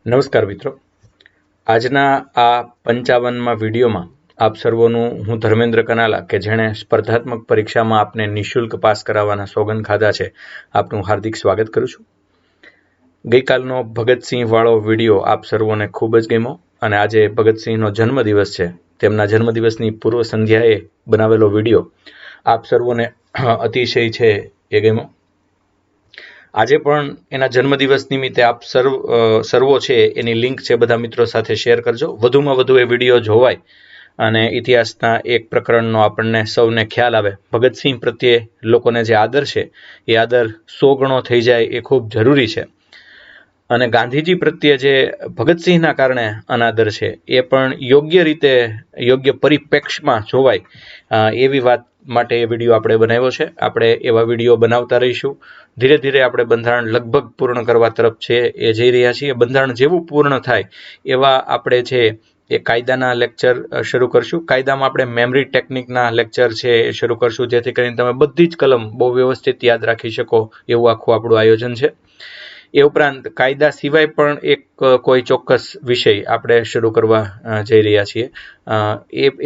નમસ્કાર મિત્રો, આજના આ 55માં વિડીયોમાં આપ સર્વોનું હું ધર્મેન્દ્ર કનાલા કે જેણે સ્પર્ધાત્મક પરીક્ષામાં આપને નિઃશુલ્ક પાસ કરાવવાના સોગંદ ખાધા છે, આપનું હાર્દિક સ્વાગત કરું છું। ગઈકાલનો ભગતસિંહ વાળો વિડીયો આપ સર્વોને ખૂબ જ ગમ્યો અને આજે ભગતસિંહનો જન્મદિવસ છે, તેમના જન્મદિવસની પૂર્વ સંધ્યાએ બનાવેલો વિડીયો આપ સર્વોને અતિશય છે એ ગમ્યો। આજે પણ એના જન્મદિવસ નિમિત્તે આપ સર્વો છે એની લિંક છે બધા મિત્રો સાથે શેર કરજો, વધુમાં વધુ એ વિડીયો જોવાય અને ઇતિહાસના એક પ્રકરણનો આપણને સૌને ખ્યાલ આવે। ભગતસિંહ પ્રત્યે લોકોને જે આદર છે એ આદર 100 ગણો થઈ જાય એ ખૂબ જરૂરી છે અને ગાંધીજી પ્રત્યે જે ભગતસિંહના કારણે અનાદર છે એ પણ યોગ્ય રીતે યોગ્ય પરિપ્રેક્ષ્યમાં જોવાય એવી વાત માટે એ વિડીયો આપણે બનાવ્યો છે। આપણે એવા વિડીયો બનાવતા રહીશું। ધીરે ધીરે આપણે બંધારણ લગભગ પૂર્ણ કરવા તરફ છે એ જઈ રહ્યા છીએ। બંધારણ જેવું પૂર્ણ થાય એવા આપણે છે એ કાયદાના લેક્ચર શરૂ કરશું। કાયદામાં આપણે મેમરી ટેકનિકના લેક્ચર છે એ શરૂ કરશું, જેથી કરીને તમે બધી જ કલમ બહુ વ્યવસ્થિત યાદ રાખી શકો એવું આખું આપણું આયોજન છે। એ ઉપરાંત કાયદા સિવાય પણ એક કોઈ ચોક્કસ વિષય આપણે શરૂ કરવા જઈ રહ્યા છીએ,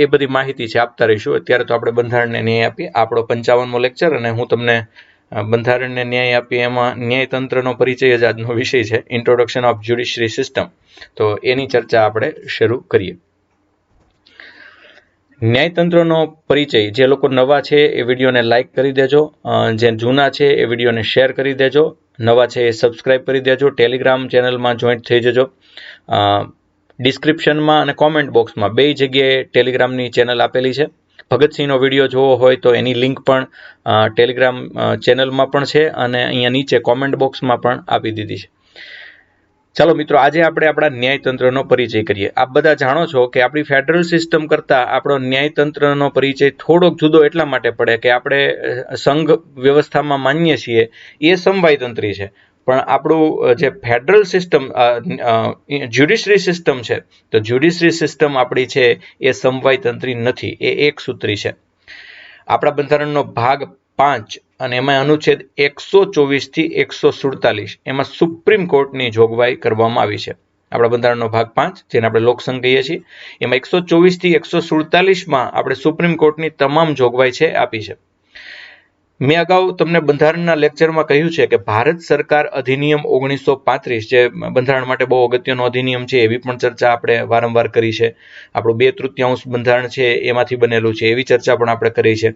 એ બધી માહિતી છે આપતા રહીશું। અત્યારે તો આપણે બંધારણને ન્યાય આપીએ, આપણો 55મો લેક્ચર, અને હું તમને બંધારણને ન્યાય આપીએ એમાં ન્યાયતંત્રનો પરિચય જ આજનો વિષય છે, ઇન્ટ્રોડક્શન ઓફ જ્યુડિશરી સિસ્ટમ। તો એની ચર્ચા આપણે શરૂ કરીએ। ન્યાયતંત્રનો પરિચય, જે લોકો નવા છે એ વિડીયોને લાઇક કરી દેજો, જે જૂના છે એ વિડીયોને શેર કરી દેજો, નવા છે એ સબસ્ક્રાઇબ કરી દેજો, ટેલિગ્રામ ચેનલમાં જોઈન્ટ થઈ જજો। ડિસ્ક્રિપ્શનમાં અને કોમેન્ટ બોક્સમાં બે જગ્યાએ ટેલિગ્રામની ચેનલ આપેલી છે। ભગતસિંહનો વિડીયો જોવો હોય તો એની લિંક પણ ટેલિગ્રામ ચેનલમાં પણ છે અને અહીંયા નીચે કોમેન્ટ બોક્સમાં પણ આપી દીધી છે। ચાલો મિત્રો, આજે આપણે આપણા ન્યાયતંત્રનો પરિચય કરીએ। આપ બધા જાણો છો કે આપણી ફેડરલ સિસ્ટમ કરતાં આપણો ન્યાયતંત્રનો પરિચય થોડોક જુદો એટલા માટે પડે કે આપણે સંઘ વ્યવસ્થામાં માનીએ છીએ એ સમવાયતંત્રી છે, પણ આપણું જે ફેડરલ સિસ્ટમ જ્યુડિશરી સિસ્ટમ છે, તો જ્યુડિશરી સિસ્ટમ આપણી છે એ સમવાયતંત્રી નથી, એ એક સૂત્રી છે। આપણા બંધારણનો ભાગ 5 અને એમાં અનુચ્છેદ 124 થી 147 એમાં સુપ્રીમ કોર્ટની જોગવાઈ કરવામાં આવી છે। આપણા બંધારણનો ભાગ 5, જેને આપણે લોકસંઘ કહીએ છીએ, એમાં 124 થી 147માં આપણે સુપ્રીમ કોર્ટની તમામ જોગવાઈ છે આપી છે। મેં અગાઉ તમને બંધારણના લેક્ચરમાં કહ્યું છે કે ભારત સરકાર અધિનિયમ 1935, જે બંધારણ માટે બહુ અગત્યનો અધિનિયમ છે, એવી પણ ચર્ચા આપણે વારંવાર કરી છે। આપણું 2/3 બંધારણ છે એમાંથી બનેલું છે, એવી ચર્ચા પણ આપણે કરી છે।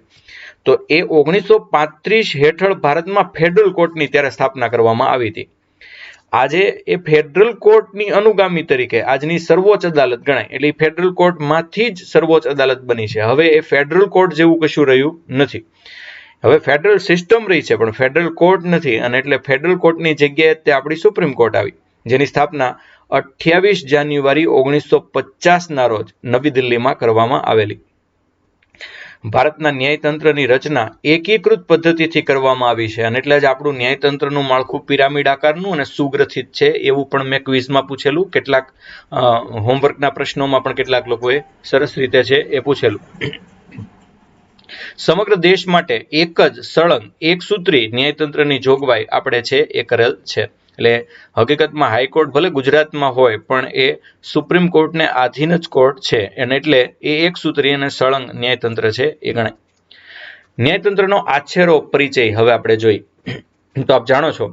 તો એ 1935 હેઠળ ભારતમાં ફેડરલ કોર્ટની ત્યારે સ્થાપના કરવામાં આવી હતી। આજે એ ફેડરલ કોર્ટની અનુગામી તરીકે આજની સર્વોચ્ચ અદાલત ગણાય, એટલે ફેડરલ કોર્ટમાંથી જ સર્વોચ્ચ અદાલત બની છે। હવે એ ફેડરલ કોર્ટ જેવું કશું રહ્યું નથી, હવે ફેડરલ સિસ્ટમ રહી છે પણ ફેડરલ કોર્ટ નથી, અને એટલે ફેડરલ કોર્ટની જગ્યાએ તે આપણી સુપ્રીમ કોર્ટ આવી, જેની સ્થાપના 28 જાન્યુઆરી 1950ના રોજ નવી દિલ્હીમાં કરવામાં આવેલી। ભારતના ન્યાયતંત્રની રચના એકીકૃત પદ્ધતિથી કરવામાં આવી છે, અને એટલે જ આપણું ન્યાયતંત્રનું માળખું પિરામિડ આકારનું અને સુગ્રથિત છે એવું પણ મેં ક્વિઝમાં પૂછેલું, કેટલાક હોમવર્કના પ્રશ્નોમાં પણ કેટલાક લોકોએ સરસ રીતે છે એ પૂછેલું। સમગ્ર દેશ માટે એક જ સળંગ એક સૂત્રી ન્યાયતંત્રની જોગવાઈ આપણે છે એ કરેલ છે। એટલે હકીકતમાં હાઈકોર્ટ ભલે ગુજરાતમાં હોય પણ એ સુપ્રીમ કોર્ટને આધીન જ કોર્ટ છે, અને એટલે એ એક સૂત્રી અને સળંગ ન્યાયતંત્ર છે એ ગણાય। ન્યાયતંત્રનો આછેરો પરિચય હવે આપણે જોઈ તો આપ જાણો છો,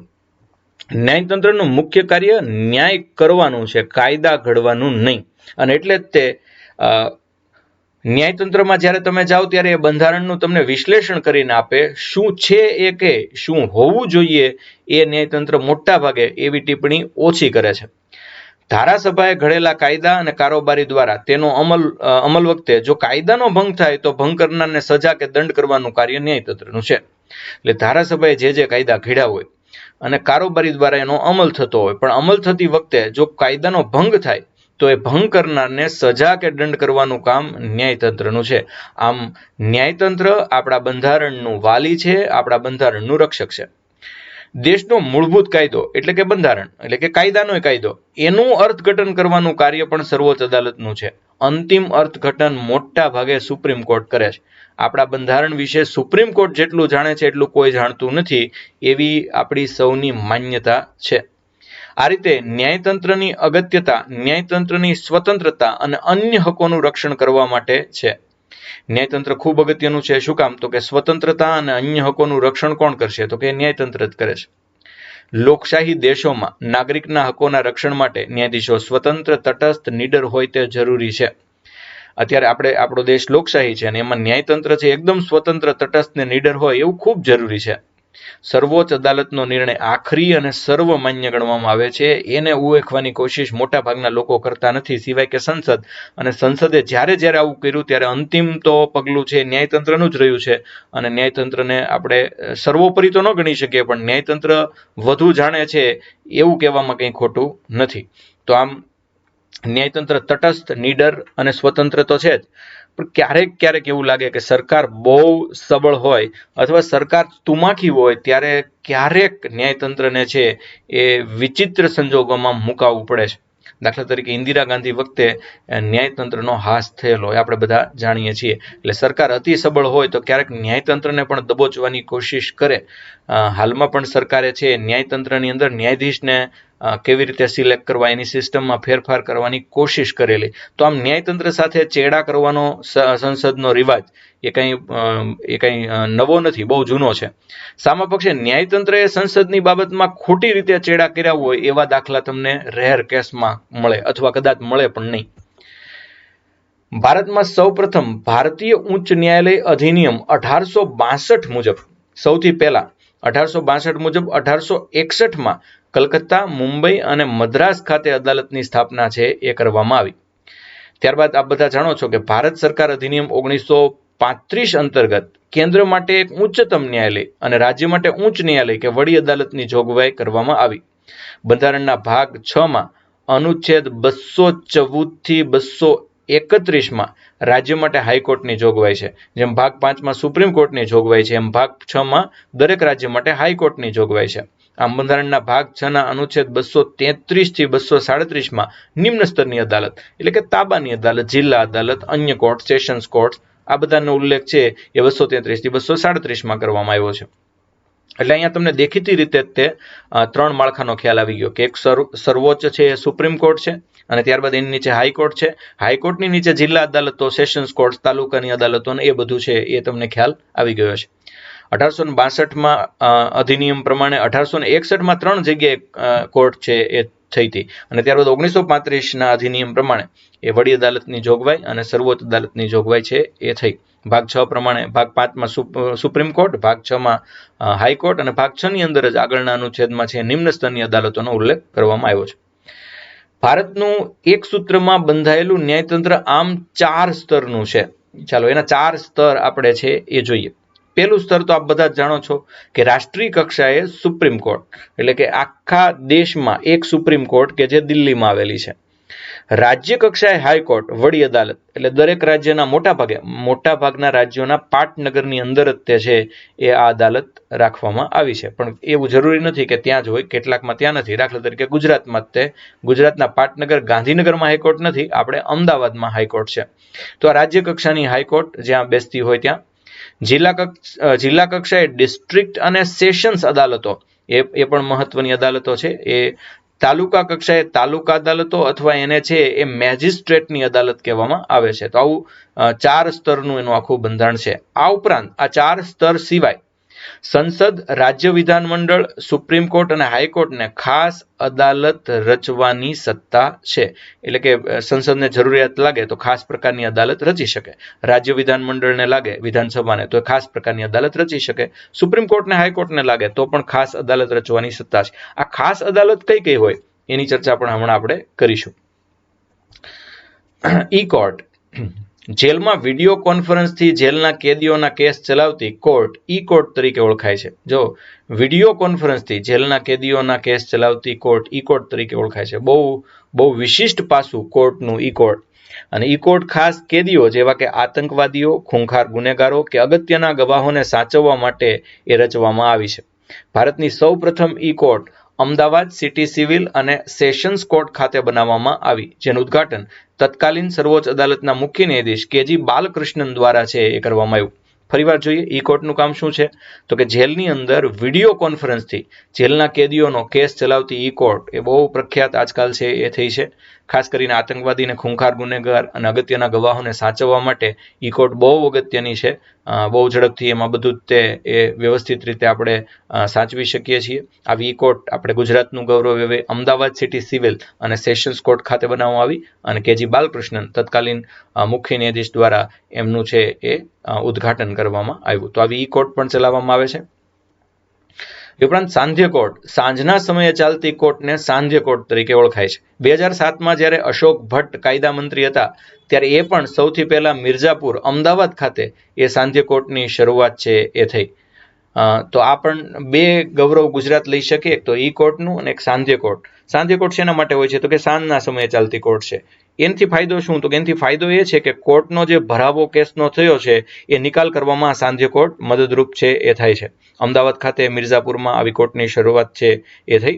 ન્યાયતંત્રનું મુખ્ય કાર્ય ન્યાય કરવાનું છે, કાયદા ઘડવાનું નહીં, અને એટલે જ તે ન્યાયતંત્રમાં જ્યારે તમે જાઓ ત્યારે એ બંધારણનું તમને વિશ્લેષણ કરીને આપે, શું છે એ કે શું હોવું જોઈએ એ ન્યાયતંત્ર મોટા ભાગે એવી ટિપ્પણી ઓછી કરે છે। ધારાસભાએ ઘડેલા કાયદા અને કારોબારી દ્વારા તેનો અમલ વખતે જો કાયદાનો ભંગ થાય તો ભંગ કરનારને સજા કે દંડ કરવાનું કાર્ય ન્યાયતંત્રનું છે। એટલે ધારાસભાએ જે કાયદા ઘડ્યા હોય અને કારોબારી દ્વારા એનો અમલ થતો હોય, પણ અમલ થતી વખતે જો કાયદાનો ભંગ થાય તો એ ભંગ કરનારને સજા કે દંડ કરવાનું કામ ન્યાયતંત્રનું છે। આમ ન્યાયતંત્ર આપણા બંધારણનું વાલી છે, આપણા બંધારણનું રક્ષક છે। દેશનો મૂળભૂત કાયદો એટલે કે બંધારણ, એટલે કે કાયદાનો કાયદો, એનું અર્થઘટન કરવાનું કાર્ય પણ સર્વોચ્ચ અદાલતનું છે। અંતિમ અર્થઘટન મોટા ભાગે સુપ્રીમ કોર્ટ કરે છે। આપણા બંધારણ વિશે સુપ્રીમ કોર્ટ જેટલું જાણે છે એટલું કોઈ જાણતું નથી, એવી આપણી સૌની માન્યતા છે। આ રીતે ન્યાયતંત્રની અગત્યતા ન્યાયતંત્રની સ્વતંત્રતા અને અન્ય હકોનું રક્ષણ કરવા માટે છે. ન્યાયતંત્ર ખૂબ અગત્યનું છે. શું કામ? તો કે સ્વતંત્રતા અને અન્ય હકોનું રક્ષણ કોણ કરશે? તો કે ન્યાયતંત્ર જ કરે છે. લોકશાહી દેશોમાં નાગરિકના હકોના રક્ષણ માટે ન્યાયાધીશો સ્વતંત્ર, તટસ્થ, નીડર હોય તે જરૂરી છે. અત્યારે આપણો દેશ લોકશાહી છે અને એમાં ન્યાયતંત્ર છે એકદમ સ્વતંત્ર, તટસ્થ ને નીડર હોય એવું ખૂબ જરૂરી છે. સર્વોચ્ચ અદાલતનો નિર્ણય આખરી અને સર્વમાન્ય ગણવામાં આવે છે. એને ઉવેખવાની કોશિશ મોટા ભાગના લોકો કરતા નથી, સિવાય કે સંસદ. અને સંસદે જ્યારે આવું કર્યું ત્યારે અંતિમ તો પગલું છે ન્યાયતંત્રનું જ રહ્યું છે. અને ન્યાયતંત્રને આપણે સર્વોપરી તો ન ગણી શકીએ, પણ ન્યાયતંત્ર વધુ જાણે છે એવું કહેવામાં કંઈ ખોટું નથી. તો આમ ન્યાયતંત્ર તટસ્થ, નીડર અને સ્વતંત્ર તો છે જ, પણ ક્યારેક એવું લાગે કે સરકાર બહુ સબળ હોય અથવા સરકાર તુમાખી હોય ત્યારે ક્યારેક ન્યાયતંત્રને છે એ વિચિત્ર સંજોગોમાં મુકાવવું પડે છે. દાખલા તરીકે ઇન્દિરા ગાંધી વખતે ન્યાયતંત્રનો હાસ થયેલો હોય આપણે બધા જાણીએ છીએ. એટલે સરકાર અતિ સબળ હોય તો ક્યારેક ન્યાયતંત્રને પણ દબોચવાની કોશિશ કરે. હાલમાં પણ સરકારે છે ન્યાયતંત્રની અંદર ન્યાયાધીશને કેવી રીતે સિલેક્ટ કરવા એની સિસ્ટમમાં ફેરફાર કરવાની કોશિશ કરેલી. તો આમ ન્યાયતંત્ર સાથે ચેડા કરવાનો સંસદનો રિવાજ એ કંઈ નવો નથી, બહુ જૂનો છે. સામા પક્ષે ન્યાયતંત્રએ સંસદની બાબતમાં ખોટી રીતે ચેડા કર્યા હોય એવા દાખલા તમને રેર કેસમાં મળે અથવા કદાચ મળે પણ નહીં. ભારતમાં સૌપ્રથમ ભારતીય ઉચ્ચ ન્યાયાલય અધિનિયમ 1862 મુજબ સૌથી પહેલા 1862 મુજબ 1861માં કલકત્તા, મુંબઈ અને મદ્રાસ ખાતે અદાલતની સ્થાપના છે એ કરવામાં આવી. ત્યારબાદ આપ બધા જાણો છો કે ભારત સરકાર અધિનિયમ 1935 અંતર્ગત કેન્દ્ર માટે એક ઉચ્ચતમ ન્યાયાલય અને રાજ્ય માટે ઉચ્ચ ન્યાયાલય કે વડી અદાલતની જોગવાઈ કરવામાં આવી. બંધારણના ભાગ 6માં અનુચ્છેદ 214 થી 231માં રાજ્ય માટે હાઈકોર્ટની જોગવાઈ છે. જેમ ભાગ 5માં સુપ્રીમ કોર્ટની જોગવાઈ છે, એમ ભાગ 6માં દરેક રાજ્ય માટે હાઈકોર્ટની જોગવાઈ છે. આમ બંધારણના ભાગ 6ના અનુચ્છેદ 233 થી 237માં નિમ્ન સ્તરની અદાલત એટલે કે તાબાની અદાલત, જિલ્લા અદાલત, અન્ય કોર્ટ, સેશન્સ કોર્ટ આ બધાનો ઉલ્લેખ છે એ 233 થી 237માં કરવામાં આવ્યો છે. એટલે અહીંયા તમને દેખીતી રીતે તે 3 માળખાનો ખ્યાલ આવી ગયો કે એક સર્વોચ્ચ છે એ સુપ્રીમ કોર્ટ છે અને ત્યારબાદ એની નીચે હાઈકોર્ટ છે. હાઈકોર્ટની નીચે જિલ્લા અદાલતો, સેશન્સ કોર્ટ, તાલુકાની અદાલતો અને એ બધું છે એ તમને ખ્યાલ આવી ગયો છે. 1862માં અધિનિયમ પ્રમાણે 1861માં 3 જગ્યાએ કોર્ટ છે એ થઈ હતી અને ત્યારબાદ 1935ના અધિનિયમ પ્રમાણે એ વડી અદાલતની જોગવાઈ અને સર્વોચ્ચ અદાલતની જોગવાઈ છે એ થઈ. ભાગ 6 પ્રમાણે ભાગ 5માં સુપ્રીમ કોર્ટ, ભાગ 6માં હાઈકોર્ટ અને ભાગ 6ની અંદર જ આગળના અનુચ્છેદમાં છે નિમ્ન સ્તરની અદાલતોનો ઉલ્લેખ કરવામાં આવ્યો છે. ભારતનું એક સૂત્રમાં બંધાયેલું ન્યાયતંત્ર આમ 4 સ્તરનું છે. ચાલો એના 4 સ્તર આપણે છે એ જોઈએ. પહેલું સ્તર તો આપ બધા જ જાણો છો કે રાષ્ટ્રીય કક્ષાએ સુપ્રીમ કોર્ટ એટલે કે આખા દેશમાં એક સુપ્રીમ કોર્ટ કે જે દિલ્હીમાં આવેલી છે. રાજ્ય કક્ષાએ હાઈકોર્ટ, વડી અદાલત એટલે દરેક રાજ્યના મોટાભાગના રાજ્યોના પાટનગરની અંદર જ તે છે એ આ અદાલત રાખવામાં આવી છે. પણ એવું જરૂરી નથી કે ત્યાં જ હોય, કેટલાકમાં ત્યાં નથી. દાખલા તરીકે ગુજરાતમાં તે ગુજરાતના પાટનગર ગાંધીનગરમાં હાઈકોર્ટ નથી, આપણે અમદાવાદમાં હાઈકોર્ટ છે. તો આ રાજ્ય કક્ષાની હાઈકોર્ટ જ્યાં બેસતી હોય ત્યાં. જિલ્લા કક્ષાએ ડિસ્ટ્રિક્ટ અને સેશન્સ અદાલતો એ પણ મહત્વની અદાલતો છે. એ તાલુકા કક્ષાએ તાલુકા અદાલતો અથવા એને છે એ મેજિસ્ટ્રેટની અદાલત કહેવામાં આવે છે. તો આવું 4 સ્તરનું એનું આખું બંધારણ છે. આ ઉપરાંત આ 4 સ્તર સિવાય સંસદ, રાજ્ય વિધાનમંડળ, સુપ્રીમ કોર્ટ અને હાઈકોર્ટને ખાસ અદાલત રચવાની સત્તા છે. એટલે કે સંસદને જરૂરિયાત લાગે તો ખાસ પ્રકારની અદાલત રચી શકે. રાજ્ય વિધાનમંડળને લાગે, વિધાનસભાને, તો ખાસ પ્રકારની અદાલત રચી શકે. સુપ્રીમ કોર્ટને, હાઈકોર્ટને લાગે તો પણ ખાસ અદાલત રચવાની સત્તા છે. આ ખાસ અદાલત કઈ હોય એની ચર્ચા પણ હમણાં આપણે કરીશું. ઈ કોર્ટ જેલમાં વિડીયો કોન્ફરન્સથી જેલના કેદીઓના કેસ ચલાવતી કોર્ટ ઈ કોર્ટ તરીકે ઓળખાય છે. જો વિડીયો કોન્ફરન્સથી જેલના કેદીઓના કેસ ચલાવતી કોર્ટ ઈ કોર્ટ તરીકે ઓળખાય છે. બહુ વિશિષ્ટ પાસું કોર્ટનું ઈ કોર્ટ. અને ઈ કોર્ટ ખાસ કેદીઓ જેવા કે આતંકવાદીઓ, ખૂંખાર ગુનેગારો કે અગત્યના ગવાહોને સાચવવા માટે એ રચવામાં આવી છે. ભારતની સૌપ્રથમ ઈ કોર્ટ અમદાવાદ સિટી સિવિલ અને સેશન્સ કોર્ટ ખાતે બનાવવામાં આવી, જેનું ઉદ્ઘાટન તત્કાલીન સર્વોચ્ચ અદાલતના મુખ્ય ન્યાયાધીશ કે.જી. બાલકૃષ્ણન દ્વારા છે એ કરવામાં આવ્યું. ફરીવાર જોઈએ ઈ કોર્ટનું કામ શું છે તો કે જેલની અંદર વિડીયો કોન્ફરન્સથી જેલના કેદીઓનો કેસ ચલાવતી ઈ કોર્ટ એ બહુ પ્રખ્યાત આજકાલ છે એ થઈ છે. ખાસ કરીને આતંકવાદીને ખૂંખાર ગુનેગાર અને અગત્યના ગવાહોને સાચવવા માટે ઈ કોર્ટ બહુ અગત્યની છે. બહુ ઝડપથી એમાં બધું તે એ વ્યવસ્થિત રીતે આપણે સાચવી શકીએ છીએ. આવી ઈ કોર્ટ આપણે ગુજરાતનું ગૌરવ એવે અમદાવાદ સિટી સિવિલ અને સેશન્સ કોર્ટ ખાતે બનાવવામાં આવી અને કેજી બાલકૃષ્ણન તત્કાલીન મુખ્ય ન્યાયાધીશ દ્વારા એમનું છે એ ઉદ્ઘાટન કરવામાં આવ્યું. તો આવી ઈ કોર્ટ પણ ચલાવવામાં આવે છે. એ ઉપરાંત સાંધ્ય કોર્ટ, સાંજના સમયે ચાલતી કોર્ટને સાંધ્ય કોર્ટ તરીકે ઓળખાય છે. 2007માં જ્યારે અશોક ભટ્ટ કાયદા મંત્રી હતા ત્યારે એ પણ સૌથી પહેલા મિર્ઝાપુર અમદાવાદ ખાતે એ સાંધ્ય કોર્ટની શરૂઆત છે એ થઈ. તો આ પણ બે ગૌરવ ગુજરાત લઈ શકે, એક તો ઈ કોર્ટનું અને એક સાંધ્ય કોર્ટ. સાંધ્ય કોર્ટ શેના માટે હોય છે તો કે સાંજના સમયે ચાલતી કોર્ટ છે. એનાથી ફાયદો શું તો કે એનાથી ફાયદો એ છે કે કોર્ટનો જે ભરાવો કેસનો થયો છે એ નિકાલ કરવામાં સાંધ્ય કોર્ટ મદદરૂપ છે એ થાય છે. અમદાવાદ ખાતે મિર્ઝાપુરમાં આવી કોર્ટની શરૂઆત છે એ થઈ.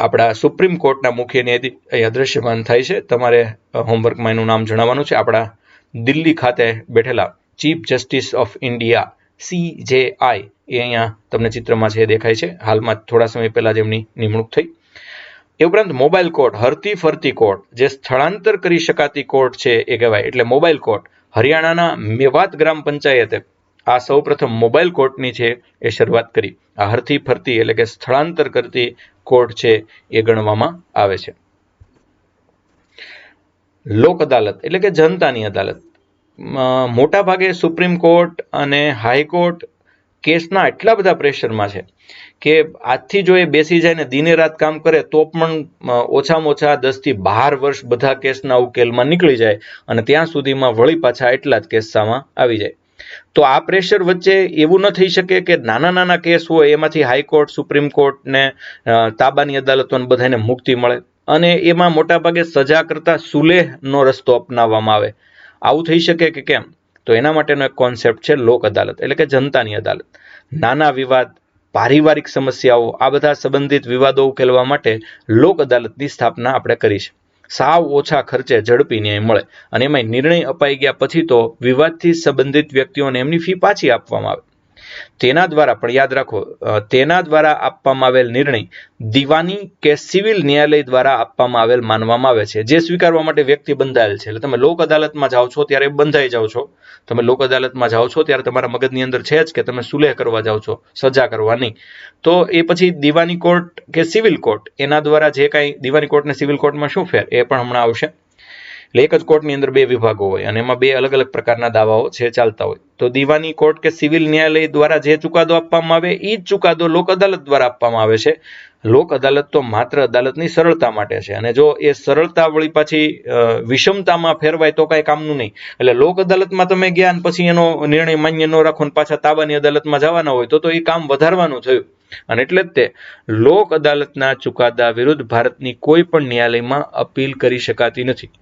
આપણા સુપ્રીમ કોર્ટના મુખ્ય ન્યાયાધીશ અહીંયા દ્રશ્યમાન થાય છે. તમારે હોમવર્કમાં એનું નામ જણાવવાનું છે. આપણા દિલ્હી ખાતે બેઠેલા chief justice of India CJI એ અહીંયા તમને ચિત્રમાં છે દેખાય છે. હાલમાં થોડા સમય પહેલા જ એમની નિમણૂક થઈ. એ ઉપરાંત મોબાઈલ કોર્ટ, હરતી ફરતી કોર્ટ, જે સ્થળાંતર કરી શકાતી કોર્ટ છે એ કહેવાય, એટલે મોબાઈલ કોર્ટ. હરિયાણાના મેવાત ગ્રામ પંચાયતે આ સૌપ્રથમ મોબાઈલ કોર્ટની છે એ શરૂઆત કરી. આ હરતી ફરતી એટલે કે સ્થળાંતર કરતી કોર્ટ છે એ ગણવામાં આવે છે. લોક અદાલત એટલે કે જનતાની અદાલત. મોટા ભાગે સુપ્રીમ કોર્ટ અને હાઈકોર્ટ કેસના એટલા બધા પ્રેશરમાં છે કે આજથી જો એ બેસી જાય ને દિને રાત કામ કરે તો પણ ઓછામાં ઓછા 10 થી 12 વર્ષ બધા કેસના ઉકેલમાં નીકળી જાય અને ત્યાં સુધીમાં વળી પાછા એટલા જ કેસ સામે આવી જાય. તો આ પ્રેશર વચ્ચે એવું ન થઈ શકે કે નાના નાના કેસ હોય એમાંથી હાઈકોર્ટ, સુપ્રીમ કોર્ટ ને તાબાની અદાલતોને બધાને મુક્તિ મળે અને એમાં મોટાભાગે સજા કરતા સુલેહનો રસ્તો અપનાવવામાં આવે. આવું થઈ શકે કે કેમ? તો એના માટેનો એક કોન્સેપ્ટ છે લોક અદાલત એટલે કે જનતાની અદાલત. નાના વિવાદ, પારિવારિક સમસ્યાઓ, આ બધા સંબંધિત વિવાદો ઉકેલવા માટે લોક અદાલતની સ્થાપના આપણે કરી છે. સાવ ઓછા ખર્ચે ઝડપી ન્યાય મળે અને એમાં નિર્ણય અપાઈ ગયા પછી તો વિવાદથી સંબંધિત વ્યક્તિઓને એમની ફી પાછી આપવામાં આવે. તેના દ્વારા પણ યાદ રાખો, તેના દ્વારા આપવામાં આવેલ નિર્ણય દીવાની કે સિવિલ ન્યાયાલય દ્વારા આપવામાં આવેલ માનવામાં આવે છે, જે સ્વીકારવા માટે વ્યક્તિ બંધાયેલ છે. એટલે તમે લોક અદાલતમાં જાઓ છો ત્યારે બંધાઈ જાઓ છો. તમે લોક અદાલતમાં જાઓ છો ત્યારે તમારા મગજની અંદર છે જ કે તમે સુલેહ કરવા જાઓ છો, સજા કરવા નહીં. તો એ પછી દીવાની કોર્ટ કે સિવિલ કોર્ટ એના દ્વારા જે કાંઈ દીવાની કોર્ટ ને સિવિલ કોર્ટમાં શું ફેર એ પણ હમણાં આવશે. એટલે એક જ કોર્ટની અંદર બે વિભાગો હોય અને એમાં બે અલગ અલગ પ્રકારના દાવાઓ છે ચાલતા હોય. તો દીવાની કોર્ટ કે સિવિલ ન્યાયાલય દ્વારા જે ચુકાદો આપવામાં આવે એ જ ચુકાદો લોક અદાલત દ્વારા આપવામાં આવે છે. લોક અદાલત તો માત્ર અદાલતની સરળતા માટે છે અને જો એ સરળતા વળી પાછી વિષમતામાં ફેરવાય તો કાંઈ કામનું નહીં. એટલે લોક અદાલતમાં તમે ગયા અને પછી એનો નિર્ણય માન્ય ન રાખો ને પાછા તાબાની અદાલતમાં જવાના હોય તો એ કામ વધારવાનું થયું. અને એટલે જ તે લોક અદાલતના ચુકાદા વિરુદ્ધ ભારતની કોઈ પણ ન્યાયાલયમાં અપીલ કરી શકાતી નથી.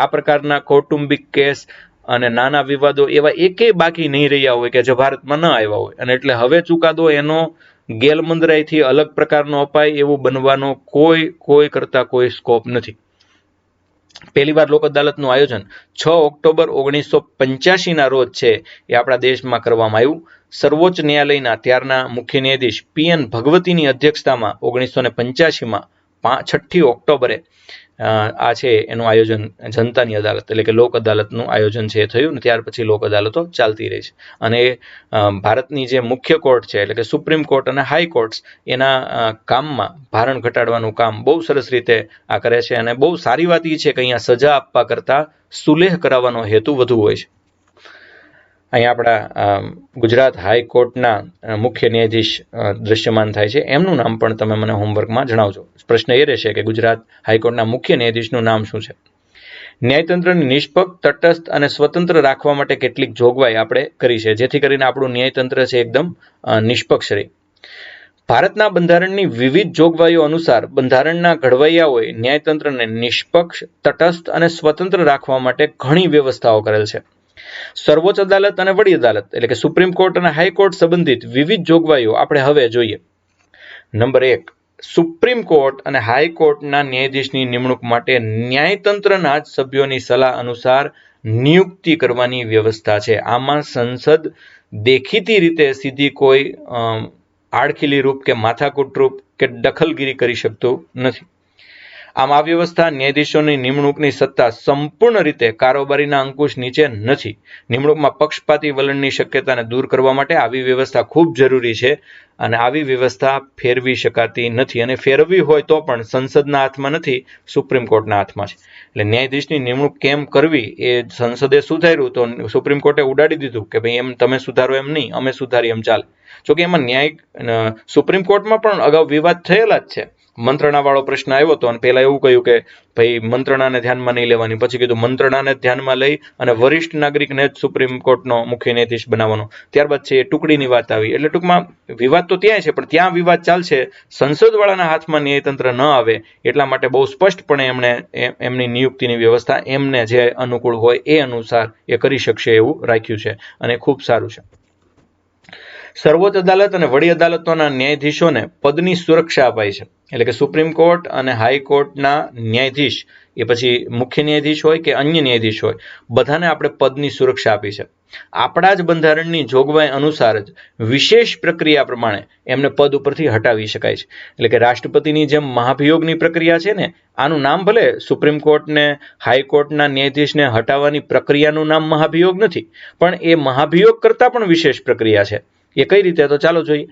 આ પ્રકારના કૌટુંબિક કેસ અને નાના વિવાદો એવા એકે બાકી નહીં રહ્યા હોય કે જે ભારતમાં ન આવ્યા હોય. અને એટલે હવે ચુકાદો એનો ગેરમંદરાઈથી અલગ પ્રકારનો અપાય એવું બનવાનો કોઈ કરતા કોઈ સ્કોપ નથી. પહેલી વાર લોક અદાલતનું આયોજન 6 ઓક્ટોબર 1985ના રોજ છે એ આપણા દેશમાં કરવામાં આવ્યું. સર્વોચ્ચ ન્યાયાલયના ત્યારના મુખ્ય ન્યાયાધીશ PN ભગવતીની અધ્યક્ષતામાં 1985માં 6 ઓક્ટોબરે આ છે એનું આયોજન જનતાની અદાલત એટલે કે લોક અદાલતનું આયોજન છે થયું. ત્યાર પછી લોક અદાલતો ચાલતી રહી છે અને ભારતની જે મુખ્ય કોર્ટ છે એટલે કે સુપ્રીમ કોર્ટ અને હાઈકોર્ટ્સ એના કામમાં ભારણ ઘટાડવાનું કામ બહુ સરસ રીતે આ કરે છે. અને બહુ સારી વાત એ છે કે અહીંયા સજા આપવા કરતાં સુલેહ કરાવવાનો હેતુ વધુ હોય છે. અહીંયા આપણા ગુજરાત હાઈકોર્ટના મુખ્ય ન્યાયાધીશ દ્રશ્યમાન થાય છે. એમનું નામ પણ તમે મને હોમવર્કમાં જણાવજો. પ્રશ્ન એ રહેશે કે ગુજરાત હાઈકોર્ટના મુખ્ય ન્યાયાધીશનું નામ શું છે? ન્યાયતંત્રને નિષ્પક્ષ, તટસ્થ અને સ્વતંત્ર રાખવા માટે કેટલીક જોગવાઈ આપણે કરી છે જેથી કરીને આપણું ન્યાયતંત્ર છે એકદમ નિષ્પક્ષ રહે. ભારતના બંધારણની વિવિધ જોગવાઈઓ અનુસાર બંધારણના ઘડવૈયાઓએ ન્યાયતંત્રને નિષ્પક્ષ, તટસ્થ અને સ્વતંત્ર રાખવા માટે ઘણી વ્યવસ્થાઓ કરેલ છે. સર્વોચ્ચ અદાલત અને વડી અદાલત એટલે કે સુપ્રીમ કોર્ટ અને હાઈકોર્ટ સંબંધિત વિવિધ જોગવાઈઓ આપણે હવે જોઈએ. નંબર 1, સુપ્રીમ કોર્ટ અને હાઈકોર્ટના ન્યાયાધીશની નિમણૂક માટે ન્યાયતંત્રના જ સભ્યોની સલાહ અનુસાર નિયુક્તિ કરવાની વ્યવસ્થા છે. આમાં સંસદ દેખીતી રીતે સીધી કોઈ આડખીલી રૂપ કે માથાકૂટ રૂપ કે દખલગીરી કરી શકતું નથી. આમ આ વ્યવસ્થા ન્યાયાધીશોની નિમણૂકની સત્તા સંપૂર્ણ રીતે કારોબારીના અંકુશ નીચે નથી. નિમણૂકમાં પક્ષપાતી વલણની શક્યતાને દૂર કરવા માટે આવી વ્યવસ્થા ખૂબ જરૂરી છે અને આવી વ્યવસ્થા ફેરવી શકાતી નથી અને ફેરવવી હોય તો પણ સંસદના હાથમાં નથી, સુપ્રીમ કોર્ટના હાથમાં છે. એટલે ન્યાયાધીશની નિમણૂક કેમ કરવી એ સંસદે સુધાર્યું તો સુપ્રીમ કોર્ટે ઉડાડી દીધું કે ભાઈ એમ તમે સુધારો એમ નહીં, અમે સુધારી એમ ચાલે. જોકે એમાં સુપ્રીમ કોર્ટમાં પણ અગાઉ વિવાદ થયેલા જ છે. મંત્રણાવાળો પ્રશ્ન આવ્યો હતો અને પહેલા એવું કહ્યું કે ભાઈ મંત્રણાને ધ્યાનમાં નહીં લેવાની, પછી કીધું મંત્રણાને ધ્યાનમાં લઈ અને વરિષ્ઠ નાગરિકને જ સુપ્રીમ કોર્ટનો મુખ્ય ન્યાયાધીશ બનાવવાનો. ત્યારબાદ છે એ ટુકડીની વાત આવી. એટલે ટૂંકમાં વિવાદ તો ત્યાં છે, પણ ત્યાં વિવાદ ચાલશે, સંસદવાળાના હાથમાં ન્યાયતંત્ર ન આવે એટલા માટે બહુ સ્પષ્ટપણે એમણે એમની નિયુક્તિની વ્યવસ્થા એમને જે અનુકૂળ હોય એ અનુસાર એ કરી શકશે એવું રાખ્યું છે અને ખૂબ સારું છે. સર્વોચ્ચ અદાલત અને વડી અદાલતોના ન્યાયાધીશોને પદની સુરક્ષા અપાય છે. એટલે કે સુપ્રીમ કોર્ટ અને હાઈકોર્ટના ન્યાયાધીશ એ પછી મુખ્ય ન્યાયાધીશ હોય કે અન્ય ન્યાયાધીશ હોય, બધાને આપણે પદની સુરક્ષા આપી છે. આપણા જ બંધારણની જોગવાઈ અનુસાર જ વિશેષ પ્રક્રિયા પ્રમાણે એમને પદ ઉપરથી હટાવી શકાય છે. એટલે કે રાષ્ટ્રપતિની જેમ મહાભિયોગની પ્રક્રિયા છે ને, આનું નામ ભલે સુપ્રીમ કોર્ટને હાઈકોર્ટના ન્યાયાધીશને હટાવવાની પ્રક્રિયાનું નામ મહાભિયોગ નથી, પણ એ મહાભિયોગ કરતાં પણ વિશેષ પ્રક્રિયા છે. એ કઈ રીતે તો ચાલો જોઈએ.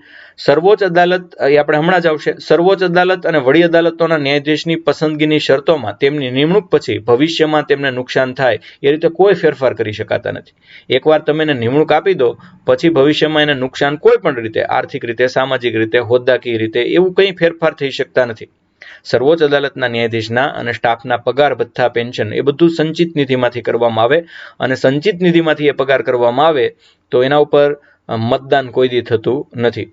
સર્વોચ્ચ અદાલત એ આપણે હમણાં જ આવશે. સર્વોચ્ચ અદાલત અને વડી અદાલતોના ન્યાયાધીશની પસંદગીની શરતોમાં તેમની નિમણૂક પછી ભવિષ્યમાં તેમને નુકસાન થાય એ રીતે કોઈ ફેરફાર કરી શકાતા નથી. એકવાર તમે એને નિમણૂક આપી દો પછી ભવિષ્યમાં એને નુકસાન કોઈ પણ રીતે, આર્થિક રીતે, સામાજિક રીતે, હોદ્દાકીય રીતે એવું કંઈ ફેરફાર થઈ શકતા નથી. સર્વોચ્ચ અદાલતના ન્યાયાધીશના અને સ્ટાફના પગાર, ભથ્થા, પેન્શન એ બધું સંચિત નિધિમાંથી કરવામાં આવે અને સંચિત નિધિમાંથી એ પગાર કરવામાં આવે તો એના ઉપર મતદાન કોઈ દી થતું નથી.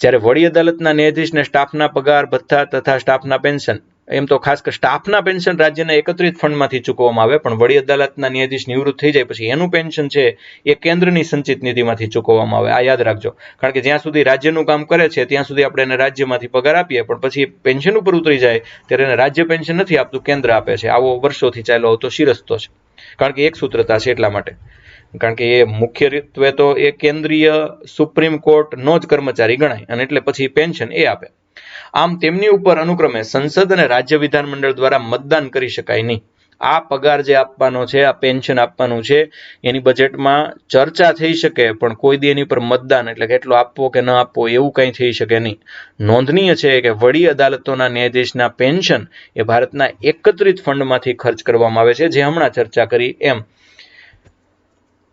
જ્યારે વડી અદાલતના ન્યાયાધીશને સ્ટાફના પગાર, ભથ્થા તથા સ્ટાફના પેન્શન, એમ તો ખાસ કરી સ્ટાફના પેન્શન રાજ્યના એકત્રિત ફંડમાંથી ચૂકવવામાં આવે, પણ વડી અદાલતના ન્યાયાધીશ નિવૃત્ત થઈ જાય પછી એનું પેન્શન છે એ કેન્દ્રની સંચિત નિધિમાંથી ચૂકવવામાં આવે. આ યાદ રાખજો, કારણ કે જ્યાં સુધી રાજ્યનું કામ કરે છે ત્યાં સુધી આપણે એને રાજ્યમાંથી પગાર આપીએ, પણ પછી પેન્શન ઉપર ઉતરી જાય ત્યારે એને રાજ્ય પેન્શન નથી આપતું, કેન્દ્ર આપે છે. આવો વર્ષોથી ચાલ્યો આવતો શિરસ્તો છે, કારણ કે એક સૂત્રતા છે એટલા માટે. કારણ કે એ મુખ્યત્વે તો એ કેન્દ્રીય સુપ્રીમ કોર્ટનો જ કર્મચારી ગણાય અને એટલે પછી પેન્શન એ આપે. આમ તેમની ઉપર અનુક્રમે સંસદ અને રાજ્ય વિધાનમંડળ દ્વારા મતદાન કરી શકાય નહીં. આ પગાર જે આપવાનો છે, આ પેન્શન આપવાનું છે, એની બજેટમાં ચર્ચા થઈ શકે પણ કોઈ દી એની ઉપર મતદાન એટલે કેટલો આપવો કે ન આપવો એવું કંઈ થઈ શકે નહીં. નોંધનીય છે કે વડી અદાલતોના ન્યાયાધીશના પેન્શન એ ભારતના એકત્રિત ફંડમાંથી ખર્ચ કરવામાં આવે છે, જે હમણાં ચર્ચા કરી એમ.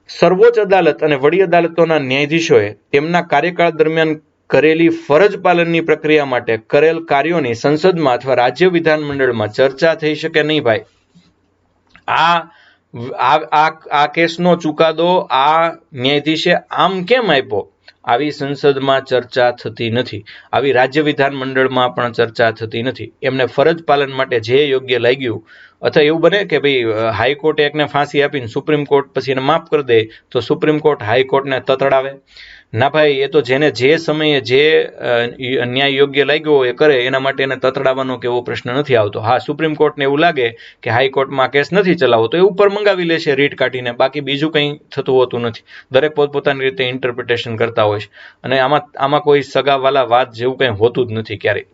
સર્વોચ્ચ અદાલત અને વડી અદાલતોના ન્યાયાધીશોએ તેમના કાર્યકાળ દરમિયાન કરેલી ફરજ પાલનની પ્રક્રિયા માટે કરેલ કાર્યોની સંસદમાં અથવા રાજ્ય વિધાનમંડળમાં ચર્ચા થઈ શકે નહીં. ભાઈ, આ કેસનો ચુકાદો આ ન્યાયાધીશે આમ કેમ આપ્યો, આવી સંસદમાં ચર્ચા થતી નથી, આવી રાજ્ય વિધાનમંડળમાં પણ ચર્ચા થતી નથી. એમને ફરજ પાલન માટે જે યોગ્ય લાગ્યું, અથવા એવું બને કે ભાઈ હાઈકોર્ટે એકને ફાંસી આપીને સુપ્રીમ કોર્ટ પછી એને માફ કરી દે તો સુપ્રીમ કોર્ટ હાઈકોર્ટને તતડાવે? ના ભાઈ, એ તો જેને જે સમયે જે ન્યાય યોગ્ય લાગ્યો હોય એ કરે, એના માટે એને તતડાવવાનો કે એવો પ્રશ્ન નથી આવતો. હા, સુપ્રીમ કોર્ટને એવું લાગે કે હાઈકોર્ટમાં કેસ નથી ચલાવવો તો એ ઉપર મંગાવી લેશે રીટ કાઢીને, બાકી બીજું કંઈ થતું હોતું નથી. દરેક પોતપોતાની રીતે ઇન્ટરપ્રિટેશન કરતા હોય છે અને આમાં કોઈ સગાવાલા વાત જેવું કંઈ હોતું જ નથી ક્યારેય.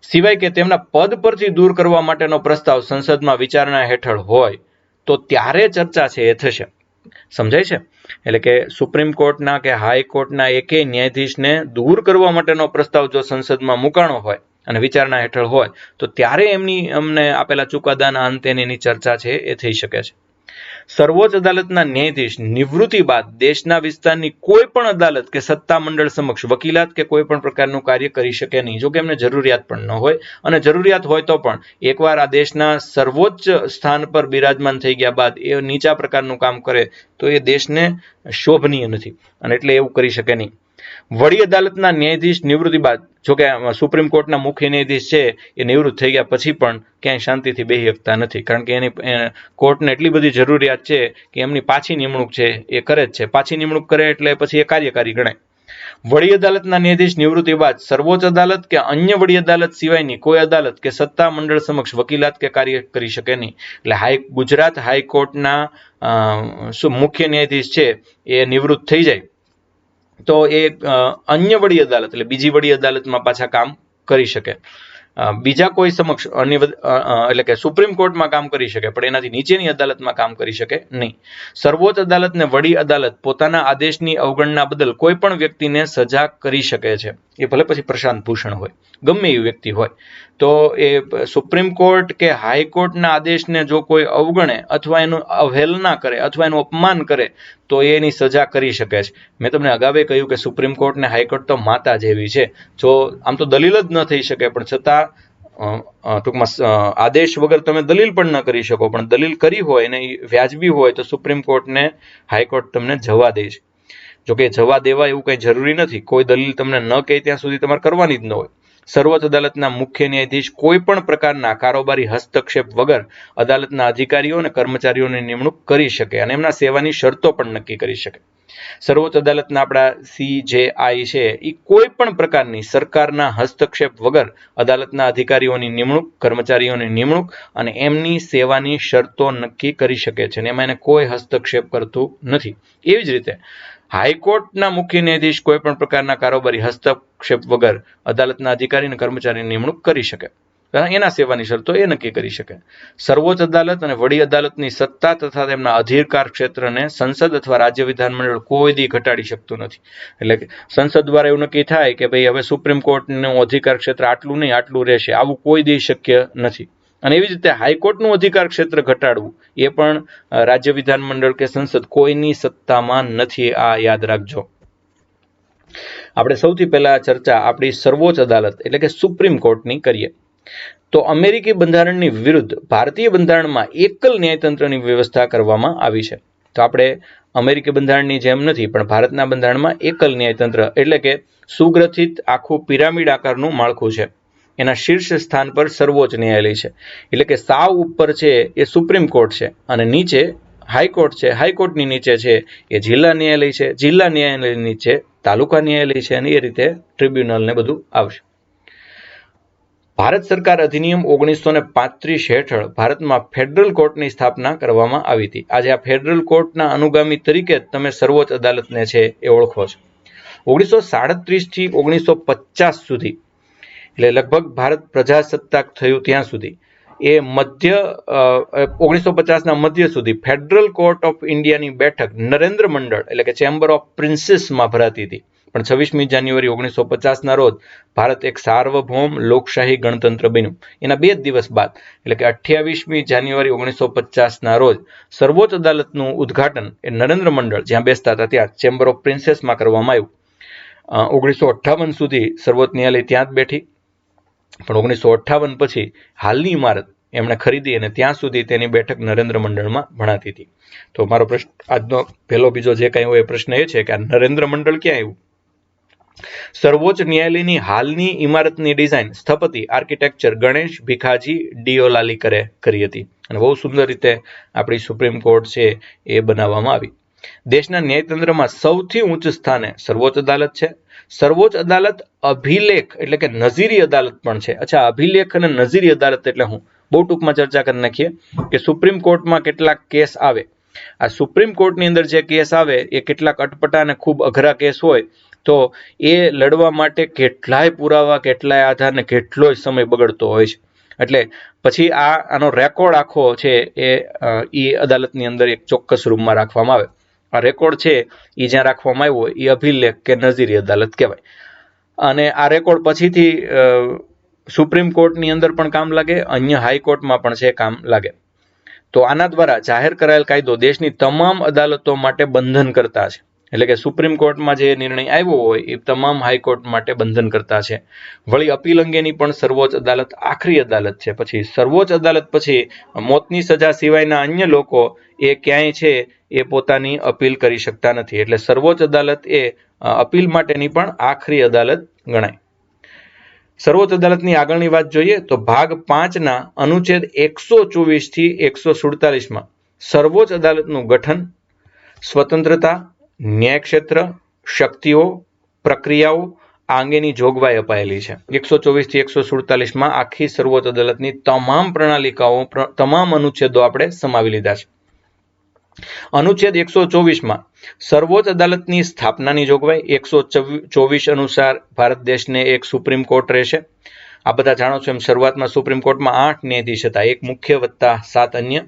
સિવાય કે તેમના પદ પરથી દૂર કરવા માટેનો પ્રસ્તાવ સંસદમાં વિચારણા હેઠળ હોય તો ત્યારે ચર્ચા છે એ થશે. સમજાય છે? એટલે કે સુપ્રીમ કોર્ટના કે હાઈકોર્ટના એકેય ન્યાયાધીશને દૂર કરવા માટેનો પ્રસ્તાવ જો સંસદમાં મુકાણો હોય અને વિચારણા હેઠળ હોય તો ત્યારે અમને આપેલા ચુકાદાના અંતે એની ચર્ચા છે એ થઈ શકે છે. સર્વોચ્ચ અદાલતના ન્યાયાધીશ નિવૃત્તિ બાદ દેશના વિસ્તારની કોઈ પણ અદાલત કે સત્તા મંડળ સમક્ષ વકીલાત કે કોઈ પણ પ્રકારનું કાર્ય કરી શકે નહીં, જો કે એમને જરૂરિયાત પણ ન હોય, અને જરૂરિયાત હોય તો પણ એકવાર આ દેશના સર્વોચ્ચ સ્થાન પર બિરાજમાન થઈ ગયા બાદ એ નીચા પ્રકારનું કામ કરે તો એ દેશને શોભનીય નથી અને એટલે એવું કરી શકે નહીં. વડી અદાલતના ન્યાયાધીશ નિવૃત્તિ બાદ, જોકે સુપ્રીમ કોર્ટના મુખ્ય ન્યાયાધીશ છે એ નિવૃત્ત થઈ ગયા પછી પણ ક્યાંય શાંતિથી બેસી શકતા નથી, કારણ કે એની કોર્ટને એટલી બધી જરૂરિયાત છે કે એમની પાછી નિમણૂક છે એ કરે જ છે. પાછી નિમણૂક કરે એટલે પછી એ કાર્યકારી ગણાય. વડી અદાલતના ન્યાયાધીશ નિવૃત્તિ બાદ સર્વોચ્ચ અદાલત કે અન્ય વડી અદાલત સિવાયની કોઈ અદાલત કે સત્તા મંડળ સમક્ષ વકીલાત કે કાર્ય કરી શકે નહીં. એટલે ગુજરાત હાઈકોર્ટના મુખ્ય ન્યાયાધીશ છે એ નિવૃત્ત થઈ જાય તો એ અન્ય વડી અદાલત એટલે બીજી વડી અદાલતમાં પાછા કામ કરી શકે. બીજા કોઈ સમક્ષ એટલે કે સુપ્રીમ કોર્ટમાં કામ કરી શકે પણ એનાથી નીચેની અદાલતમાં કામ કરી શકે નહીં. સર્વોચ્ચ અદાલત ને વડી અદાલત પોતાના આદેશની અવગણના બદલ કોઈ પણ વ્યક્તિને સજા કરી શકે છે. એ ભલે પછી પ્રશાંત ભૂષણ હોય, ગમે એવી વ્યક્તિ હોય, તો એ સુપ્રીમ કોર્ટ કે હાઈકોર્ટના આદેશને જો કોઈ અવગણે અથવા એનું અવહેલના કરે અથવા એનું અપમાન કરે તો એની સજા કરી શકે છે. મેં તમને અગાઉ કહ્યું કે સુપ્રીમ કોર્ટ ને હાઈકોર્ટ તો માતા જેવી છે. જો આમ તો દલીલ જ ન થઈ શકે પણ છતાં ટૂંકમાં આદેશ વગર તમે દલીલ પણ ન કરી શકો, પણ દલીલ કરી હોય અને વ્યાજબી હોય તો સુપ્રીમ કોર્ટને હાઈકોર્ટ તમને જવા દે છે. જોકે જવા દેવા એવું કંઈ જરૂરી નથી. કોઈ દલીલ તમને ન કહે ત્યાં સુધી તમારે કરવાની જ ન હોય. સર્વોચ્ચ અદાલતના મુખ્ય ન્યાયાધીશ કોઈ પણ પ્રકારના કારોબારી હસ્તક્ષેપ વગર અદાલતના અધિકારીઓ અને કર્મચારીઓની નિમણૂક કરી શકે અને એમના સેવાની શરતો પણ નક્કી કરી શકે. સર્વોચ્ચ અદાલતના આપણા CJI છે એ કોઈ પણ પ્રકારની સરકારના હસ્તક્ષેપ વગર અદાલતના અધિકારીઓની નિમણૂક, કર્મચારીઓની નિમણૂક અને એમની સેવાની શરતો નક્કી કરી શકે છે અને એમાં એને કોઈ હસ્તક્ષેપ કરતું નથી. એવી જ રીતે હાઈકોર્ટના મુખ્ય ન્યાયાધીશ કોઈ પણ પ્રકારના કારોબારી હસ્તક્ષેપ વગર અદાલતના અધિકારી અને કર્મચારીની નિમણૂક કરી શકે, એના સેવાની શરતો એ નક્કી કરી શકે. સર્વોચ્ચ અદાલત અને વડી અદાલતની સત્તા તથા તેમના અધિકાર ક્ષેત્રને સંસદ અથવા રાજ્ય વિધાનમંડળ કોઈ દી ઘટાડી શકતું નથી. એટલે કે સંસદ દ્વારા એવું નક્કી થાય કે ભાઈ હવે સુપ્રીમ કોર્ટનું અધિકાર ક્ષેત્ર આટલું નહીં આટલું રહેશે, આવું કોઈ દી શક્ય નથી. અને એવી જ રીતે હાઈકોર્ટનું અધિકાર ક્ષેત્ર ઘટાડવું એ પણ રાજ્ય વિધાનમંડળ કે સંસદ કોઈની સત્તામાં નથી. આ યાદ રાખજો. આપણે સૌથી પહેલા ચર્ચા આપણી સર્વોચ્ચ અદાલત એટલે કે સુપ્રીમ કોર્ટની કરીએ તો અમેરિકી બંધારણની વિરુદ્ધ ભારતીય બંધારણમાં એકલ ન્યાયતંત્રની વ્યવસ્થા કરવામાં આવી છે. તો આપણે અમેરિકી બંધારણની જેમ નથી પણ ભારતના બંધારણમાં એકલ ન્યાયતંત્ર એટલે કે સુગ્રથિત આખું પિરામિડ આકારનું માળખું છે. એના શીર્ષ સ્થાન પર સર્વોચ્ચ ન્યાયાલય છે. એટલે કે સાવ ઉપર છે એ સુપ્રીમ કોર્ટ છે અને નીચે હાઈકોર્ટ છે. હાઈકોર્ટની નીચે છે એ જિલ્લા ન્યાયાલય છે. જિલ્લા ન્યાયાલય નીચે તાલુકા ન્યાયાલય છે અને એ રીતે ટ્રિબ્યુનલ ને બધું આવશે. ભારત સરકાર અધિનિયમ 1935 હેઠળ ભારતમાં ફેડરલ કોર્ટની સ્થાપના કરવામાં આવી હતી. આજે આ ફેડરલ કોર્ટના અનુગામી તરીકે તમે સર્વોચ્ચ અદાલતને છે એ ઓળખો છો. 1937 થી 1950 સુધી એટલે લગભગ ભારત પ્રજાસત્તાક થયું ત્યાં સુધી એ 1950ના મધ્ય સુધી ફેડરલ કોર્ટ ઓફ ઇન્ડિયાની બેઠક નરેન્દ્ર મંડળ એટલે કે ચેમ્બર ઓફ પ્રિન્સીસમાં ભરાતી હતી. પણ 26મી જાન્યુઆરી 1950ના રોજ ભારત એક સાર્વભૌમ લોકશાહી ગણતંત્ર બન્યું. એના 2 દિવસ બાદ એટલે કે 28મી જાન્યુઆરી 1950ના રોજ સર્વોચ્ચ અદાલતનું ઉદ્ઘાટન એ નરેન્દ્ર મંડળ જ્યાં બેસતા હતા ત્યાં ચેમ્બર ઓફ પ્રિન્સેસમાં કરવામાં આવ્યું. 1958 સુધી સર્વોચ્ચ ન્યાયાલય ત્યાં જ બેઠી, પણ 1958 પછી હાલની ઇમારત એમણે ખરીદી અને ત્યાં સુધી તેની બેઠક નરેન્દ્ર મંડળમાં ભણાતી હતી. તો મારો પ્રશ્ન આજનો પહેલો બીજો જે કંઈ હોય એ પ્રશ્ન એ છે કે આ નરેન્દ્ર મંડળ ક્યાં આવ્યું? સર્વોચ્ચ ન્યાયાલયની હાલની ઇમારતની ડિઝાઇન સ્થપતિ આર્કિટેક્ચર ગણેશ ભીખાજી ડિયોલાલીકરે કરી હતી અને બહુ સુંદર રીતે આપણી સુપ્રીમ કોર્ટ છે એ બનાવવામાં આવી. દેશના ન્યાયતંત્રમાં સૌથી ઉચ્ચ સ્થાને સર્વોચ્ચ અદાલત છે. સર્વોચ્ચ અદાલત અભિલેખ એટલે કે નજીરી અદાલત પણ છે. અચ્છા, અભિલેખ અને નજીરી અદાલત એટલે હું બહુ ટૂંકમાં ચર્ચા કરી નાખીએ કે સુપ્રીમ કોર્ટમાં કેટલાક કેસ આવે. આ સુપ્રીમ કોર્ટની અંદર જે કેસ આવે એ કેટલાક અટપટા અને ખૂબ અઘરા કેસ હોય તો એ લડવા માટે કેટલાય પુરાવા, કેટલાય આધાર ને કેટલોય સમય બગડતો હોય છે. એટલે પછી આનો રેકોર્ડ આખો છે એ અદાલતની અંદર એક ચોક્કસ રૂમમાં રાખવામાં આવે. આ રેકોર્ડ છે એ જ્યાં રાખવામાં આવ્યો એ અભિલેખ કે નજીરી અદાલત કહેવાય. અને આ રેકોર્ડ પછીથી સુપ્રીમ કોર્ટની અંદર પણ કામ લાગે, અન્ય હાઈકોર્ટમાં પણ છે કામ લાગે. તો આના દ્વારા જાહેર કરાયેલ કાયદો દેશની તમામ અદાલતો માટે બંધન કરતા છે. એટલે કે સુપ્રીમ કોર્ટમાં જે નિર્ણય આવ્યો હોય એ તમામ હાઈકોર્ટ માટે બંધન કરતા છે. વળી અપીલ અંગેની પણ સર્વોચ્ચ અદાલત આખરી અદાલત છે. પછી સર્વોચ્ચ અદાલત પછી મોતની સજા સિવાયના અન્ય લોકો એ ક્યાંય છે એ પોતાની અપીલ કરી શકતા નથી. એટલે સર્વોચ્ચ અદાલત એ અપીલ માટેની પણ આખરી અદાલત ગણાય. સર્વોચ્ચ અદાલતની આગળની વાત જોઈએ તો ભાગ 5ના અનુચ્છેદ 124 થી 147માં સર્વોચ્ચ અદાલતનું ગઠન, સ્વતંત્રતા, ન્યાય ક્ષેત્ર, શક્તિઓ, પ્રક્રિયાઓ આ અંગેની જોગવાઈ અપાયેલી છે. 124 થી 147 આખી સર્વોચ્ચ અદાલતની તમામ પ્રણાલિકાઓ, તમામ અનુચ્છેદો આપણે સમાવી લીધા છે. અનુચ્છેદ 124 સર્વોચ્ચ અદાલતની સ્થાપનાની જોગવાઈ. 124 અનુસાર ભારત દેશને એક સુપ્રીમ કોર્ટ રહેશે. આ બધા જાણો છો એમ શરૂઆતમાં સુપ્રીમ કોર્ટમાં 8 ન્યાયાધીશ હતા, એક મુખ્ય વત્તા 7 અન્ય.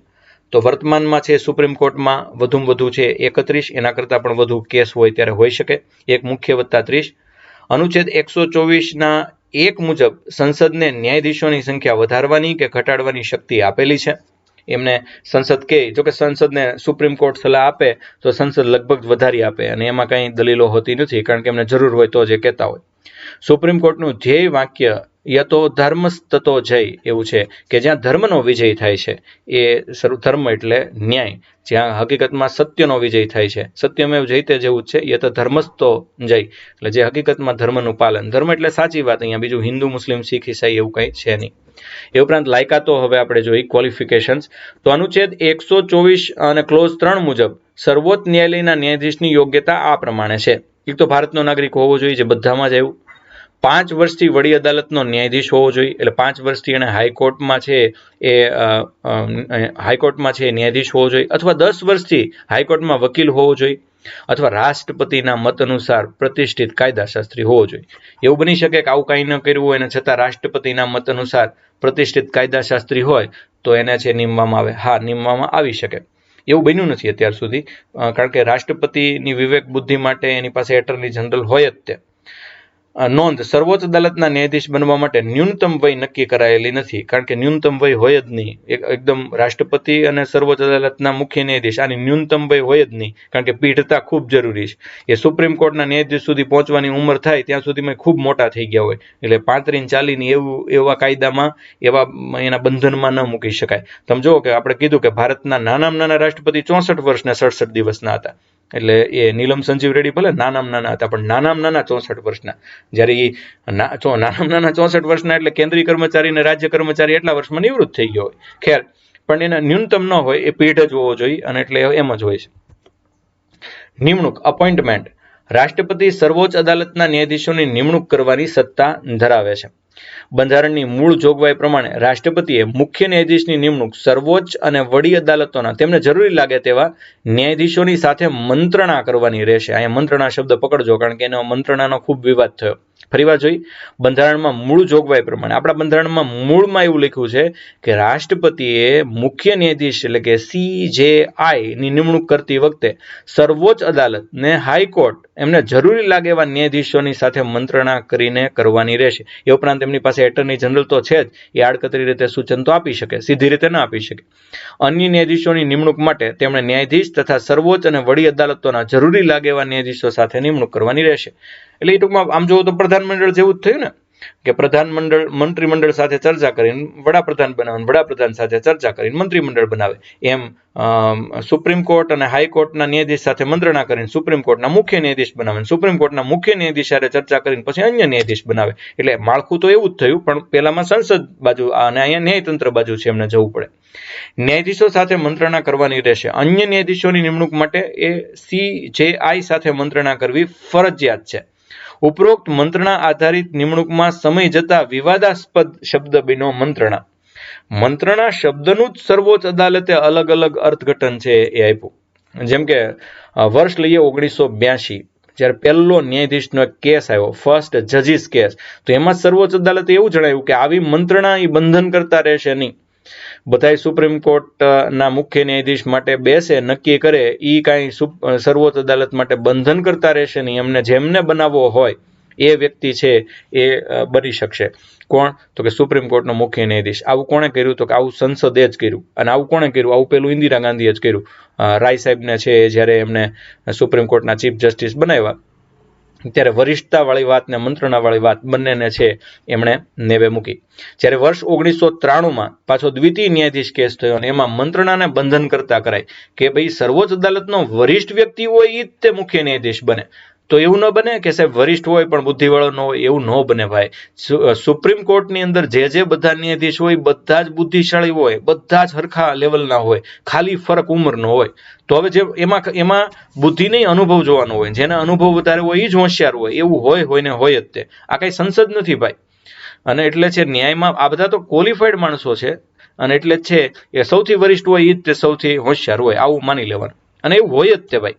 તો વર્તમાનમાં છે સુપ્રીમ કોર્ટમાં વધુમાં વધુ છે 31, એના કરતાં પણ વધુ કેસ હોય ત્યારે હોઈ શકે, એક મુખ્ય વત્તા 30. અનુચ્છેદ 124 1 મુજબ સંસદને ન્યાયાધીશોની સંખ્યા વધારવાની કે ઘટાડવાની શક્તિ આપેલી છે. એમને સંસદ કહે, જો કે સંસદને સુપ્રીમ કોર્ટ સલાહ આપે તો સંસદ લગભગ વધારી આપે અને એમાં કંઈ દલીલો હોતી નથી, કારણ કે એમને જરૂર હોય તો જે કહેતા હોય. સુપ્રીમ કોર્ટનું ધ્યેય વાક્ય યતો ધર્મસ્તતો જય એવું છે કે જ્યાં ધર્મનો વિજય થાય છે, એ ધર્મ એટલે ન્યાય, જ્યાં હકીકતમાં સત્યનો વિજય થાય છે, સત્યમેવ જયતે જેવું જ છે, યત ધર્મસ્તો જય, એટલે જે હકીકતમાં ધર્મનું પાલન. ધર્મ એટલે સાચી વાત, અહીંયા બીજું હિન્દુ, મુસ્લિમ, શીખ, ઈસાઈ એવું કંઈ છે નહીં. એ ઉપરાંત લાયકાતો હવે આપણે જોઈએ, ક્વોલિફિકેશન્સ. તો અનુચ્છેદ 124 અને ક્લોઝ 3 મુજબ સર્વોચ્ચ ન્યાયાલયના ન્યાયાધીશની યોગ્યતા આ પ્રમાણે છે. એક તો ભારતનો નાગરિક હોવો જોઈએ, જે બધામાં જ આવ્યું. 5 વર્ષથી વડી અદાલતનો ન્યાયાધીશ હોવો જોઈએ, એટલે 5 વર્ષથી એને હાઈકોર્ટમાં છે ન્યાયાધીશ હોવો જોઈએ, અથવા 10 વર્ષથી હાઈકોર્ટમાં વકીલ હોવો જોઈએ, અથવા રાષ્ટ્રપતિના મત અનુસાર પ્રતિષ્ઠિત કાયદાશાસ્ત્રી હોવો જોઈએ. એવું બની શકે કે આવું કાંઈ ન કર્યું હોય અને છતાં રાષ્ટ્રપતિના મત અનુસાર પ્રતિષ્ઠિત કાયદાશાસ્ત્રી હોય તો એને છે નીમવામાં આવે. હા, નીમવામાં આવી શકે. એવું બન્યું નથી અત્યાર સુધી, કારણ કે રાષ્ટ્રપતિની વિવેક બુદ્ધિ માટે એની પાસે એટર્ની જનરલ હોય જ તે. નોંધ, સર્વોચ્ચ અદાલતના ન્યાયાધીશ બનવા માટે ન્યૂનતમ વય નક્કી કરાયેલી નથી, કારણ કે ન્યૂનતમ વય હોય જ નહીં. એકદમ રાષ્ટ્રપતિ અને સર્વોચ્ચ અદાલતના મુખ્ય ન્યાયાધીશ આની ન્યૂનતમ વય હોય જ નહીં, કારણ કે પીઢતા ખૂબ જરૂરી છે. એ સુપ્રીમ કોર્ટના ન્યાયાધીશ સુધી પહોંચવાની ઉંમર થાય ત્યાં સુધીમાં ખૂબ મોટા થઈ ગયા હોય, એટલે 35-40 એવા કાયદામાં એના બંધનમાં ન મૂકી શકાય. તમે જુઓ કે આપણે કીધું કે ભારતના નાનામાં નાના રાષ્ટ્રપતિ 64 વર્ષ ને 67 દિવસના હતા, એટલે એ નીલમ સંજીવ રેડ્ડી ભલે નાનામાં નાના હતા, પણ નાનામાં નાના 64 વર્ષના. જ્યારે એ નાનામાં નાના 64 વર્ષના એટલે કેન્દ્રીય કર્મચારી અને રાજ્ય કર્મચારી એટલા વર્ષમાં નિવૃત્ત થઈ ગયો હોય. ખેર, પણ એના ન્યૂનતમ ન હોય, એ પીઢ જ હોવો જોઈએ, અને એટલે એમ જ હોય છે. નિમણૂક, અપોઇન્ટમેન્ટ. રાષ્ટ્રપતિ સર્વોચ્ચ અદાલતના ન્યાયાધીશોની નિમણૂક કરવાની સત્તા ધરાવે છે. બંધારણની મૂળ જોગવાઈ પ્રમાણે રાષ્ટ્રપતિએ મુખ્ય ન્યાયાધીશની નિમણૂક સર્વોચ્ચ અને વડી અદાલતોના તેમને જરૂરી લાગે તેવા ન્યાયાધીશોની સાથે મંત્રણા કરવાની રહેશે. અહીંયા મંત્રણા શબ્દ પકડજો, કારણ કે એનો મંત્રણાનો ખૂબ વિવાદ થયો. ફરીવાર જોઈ, બંધારણમાં મૂળ જોગવાઈ પ્રમાણે, આપણા બંધારણમાં મૂળમાં એવું લખ્યું છે કે રાષ્ટ્રપતિએ મુખ્ય ન્યાયાધીશ એટલે કે CJI ની નિમણૂક કરતી વખતે સર્વોચ્ચ અદાલત ને હાઈકોર્ટ એમને જરૂરી લાગે એવા ન્યાયાધીશોની સાથે મંત્રણા કરીને કરવાની રહેશે. એ ઉપરાંત એમની પાસે એટર્ની જનરલ તો છે જ, એ આડકતરી રીતે સૂચન તો આપી શકે, સીધી રીતે ના આપી શકે. અન્ય ન્યાયાધીશોની નિમણૂક માટે તેમણે ન્યાયાધીશ તથા સર્વોચ્ચ અને વડી અદાલતોના જરૂરી લાગે એવા ન્યાયાધીશો સાથે નિમણૂક કરવાની રહેશે. એટલે એ ટૂંકમાં આમ જોવું તો પ્રધાનમંડળ જેવું જ થયું ને, કે મંત્રીમંડળ સાથે ચર્ચા કરીને વડાપ્રધાન બનાવે, વડાપ્રધાન સાથે ચર્ચા કરીને મંત્રીમંડળ બનાવે. એમ સુપ્રીમ કોર્ટ અને હાઈકોર્ટના ન્યાયાધીશ સાથે મંત્રણા કરીને સુપ્રીમ કોર્ટના મુખ્ય ન્યાયાધીશ બનાવે, સુપ્રીમ કોર્ટના મુખ્ય ન્યાયાધીશ સાથે ચર્ચા કરીને પછી અન્ય ન્યાયાધીશ બનાવે. એટલે માળખું તો એવું જ થયું, પણ પેલામાં સંસદ બાજુ અને અહીંયા ન્યાયતંત્ર બાજુ છે, એમને જવું પડે. ન્યાયાધીશો સાથે મંત્રણા કરવાની રહેશે. અન્ય ન્યાયાધીશોની નિમણૂક માટે એ CJI સાથે મંત્રણા કરવી ફરજિયાત છે. ઉપરોક્ત મંત્રણા આધારિત નિમણૂકમાં સમય જતા વિવાદાસ્પદ શબ્દ બન્યો મંત્રણા. મંત્રણા શબ્દનું જ સર્વોચ્ચ અદાલતે અલગ અલગ અર્થઘટન છે એ આપ્યું. જેમ કે વર્ષ લઈએ 1982, જ્યારે પહેલો ન્યાયાધીશનો એક કેસ આવ્યો, ફર્સ્ટ જજીસ કેસ, તો એમાં સર્વોચ્ચ અદાલતે એવું જણાવ્યું કે આવી મંત્રણા એ બંધન કરતા રહેશે નહીં. બધાય સુપ્રીમ કોર્ટના મુખ્ય ન્યાયાધીશ માટે બેસે, નક્કી કરે, એ કાંઈ સર્વોચ્ચ અદાલત માટે બંધન કરતા રહેશે નહીં. એમને જેમને બનાવવો હોય એ વ્યક્તિ છે એ બની શકશે. કોણ? તો કે સુપ્રીમ કોર્ટનો મુખ્ય ન્યાયાધીશ. આવું કોણે કર્યું? તો કે આવું સંસદે જ કર્યું. અને આવું કોણે કર્યું? આવું પેલું ઇન્દિરા ગાંધીએ જ કર્યું. રાય સાહેબને છે જ્યારે એમને સુપ્રીમ કોર્ટના ચીફ જસ્ટિસ બનાવ્યા, ત્યારે વરિષ્ઠતાવાળી વાત ને મંત્રણાવાળી વાત બંનેને છે એમણે નેવે મૂકી. જ્યારે વર્ષ 1993 પાછો દ્વિતીય ન્યાયાધીશ કેસ થયો અને એમાં મંત્રણાને બંધન કરતા કરાય કે ભાઈ સર્વોચ્ચ અદાલતનો વરિષ્ઠ વ્યક્તિ હોય એ જ તે મુખ્ય ન્યાયાધીશ બને. તો એવું ન બને કે સાહેબ વરિષ્ઠ હોય પણ બુદ્ધિવાળો ન હોય, એવું ન બને ભાઈ. સુપ્રીમ કોર્ટની અંદર જે બધા ન્યાયાધીશ હોય બધા જ બુદ્ધિશાળી હોય, બધા જ હરખા લેવલના હોય, ખાલી ફરક ઉંમરનો હોય. તો હવે જે એમાં બુદ્ધિ નહીં, અનુભવ જોવાનો હોય. જેના અનુભવ વધારે હોય એ જ હોશિયાર હોય, એવું હોય ને હોય જ તે. આ કઈ સંસદ નથી ભાઈ. અને એટલે છે ન્યાયમાં આ બધા તો ક્વોલિફાઈડ માણસો છે, અને એટલે જ છે એ સૌથી વરિષ્ઠ હોય એ જ તે સૌથી હોશિયાર હોય, આવું માની લેવાનું. અને એવું હોય જ તે ભાઈ.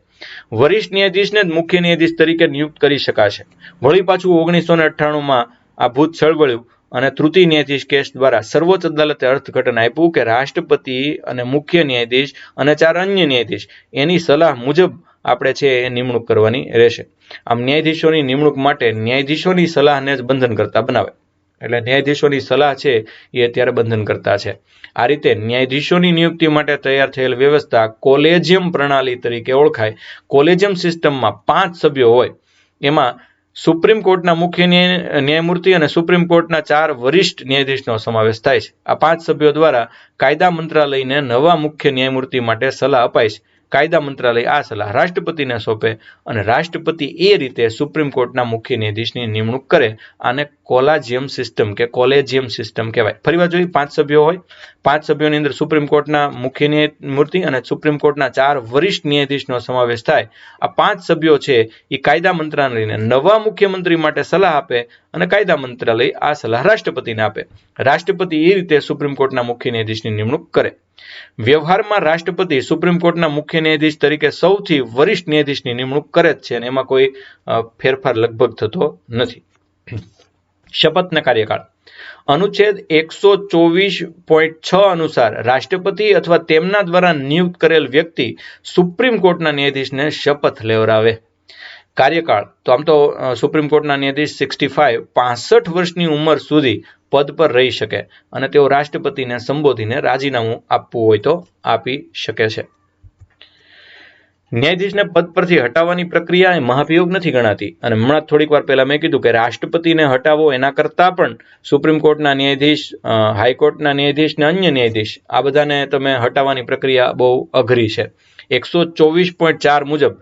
વરિષ્ઠ ન્યાયાધીશને જ મુખ્ય ન્યાયાધીશ તરીકે નિયુક્ત કરી શકાશે. વળી પાછું 1998માં આ ભૂત સળવળ્યું અને તૃતીય ન્યાયાધીશ કેસ દ્વારા સર્વોચ્ચ અદાલતે અર્થઘટન આપ્યું કે રાષ્ટ્રપતિ અને મુખ્ય ન્યાયાધીશ અને 4 અન્ય ન્યાયાધીશ એની સલાહ મુજબ આપણે છે એ નિમણૂક કરવાની રહેશે. આમ ન્યાયાધીશોની નિમણૂક માટે ન્યાયાધીશોની સલાહને જ બંધનકર્તા બનાવે. એટલે ન્યાયાધીશોની સલાહ છે એ અત્યારે બંધનકર્તા છે. આ રીતે ન્યાયાધીશોની નિયુક્તિ માટે તૈયાર થયેલ વ્યવસ્થા કોલેજિયમ પ્રણાલી તરીકે ઓળખાય. કોલેજિયમ સિસ્ટમમાં 5 સભ્યો હોય. એમાં સુપ્રીમ કોર્ટના મુખ્ય ન્યાયમૂર્તિ અને સુપ્રીમ કોર્ટના 4 વરિષ્ઠ ન્યાયાધીશનો સમાવેશ થાય છે. આ 5 સભ્યો દ્વારા કાયદા મંત્રાલયને નવા મુખ્ય ન્યાયમૂર્તિ માટે સલાહ અપાય છે. કાયદા મંત્રાલય આ સલાહ રાષ્ટ્રપતિને સોંપે અને રાષ્ટ્રપતિ એ રીતે સુપ્રીમ કોર્ટના મુખ્ય ન્યાયાધીશની નિમણૂક કરે. આને કોલેજિયમ સિસ્ટમ કહેવાય. ફરીવાર જોઈએ, 5 સભ્યો હોય. 5 સભ્યોની અંદર સુપ્રીમ કોર્ટના મુખ્ય ન્યાયમૂર્તિ અને સુપ્રીમ કોર્ટના 4 વરિષ્ઠ ન્યાયાધીશનો સમાવેશ થાય. આ 5 સભ્યો છે એ કાયદા મંત્રાલયને નવા મુખ્યમંત્રી માટે સલાહ આપે અને કાયદા મંત્રાલય આ સલાહ રાષ્ટ્રપતિને આપે. રાષ્ટ્રપતિ એ રીતે સુપ્રીમ કોર્ટના મુખ્ય ન્યાયાધીશની નિમણૂક કરે. વ્યવહારમાં રાષ્ટ્રપતિ સુપ્રીમ કોર્ટના મુખ્ય ન્યાયાધીશ તરીકે સૌથી વરિષ્ઠ ન્યાયાધીશની નિમણૂક કરે જ છે, અને એમાં કોઈ ફેરફાર લગભગ થતો નથી. શપથના કાર્યકાળ. અનુચ્છેદ 124.6 અનુસાર રાષ્ટ્રપતિ અથવા તેમના દ્વારા નિયુક્ત કરેલ વ્યક્તિ સુપ્રીમ કોર્ટના ન્યાયાધીશને શપથ લેવડાવે. કાર્યકાળ તો આમ તો સુપ્રીમ કોર્ટના ન્યાયાધીશ 65 વર્ષની ઉંમર સુધી પદ પર રહી શકે અને તેઓ રાષ્ટ્રપતિને સંબોધીને રાજીનામું આપવું હોય તો આપી શકે છે. ન્યાયાધીશને પદ પરથી હટાવવાની પ્રક્રિયા એ મહાભિયોગ નથી ગણાતી. અને હમણાં થોડીક વાર પહેલા મેં કીધું કે રાષ્ટ્રપતિને હટાવો એના કરતાં પણ સુપ્રીમ કોર્ટના ન્યાયાધીશ, હાઈકોર્ટના ન્યાયાધીશ ને અન્ય ન્યાયાધીશ આ બધાને તમે હટાવવાની પ્રક્રિયા બહુ અઘરી છે. 124.4 મુજબ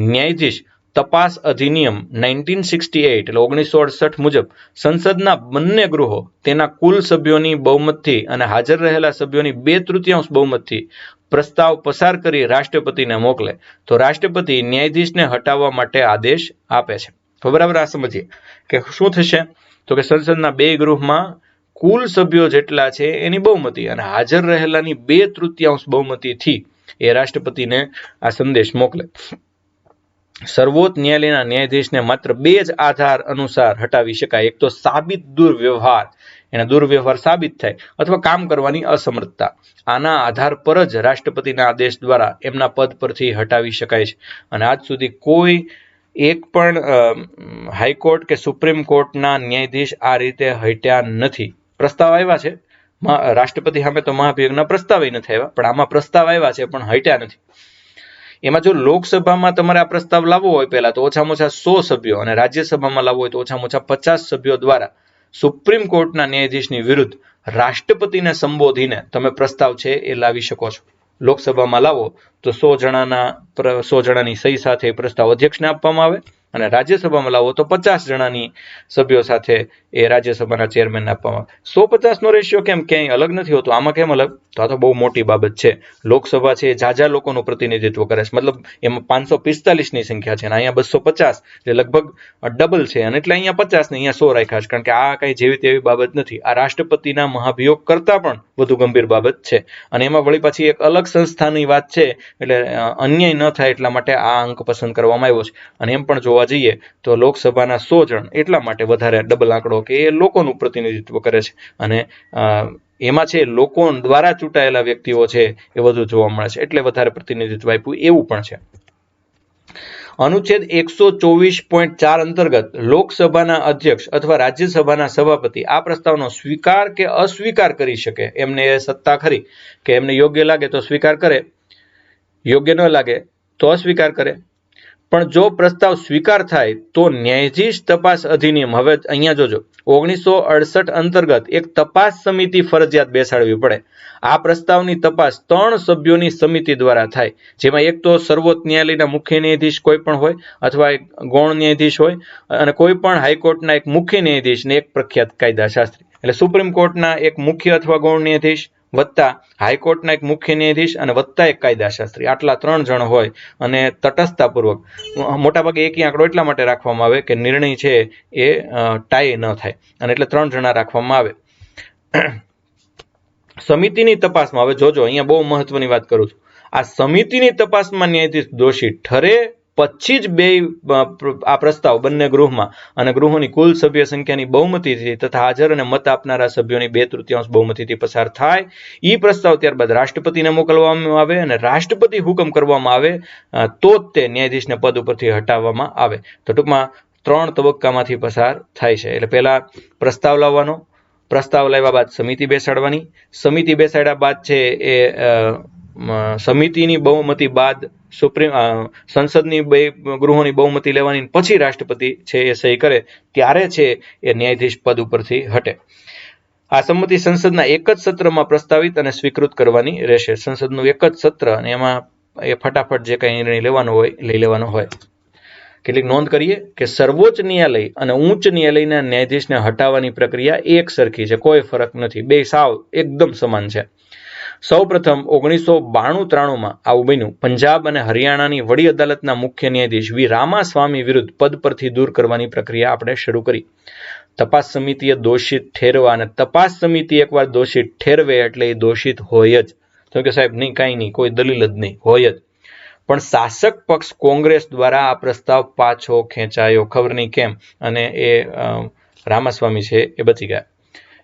ન્યાયાધીશ તપાસ અધિનિયમ 1968 એટલે 1968 મુજબ સંસદના બંને ગૃહો તેના કુલ સભ્યોની બહુમતથી અને હાજર રહેલા સભ્યોની 2/3 બહુમતથી પ્રસ્તાવ પસાર કરી રાષ્ટ્રપતિને મોકલે તો રાષ્ટ્રપતિ ન્યાયાધીશને હટાવવા માટે આદેશ આપે છે. તો બરાબર આ સમજીએ કે શું થશે. તો કે સંસદના 2 ગૃહમાં કુલ સભ્યો જેટલા છે એની બહુમતી અને હાજર રહેલાની 2/3 બહુમતીથી એ રાષ્ટ્રપતિને આ સંદેશ મોકલે. સર્વોચ્ચ ન્યાયાલયના ન્યાયાધીશને માત્ર 2 જ આધાર અનુસાર હટાવી શકાય. એક તો સાબિત દુર્વ્યવહાર, એના દુર્વ્યવહાર સાબિત થાય, અથવા કામ કરવાની અસમર્થતા. આના આધાર પર જ રાષ્ટ્રપતિના આદેશ દ્વારા એમના પદ પરથી હટાવી શકાય છે. અને આજ સુધી કોઈ એક પણ હાઈકોર્ટ કે સુપ્રીમ કોર્ટના ન્યાયાધીશ આ રીતે હટ્યા નથી. પ્રસ્તાવ આવ્યા છે રાષ્ટ્રપતિ સામે, તો મહાભિયોગના પ્રસ્તાવ નથી આવ્યા, પણ આમાં પ્રસ્તાવ આવ્યા છે પણ હટ્યા નથી. એમાં જો લોકસભામાં તમારે આ પ્રસ્તાવ લાવવો હોય પહેલા તો ઓછામાં ઓછા 100 સભ્યો અને રાજ્યસભામાં લાવવો હોય તો ઓછામાં ઓછા 50 સભ્યો દ્વારા સુપ્રીમ કોર્ટના ન્યાયાધીશની વિરુદ્ધ રાષ્ટ્રપતિને સંબોધીને તમે પ્રસ્તાવ છે એ લાવી શકો છો. લોકસભામાં લાવો તો 100 જણાની સહી સાથે પ્રસ્તાવ અધ્યક્ષને આપવામાં આવે અને રાજ્યસભામાં લાવો તો 50 જણાની સભ્યો સાથે એ રાજ્યસભાના ચેરમેનને આપવામાં આવે. 100-50નો રેશિયો કેમ ક્યાંય અલગ નથી હોતો, આમાં કેમ અલગ? તો આ તો બહુ મોટી બાબત છે. લોકસભા છે એ ઝાઝા લોકોનું પ્રતિનિધિત્વ કરે છે, મતલબ એમાં 545ની સંખ્યા છે અને અહીંયા 250 એટલે લગભગ ડબલ છે. અને એટલે અહીંયા 50 ને અહીંયા 100 રાખ્યા છે, કારણ કે આ કઈ જેવી તેવી બાબત નથી. આ રાષ્ટ્રપતિના મહાભિયોગ કરતા પણ વધુ ગંભીર બાબત છે. અને એમાં વળી પાછી એક અલગ સંસ્થાની વાત છે, એટલે અન્યાય ન થાય એટલા માટે આ અંક પસંદ કરવામાં આવ્યો છે. અને એમ પણ જોવા જઈએ તો લોકસભાના 100 જણ એટલા માટે વધારે ડબલ આંકડો કે એ લોકોનું પ્રતિનિધિત્વ કરે છે અને એમાં છે લોકો દ્વારા ચૂંટાયેલા વ્યક્તિઓ છે એ વધુ જોવા મળે છે, એટલે વધારે પ્રતિનિધિત્વ આપ્યું એવું પણ છે. અનુચ્છેદ 124.4 અંતર્ગત લોકસભાના અધ્યક્ષ અથવા રાજ્યસભાના સભાપતિ આ પ્રસ્તાવનો સ્વીકાર કે અસ્વીકાર કરી શકે. એમને એ સત્તા ખરી કે એમને યોગ્ય લાગે તો સ્વીકાર કરે, યોગ્ય ન લાગે તો અસ્વીકાર કરે. પણ જો પ્રસ્તાવ સ્વીકાર થાય તો ન્યાયાધીશ તપાસ અધિનિયમ, હવે અહીંયા જોજો 1968 અંતર્ગત એક તપાસ સમિતિ ફરજિયાત બેસાડવી પડે. આ પ્રસ્તાવની તપાસ 3 સભ્યોની સમિતિ દ્વારા થાય, જેમાં એક તો સર્વોચ્ચ ન્યાયાલયના મુખ્ય ન્યાયાધીશ કોઈ પણ હોય અથવા એક ગૌણ ન્યાયાધીશ હોય, અને કોઈ પણ હાઈકોર્ટના એક મુખ્ય ન્યાયાધીશ ને એક પ્રખ્યાત કાયદાશાસ્ત્રી. એટલે સુપ્રીમ કોર્ટના એક મુખ્ય અથવા ગૌણ ન્યાયાધીશ વત્તા હાઈકોર્ટના એક મુખ્ય ન્યાયાધીશ અને વત્તા એક કાયદાશાસ્ત્રી, આટલા 3 જણ હોય અને તટસ્થતાપૂર્વક, મોટાભાગે એકી આંકડો એટલા માટે રાખવામાં આવે કે નિર્ણય છે એ ટાઈ ન થાય, અને એટલે 3 જણા રાખવામાં આવે. સમિતિની તપાસમાં, હવે જોજો અહીંયા બહુ મહત્વની વાત કરું છું, આ સમિતિની તપાસમાં ન્યાયાધીશ દોષી ઠરે પછી જ આ પ્રસ્તાવ બંને ગૃહમાં અને ગૃહોની કુલ સભ્ય સંખ્યાની બહુમતીથી તથા હાજર અને મત આપનારા સભ્યોની 2/3 બહુમતીથી પસાર થાય. એ પ્રસ્તાવ ત્યારબાદ રાષ્ટ્રપતિને મોકલવામાં આવે અને રાષ્ટ્રપતિ હુકમ કરવામાં આવે તો જ તે ન્યાયાધીશને પદ ઉપરથી હટાવવામાં આવે. તો ટૂંકમાં 3 તબક્કામાંથી પસાર થાય છે. એટલે પહેલા પ્રસ્તાવ લાવવાનો, પ્રસ્તાવ લાવ્યા બાદ સમિતિ બેસાડવાની, સમિતિ બેસાડ્યા બાદ છે એ સમિતિની બહુમતી બાદ સંસદની 2 ગૃહોની બહુમતી લેવાની, પછી રાષ્ટ્રપતિ છે એ સહી કરે ત્યારે છે એ ન્યાયાધીશ પદ ઉપરથી હટે. આ સંમતિ સંસદના એક જ સત્રમાં પ્રસ્તાવિત અને સ્વીકૃત કરવાની રહેશે. સંસદનું એક જ સત્ર અને એમાં એ ફટાફટ જે કંઈ નિર્ણય લેવાનો હોય લઈ લેવાનો હોય. કેટલીક નોંધ કરીએ કે સર્વોચ્ચ ન્યાયાલય અને ઉચ્ચ ન્યાયાલયના ન્યાયાધીશને હટાવવાની પ્રક્રિયા એક સરખી છે, કોઈ ફરક નથી, બે સાવ એકદમ સમાન છે. સૌપ્રથમ 1992-93માં આવું બન્યું. પંજાબ અને હરિયાણાની વડી અદાલતના મુખ્ય ન્યાયાધીશ વી રામાસ્વામી વિરુદ્ધ પદ પરથી દૂર કરવાની પ્રક્રિયા આપણે શરૂ કરી. તપાસ સમિતિએ દોષિત ઠેરવા, અને તપાસ સમિતિ એકવાર દોષિત ઠેરવે એટલે એ દોષિત હોય જ. તો કે સાહેબ નહીં, કાંઈ નહીં, કોઈ દલીલ જ નહીં, હોય જ. પણ શાસક પક્ષ કોંગ્રેસ દ્વારા આ પ્રસ્તાવ પાછો ખેંચાયો, ખબર નહીં કેમ, અને એ રામાસ્વામી છે એ બચી ગયા.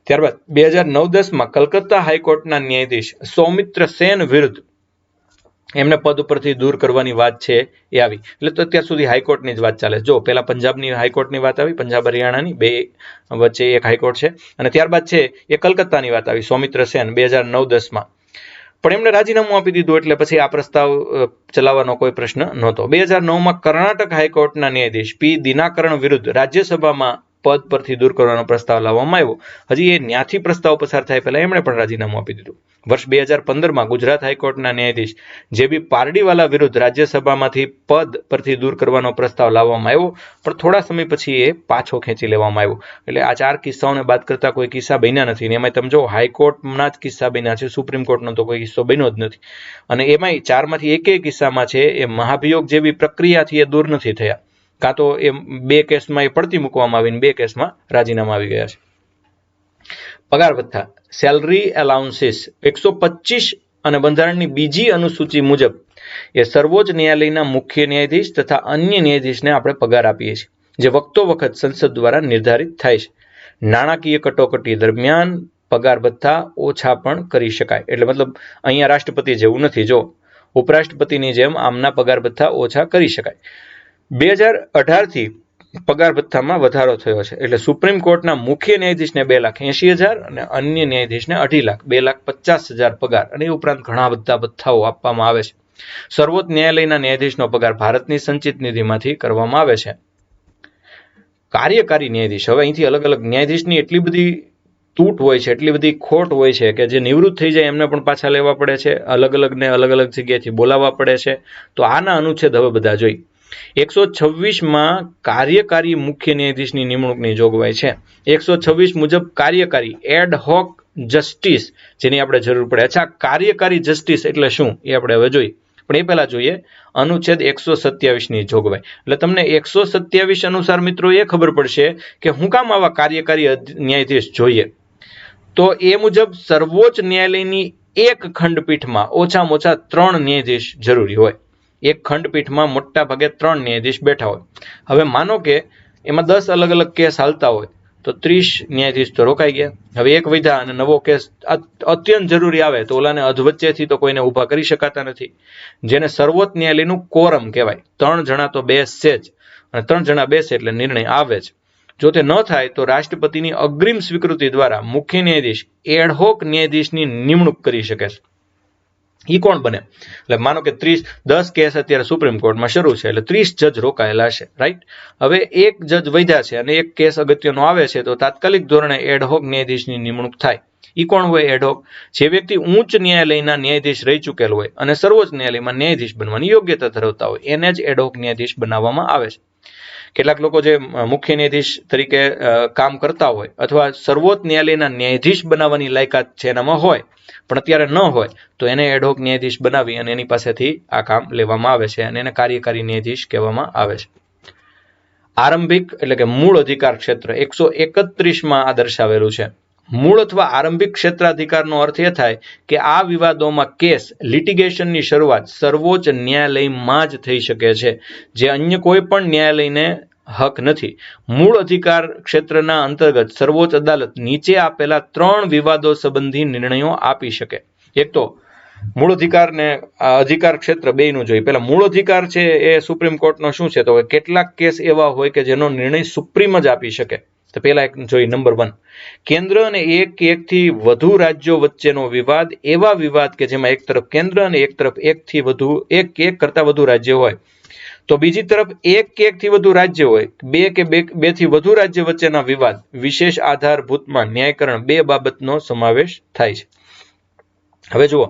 ત્યારબાદ 2009-10માં કલકત્તા હાઈકોર્ટના ન્યાયાધીશ સૌમિત્ર સેન વિરુદ્ધ એમને પદ ઉપરથી દૂર કરવાની વાત છે એ આવી. એટલે તો અત્યાર સુધી હાઈકોર્ટની જ વાત ચાલે. જો પહેલા પંજાબની હાઈકોર્ટની વાત આવી, પંજાબ હરિયાણાની બે વચ્ચે એક હાઈકોર્ટ છે, અને ત્યારબાદ છે એ કલકત્તાની વાત આવી સૌમિત્ર સેન 2009-10માં. પણ એમને રાજીનામું આપી દીધું, એટલે પછી આ પ્રસ્તાવ ચલાવવાનો કોઈ પ્રશ્ન નહોતો. 2009માં કર્ણાટક હાઈકોર્ટના ન્યાયાધીશ પી દિનાકરણ વિરુદ્ધ રાજ્યસભામાં પદ પરથી દૂર કરવાનો પ્રસ્તાવ લાવવામાં આવ્યો. હજી એ ન્યાથી પ્રસ્તાવ પસાર થાય પહેલા એમણે પણ રાજીનામું આપી દીધું. વર્ષ 2015માં ગુજરાત હાઈકોર્ટના ન્યાયાધીશ જે.બી. પારડીવાલા વિરુદ્ધ રાજ્યસભામાંથી પદ પરથી દૂર કરવાનો પ્રસ્તાવ લાવવામાં આવ્યો, પણ થોડા સમય પછી એ પાછો ખેંચી લેવામાં આવ્યો. એટલે આ 4 કિસ્સાઓને બાદ કરતા કોઈ કિસ્સા બન્યા નથી. એમાં તમે જો હાઈકોર્ટના જ કિસ્સા બન્યા છે, સુપ્રીમ કોર્ટનો તો કોઈ કિસ્સો બન્યો જ નથી. અને એમાંય 4માંથી એકેય કિસ્સામાં છે એ મહાભિયોગ જેવી પ્રક્રિયાથી એ દૂર નથી થયા, કાં તો એ 2 કેસમાં એ પડતી મૂકવામાં આવીને 2 કેસમાં રાજીનામા આવી ગયા છે. પગાર ભથ્થા, સેલરી એલાઉન્સીસ 125 અને બંધારણની બીજી અનુસૂચિ મુજબ એ સર્વોચ્ચ ન્યાયાલયના મુખ્ય ન્યાયાધીશ તથા અન્ય ન્યાયાધીશને આપણે પગાર આપીએ છીએ, જે વખતો વખત સંસદ દ્વારા નિર્ધારિત થાય છે. નાણાકીય કટોકટી દરમિયાન પગાર ભથ્થા ઓછા પણ કરી શકાય. એટલે મતલબ અહીંયા રાષ્ટ્રપતિ જેવું નથી, જો ઉપરાષ્ટ્રપતિની જેમ આમના પગાર ભથ્થા ઓછા કરી શકાય. 2018થી પગાર ભથ્થામાં વધારો થયો છે. એટલે સુપ્રીમ કોર્ટના મુખ્ય ન્યાયાધીશને 2,80,000 અને અન્ય ન્યાયાધીશને 2.5 લાખ, 2,50,000 પગાર, અને એ ઉપરાંત ઘણા બધા ભથ્થાઓ આપવામાં આવે છે. સર્વોચ્ચ ન્યાયાલયના ન્યાયાધીશનો પગાર ભારતની સંચિત નિધિમાંથી કરવામાં આવે છે. કાર્યકારી ન્યાયાધીશ, હવે અહીંથી અલગ અલગ ન્યાયાધીશની એટલી બધી તૂટ હોય છે, એટલી બધી ખોટ હોય છે કે જે નિવૃત્ત થઈ જાય એમને પણ પાછા લેવા પડે છે, અલગ અલગને અલગ અલગ જગ્યાએથી બોલાવવા પડે છે. તો આના અનુચ્છેદ હવે બધા જોઈ. 126માં કાર્યકારી મુખ્ય ન્યાયાધીશની નિમણૂકની જોગવાઈ છે. 126 મુજબ કાર્યકારી એડ હોક જસ્ટિસ જેની આપણે જરૂર પડે. અચ્છા, કાર્યકારી જસ્ટિસ એટલે શું એ આપણે હવે જોઈએ, પણ એ પહેલા જોઈએ અનુચ્છેદ 127ની જોગવાઈ. એટલે તમને 127 અનુસાર મિત્રો એ ખબર પડશે કે હું કામ આવા કાર્યકારી ન્યાયાધીશ જોઈએ. તો એ મુજબ સર્વોચ્ચ ન્યાયાલયની એક ખંડપીઠમાં ઓછામાં ઓછા 3 ન્યાયાધીશ જરૂરી હોય. એક ખંડપીઠમાં મોટા ભાગે 3 ન્યાયાધીશ બેઠા હોય. હવે માનો કે એમાં 10 અલગ અલગ કેસ હાલતા હોય તો 30 ન્યાયાધીશ તો રોકાઈ ગયા. હવે એક વિધા અને નવો કેસ અત્યંત જરૂરી આવે તો ઓલાને અધવચ્ચેથી તો કોઈને ઊભા કરી શકાતા નથી, જેને સર્વોચ્ચ ન્યાયાલયનું કોરમ કહેવાય. 3 જણા તો બેસશે જ, અને 3 જણા બેસે એટલે નિર્ણય આવે જ. જો તે ન થાય તો રાષ્ટ્રપતિની અગ્રિમ સ્વીકૃતિ દ્વારા મુખ્ય ન્યાયાધીશ એડહોક ન્યાયાધીશની નિમણૂક કરી શકે છે. એ કોણ બને? એટલે માનો કે 10 કેસ અત્યારે સુપ્રીમ કોર્ટમાં શરૂ છે, એટલે 30 જજ રોકાયેલા છે, રાઈટ? હવે એક જજ વધ્યા છે અને એક કેસ અગત્યનો આવે છે, તો તાત્કાલિક ધોરણે એડહોક ન્યાયાધીશની નિમણૂક થાય. એ કોણ હોય એડહોક? જે વ્યક્તિ ઉચ્ચ ન્યાયાલયના ન્યાયાધીશ રહી ચૂકેલ હોય અને સર્વોચ્ચ ન્યાયાલયમાં ન્યાયાધીશ બનવાની યોગ્યતા ધરાવતા હોય, એને જ એડહોક ન્યાયાધીશ બનાવવામાં આવે છે. કેટલાક લોકો જે મુખ્ય ન્યાયાધીશ તરીકે કામ કરતા હોય અથવા સર્વોચ્ચ ન્યાયાલયના ન્યાયાધીશ બનાવવાની લાયકાત છે એનામાં હોય, પણ અત્યારે ન હોય, તો એને એડહોક ન્યાયાધીશ બનાવી અને એની પાસેથી આ કામ લેવામાં આવે છે અને એને કાર્યકારી ન્યાયાધીશ કહેવામાં આવે છે. આરંભિક એટલે કે મૂળ અધિકાર ક્ષેત્ર 131માં આ દર્શાવેલું છે. મૂળ અથવા આરંભિક ક્ષેત્રાધિકારનો અર્થ એ થાય કે આ વિવાદોમાં કેસ લિટિગેશનની શરૂઆત સર્વોચ્ચ ન્યાયાલયમાં જ થઈ શકે છે, જે અન્ય કોઈ પણ ન્યાયાલયને હક નથી. મૂળ અધિકાર ક્ષેત્રના અંતર્ગત સર્વોચ્ચ અદાલત નીચે આપેલા 3 વિવાદો સંબંધી નિર્ણયો આપી શકે. એક તો મૂળ અધિકાર ને અધિકાર ક્ષેત્ર બેયનું જોઈએ. પહેલા મૂળ અધિકાર છે એ સુપ્રીમ કોર્ટનો શું છે? તો કેટલાક કેસ એવા હોય કે જેનો નિર્ણય સુપ્રીમ જ આપી શકે. તો પહેલા એક જોઈએ, નંબર 1, કેન્દ્ર અને એકથી વધુ રાજ્યો વચ્ચેનો વિવાદ. એવા વિવાદ કે જેમાં એક તરફ કેન્દ્ર અને એક તરફ એક કરતા વધુ રાજ્ય હોય, તો બીજી તરફ એકથી વધુ રાજ્ય હોય, બે થી વધુ રાજ્ય વચ્ચેના વિવાદ વિશેષ આધારભૂતમાં ન્યાયકરણ 2 બાબતનો સમાવેશ થાય છે. હવે જુઓ,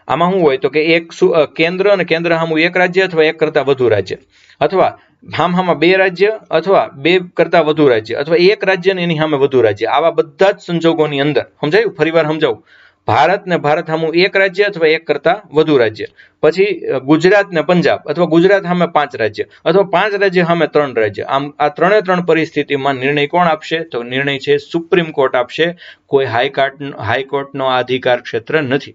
આમાં શું હોય તો કે એક કેન્દ્ર અને કેન્દ્ર સામું એક રાજ્ય અથવા એક કરતા વધુ રાજ્ય, અથવા હામહામાં 2 રાજ્ય અથવા 2 કરતા વધુ રાજ્ય, અથવા એક રાજ્ય ને એની સામે વધુ રાજ્ય. આવા બધા જ સંજોગોની અંદર, સમજાયું? ફરીવાર સમજાવું. ભારત ને ભારત સામું એક રાજ્ય અથવા એક કરતા વધુ રાજ્ય, પછી ગુજરાત ને પંજાબ અથવા ગુજરાત સામે 5 રાજ્ય અથવા 5 રાજ્ય સામે 3 રાજ્ય. આમ આ 3 પરિસ્થિતિમાં નિર્ણય કોણ આપશે? તો નિર્ણય છે સુપ્રીમ કોર્ટ આપશે. કોઈ હાઈકોર્ટનો અધિકાર ક્ષેત્ર નથી.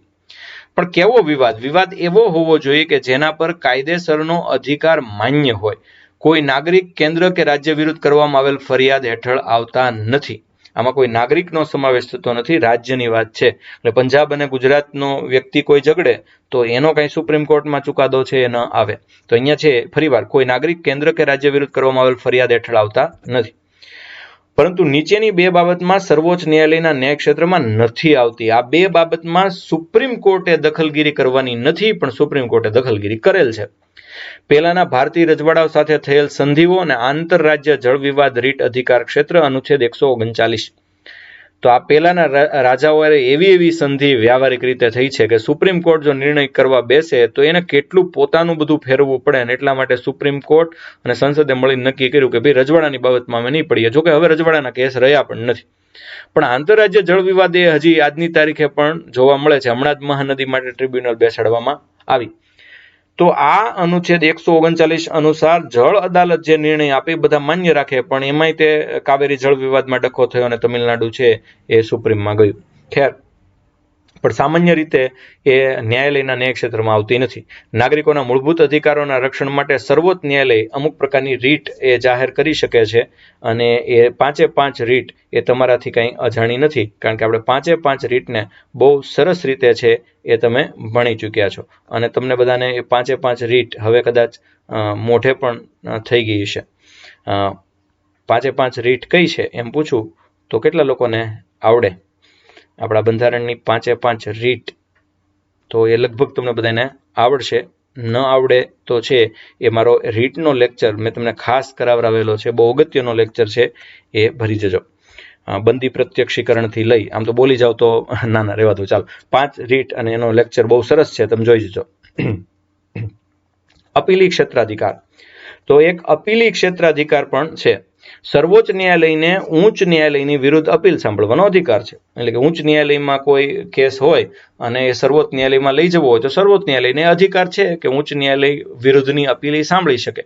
પણ કેવો વિવાદ? વિવાદ એવો હોવો જોઈએ કે જેના પર કાયદેસરનો અધિકાર માન્ય હોય. કોઈ નાગરિક કેન્દ્ર કે રાજ્ય વિરુદ્ધ કરવામાં આવેલ ફરિયાદ હેઠળ આવતા નથી. આમાં કોઈ નાગરિકનો સમાવેશ થતો નથી, રાજ્યની વાત છે. એટલે પંજાબ અને ગુજરાતનો વ્યક્તિ કોઈ ઝઘડે તો એનો કઈ સુપ્રીમ કોર્ટમાં ચુકાદો છે એ ન આવે. તો અહીંયા છે ફરીવાર કોઈ નાગરિક કેન્દ્ર કે રાજ્ય વિરુદ્ધ કરવામાં આવેલ ફરિયાદ હેઠળ આવતા નથી. પરંતુ નીચેની 2 બાબતમાં સર્વોચ્ચ ન્યાયાલયના ન્યાય ક્ષેત્રમાં નથી આવતી. આ 2 બાબતમાં સુપ્રીમ કોર્ટે દખલગીરી કરવાની નથી, પણ સુપ્રીમ કોર્ટે દખલગીરી કરેલ છે. પહેલાના ભારતીય રજવાડાઓ સાથે થયેલ સંધિઓ અને આંતરરાજ્ય જળ વિવાદ રીટ અધિકાર ક્ષેત્ર અનુચ્છેદ 139. તો આ પહેલાના રાજાઓએ એવી સંધિ વ્યવહારિક રીતે થઈ છે કે સુપ્રીમ કોર્ટ જો નિર્ણય કરવા બેસે તો એને કેટલું પોતાનું બધું ફેરવવું પડે, અને એટલા માટે સુપ્રીમ કોર્ટ અને સંસદે મળીને નક્કી કર્યું કે ભાઈ રજવાડાની બાબતમાં અમે નહીં પડીએ. જોકે હવે રજવાડાના કેસ રહ્યા પણ નથી. પણ આંતરરાજ્ય જળ વિવાદ એ હજી આજની તારીખે પણ જોવા મળે છે. હમણાં જ મહાનદી માટે ટ્રિબ્યુનલ બેસાડવામાં આવી. તો આ અનુચ્છેદ 139 અનુસાર જળ અદાલત જે નિર્ણય આપે બધા માન્ય રાખે, પણ એમાંય તે કાવેરી જળ વિવાદમાં ડખો થયો અને તમિલનાડુ છે એ સુપ્રીમમાં ગયું. ખેર, પણ સામાન્ય રીતે એ ન્યાયાલયના ન્યાય ક્ષેત્રમાં આવતી નથી. નાગરિકોના મૂળભૂત અધિકારોના રક્ષણ માટે સર્વોચ્ચ ન્યાયાલય અમુક પ્રકારની રીટ એ જાહેર કરી શકે છે, અને એ 5 રીટ એ તમારાથી કંઈ અજાણી નથી, કારણ કે આપણે 5 રીટને બહુ સરસ રીતે છે એ તમે ભણી ચૂક્યા છો, અને તમને બધાને એ 5 રીટ હવે કદાચ મોઢે પણ થઈ ગઈ છે. 5 રીટ કઈ છે એમ પૂછું તો કેટલા લોકોને આવડે? આપણા બંધારણની 5 રીટ તો એ લગભગ તમને બધાને આવડશે. ન આવડે તો છે એ મારો રીટનો લેક્ચર મેં તમને ખાસ કરાવરાવેલો છે, બહુ અગત્યનો લેક્ચર છે, એ ભરી જજો. બંદી પ્રત્યક્ષીકરણથી લઈ, આમ તો બોલી જાવ તો ના રહેવા દો, ચાલો. 5 રીટ અને એનો લેક્ચર બહુ સરસ છે, તમે જોઈ જજો. અપીલી ક્ષેત્રાધિકાર. તો એક અપીલી ક્ષેત્રાધિકાર પણ છે. સર્વોચ્ચ ન્યાયાલયને ઉચ્ચ ન્યાયાલયની વિરુદ્ધ અપીલ સાંભળવાનો અધિકાર છે. એટલે કે ઉચ્ચ ન્યાયાલયમાં કોઈ કેસ હોય અને એ સર્વોચ્ચ ન્યાયાલયમાં લઈ જવો હોય તો સર્વોચ્ચ ન્યાયાલયને અધિકાર છે કે ઉચ્ચ ન્યાયાલય વિરુદ્ધની અપીલ સાંભળી શકે.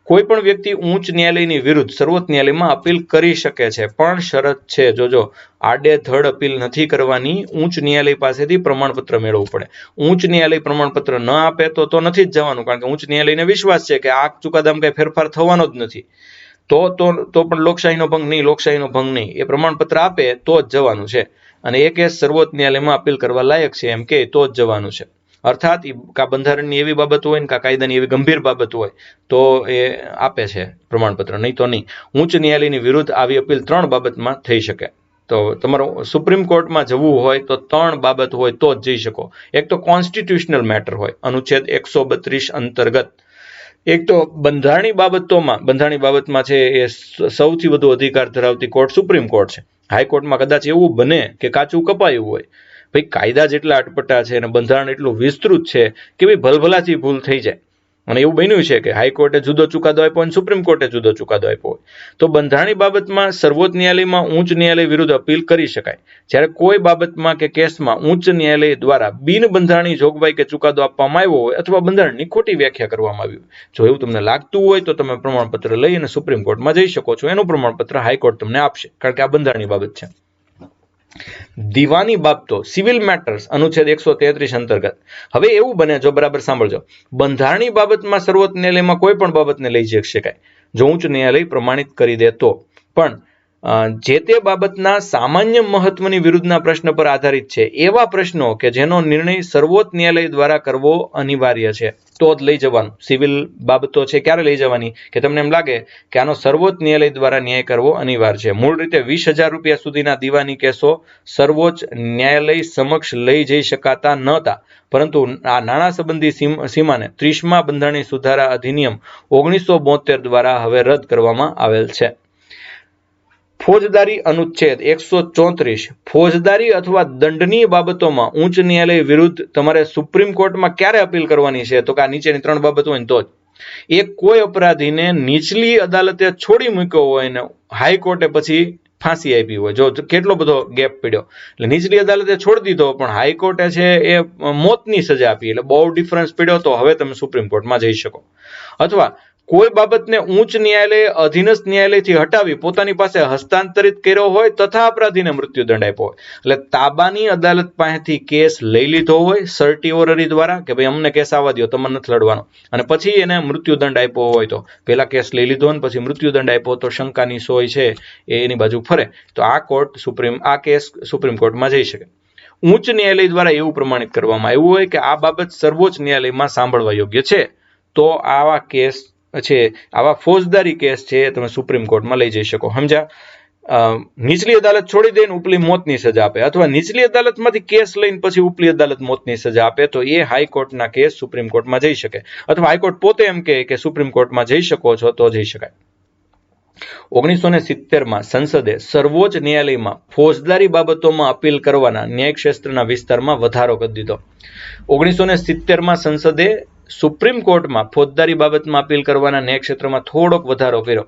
કોઈ પણ વ્યક્તિ ઉચ્ચ ન્યાયાલયની વિરુદ્ધ સર્વોચ્ચ ન્યાયાલયમાં અપીલ કરી શકે છે, પણ શરત છે, જોજો, આડેધડ અપીલ નથી કરવાની. ઉચ્ચ ન્યાયાલય પાસેથી પ્રમાણપત્ર મેળવવું પડે. ઉચ્ચ ન્યાયાલય પ્રમાણપત્ર ન આપે તો નથી જ જવાનું, કારણ કે ઉચ્ચ ન્યાયાલયને વિશ્વાસ છે કે આ ચુકાદામાં કઈ ફેરફાર થવાનો જ નથી. તો પણ લોકશાહીનો ભંગ નહીં. એ પ્રમાણપત્ર આપે તો જ જવાનું છે, અને એ કેસ સર્વોચ્ચ ન્યાયાલયમાં અપીલ કરવા લાયક છે એમ કે તો જ જવાનું છે. અર્થાત કા બંધારણની એવી બાબત હોય ને કા કાયદાની એવી ગંભીર બાબત હોય તો એ આપે છે પ્રમાણપત્ર, નહીં તો નહીં. ઉચ્ચ ન્યાયાલયની વિરુદ્ધ આવી અપીલ 3 બાબતમાં થઈ શકે. તો તમારો સુપ્રીમ કોર્ટમાં જવું હોય તો 3 બાબત હોય તો જ જઈ શકો. એક તો કોન્સ્ટિટ્યુશનલ મેટર હોય અનુચ્છેદ 132 અંતર્ગત. એક તો બંધારણીય બાબતમાં છે એ સૌથી વધુ અધિકાર ધરાવતી કોર્ટ સુપ્રીમ કોર્ટ છે. હાઈકોર્ટમાં કદાચ એવું બને કે કાચું કપાયું હોય, ભાઈ કાયદા જેટલા અટપટા છે અને બંધારણ એટલું વિસ્તૃત છે કે ભાઈ ભલભલાથી ભૂલ થઈ જાય. અને એવું બન્યું છે કે હાઈકોર્ટે જુદો ચુકાદો આપ્યો અને સુપ્રીમ કોર્ટે જુદો ચુકાદો આપ્યો હોય. તો બંધારણીય બાબતમાં સર્વોચ્ચ ન્યાયાલયમાં ઉચ્ચ ન્યાયાલય વિરુદ્ધ અપીલ કરી શકાય. જ્યારે કોઈ બાબતમાં કે કેસમાં ઉચ્ચ ન્યાયાલય દ્વારા બિન બંધારણીય જોગવાઈ કે ચુકાદો આપવામાં આવ્યો હોય અથવા બંધારણની ખોટી વ્યાખ્યા કરવામાં આવી હોય, જો એવું તમને લાગતું હોય તો તમે પ્રમાણપત્ર લઈ અને સુપ્રીમ કોર્ટમાં જઈ શકો છો. એનું પ્રમાણપત્ર હાઈકોર્ટ તમને આપશે, કારણ કે આ બંધારણીય બાબત છે. દીવાની બાબતો સિવિલ મેટર્સ અનુચ્છેદ 133 અંતર્ગત. હવે એવું બને, જો બરાબર સાંભળજો, બંધારણીય બાબતમાં સર્વોચ્ચ ન્યાયાલયમાં કોઈ પણ બાબતને લઈ જઈ શકાય જો ઉચ્ચ ન્યાયાલય પ્રમાણિત કરી દે તો. પણ જે તે બાબતના સામાન્ય મહત્વની વિરુદ્ધના પ્રશ્ન પર આધારિત છે એવા પ્રશ્નો કે જેનો નિર્ણય સર્વોચ્ચ ન્યાયાલય દ્વારા કરવો અનિવાર્ય છે તો જ લઈ જવાનું. સિવિલ બાબતો છે ક્યારે લઈ જવાની કે તમને એમ લાગે કે આનો સર્વોચ્ચ ન્યાયાલય દ્વારા ન્યાય કરવો અનિવાર્ય છે. મૂળ રીતે 20,000 રૂપિયા સુધીના દીવાની કેસો સર્વોચ્ચ ન્યાયાલય સમક્ષ લઈ જઈ શકાતા નહોતા, પરંતુ આ નાણાં સંબંધી સીમાને 30મા બંધારણીય સુધારા અધિનિયમ 1972 દ્વારા હવે રદ કરવામાં આવેલ છે. ફોજદારી અનુચ્છેદ 134 ફોજદારી અથવા દંડનીય બાબતોમાં ઉચ્ચ ન્યાયાલય વિરુદ્ધ તમારે સુપ્રીમ કોર્ટમાં ક્યારે અપીલ કરવાની છે તો કે આ નીચેની 3 બાબતો હોય ને તો જ. એક, કોઈ અપરાધીને નીચલી અદાલતે છોડી મૂક્યો હોય ને હાઈકોર્ટે પછી ફાંસી આપી હોય. જો કેટલો બધો ગેપ પડ્યો, એટલે નીચલી અદાલતે છોડી દીધો પણ હાઈકોર્ટે છે એ મોતની સજા આપી, એટલે બહુ ડિફરન્સ પડ્યો તો હવે તમે સુપ્રીમ કોર્ટમાં જઈ શકો. અથવા કોઈ બાબતને ઉચ્ચ ન્યાયાલયે અધીનસ્થ ન્યાયાલયથી હટાવી પોતાની પાસે હસ્તાંતરિત કર્યો હોય તથા અપરાધીને મૃત્યુદંડ આપ્યો હોય, એટલે તાબાની અદાલત પાસેથી કેસ લઈ લીધો હોય સર્ટિઓરરી દ્વારા કે ભાઈ અમને કેસ આવવા દો, તમારે નથી લડવાનો, અને પછી એને મૃત્યુદંડ આપ્યો હોય તો પહેલા કેસ લઈ લીધો ને પછી મૃત્યુદંડ આપ્યો તો શંકાની સોય છે એ એની બાજુ ફરે તો આ કેસ સુપ્રીમ કોર્ટમાં જઈ શકે. ઉચ્ચ ન્યાયાલય દ્વારા એવું પ્રમાણિત કરવામાં આવ્યું હોય કે આ બાબત સર્વોચ્ચ ન્યાયાલયમાં સાંભળવા યોગ્ય છે તો આવા કેસ છે, આવા ફોજદારી કેસ છે તમે સુપ્રીમ કોર્ટમાં લઈ જઈ શકો. સમજ્યા? નીચલી અદાલત છોડી દઈને ઉપલી મોતની સજા આપે અથવા નીચલી અદાલતમાંથી કેસ લઈને પછી ઉપલી અદાલત મોતની સજા આપે તો એ હાઈકોર્ટના કેસ સુપ્રીમ કોર્ટમાં જઈ શકે. અથવા હાઈકોર્ટ પોતે એમ કહે કે સુપ્રીમ કોર્ટમાં જઈ શકો છો તો જઈ શકાય. 1970માં સંસદે સર્વોચ્ચ ન્યાયાલયમાં ફોજદારી બાબતોમાં અપીલ કરવાના ન્યાયક્ષેત્રના વિસ્તારમાં વધારો કરી દીધો. 1970માં સંસદે સુપ્રીમ કોર્ટમાં ફોજદારી બાબતમાં અપીલ કરવાના ન્યાયક્ષેત્રમાં થોડોક વધારો કર્યો.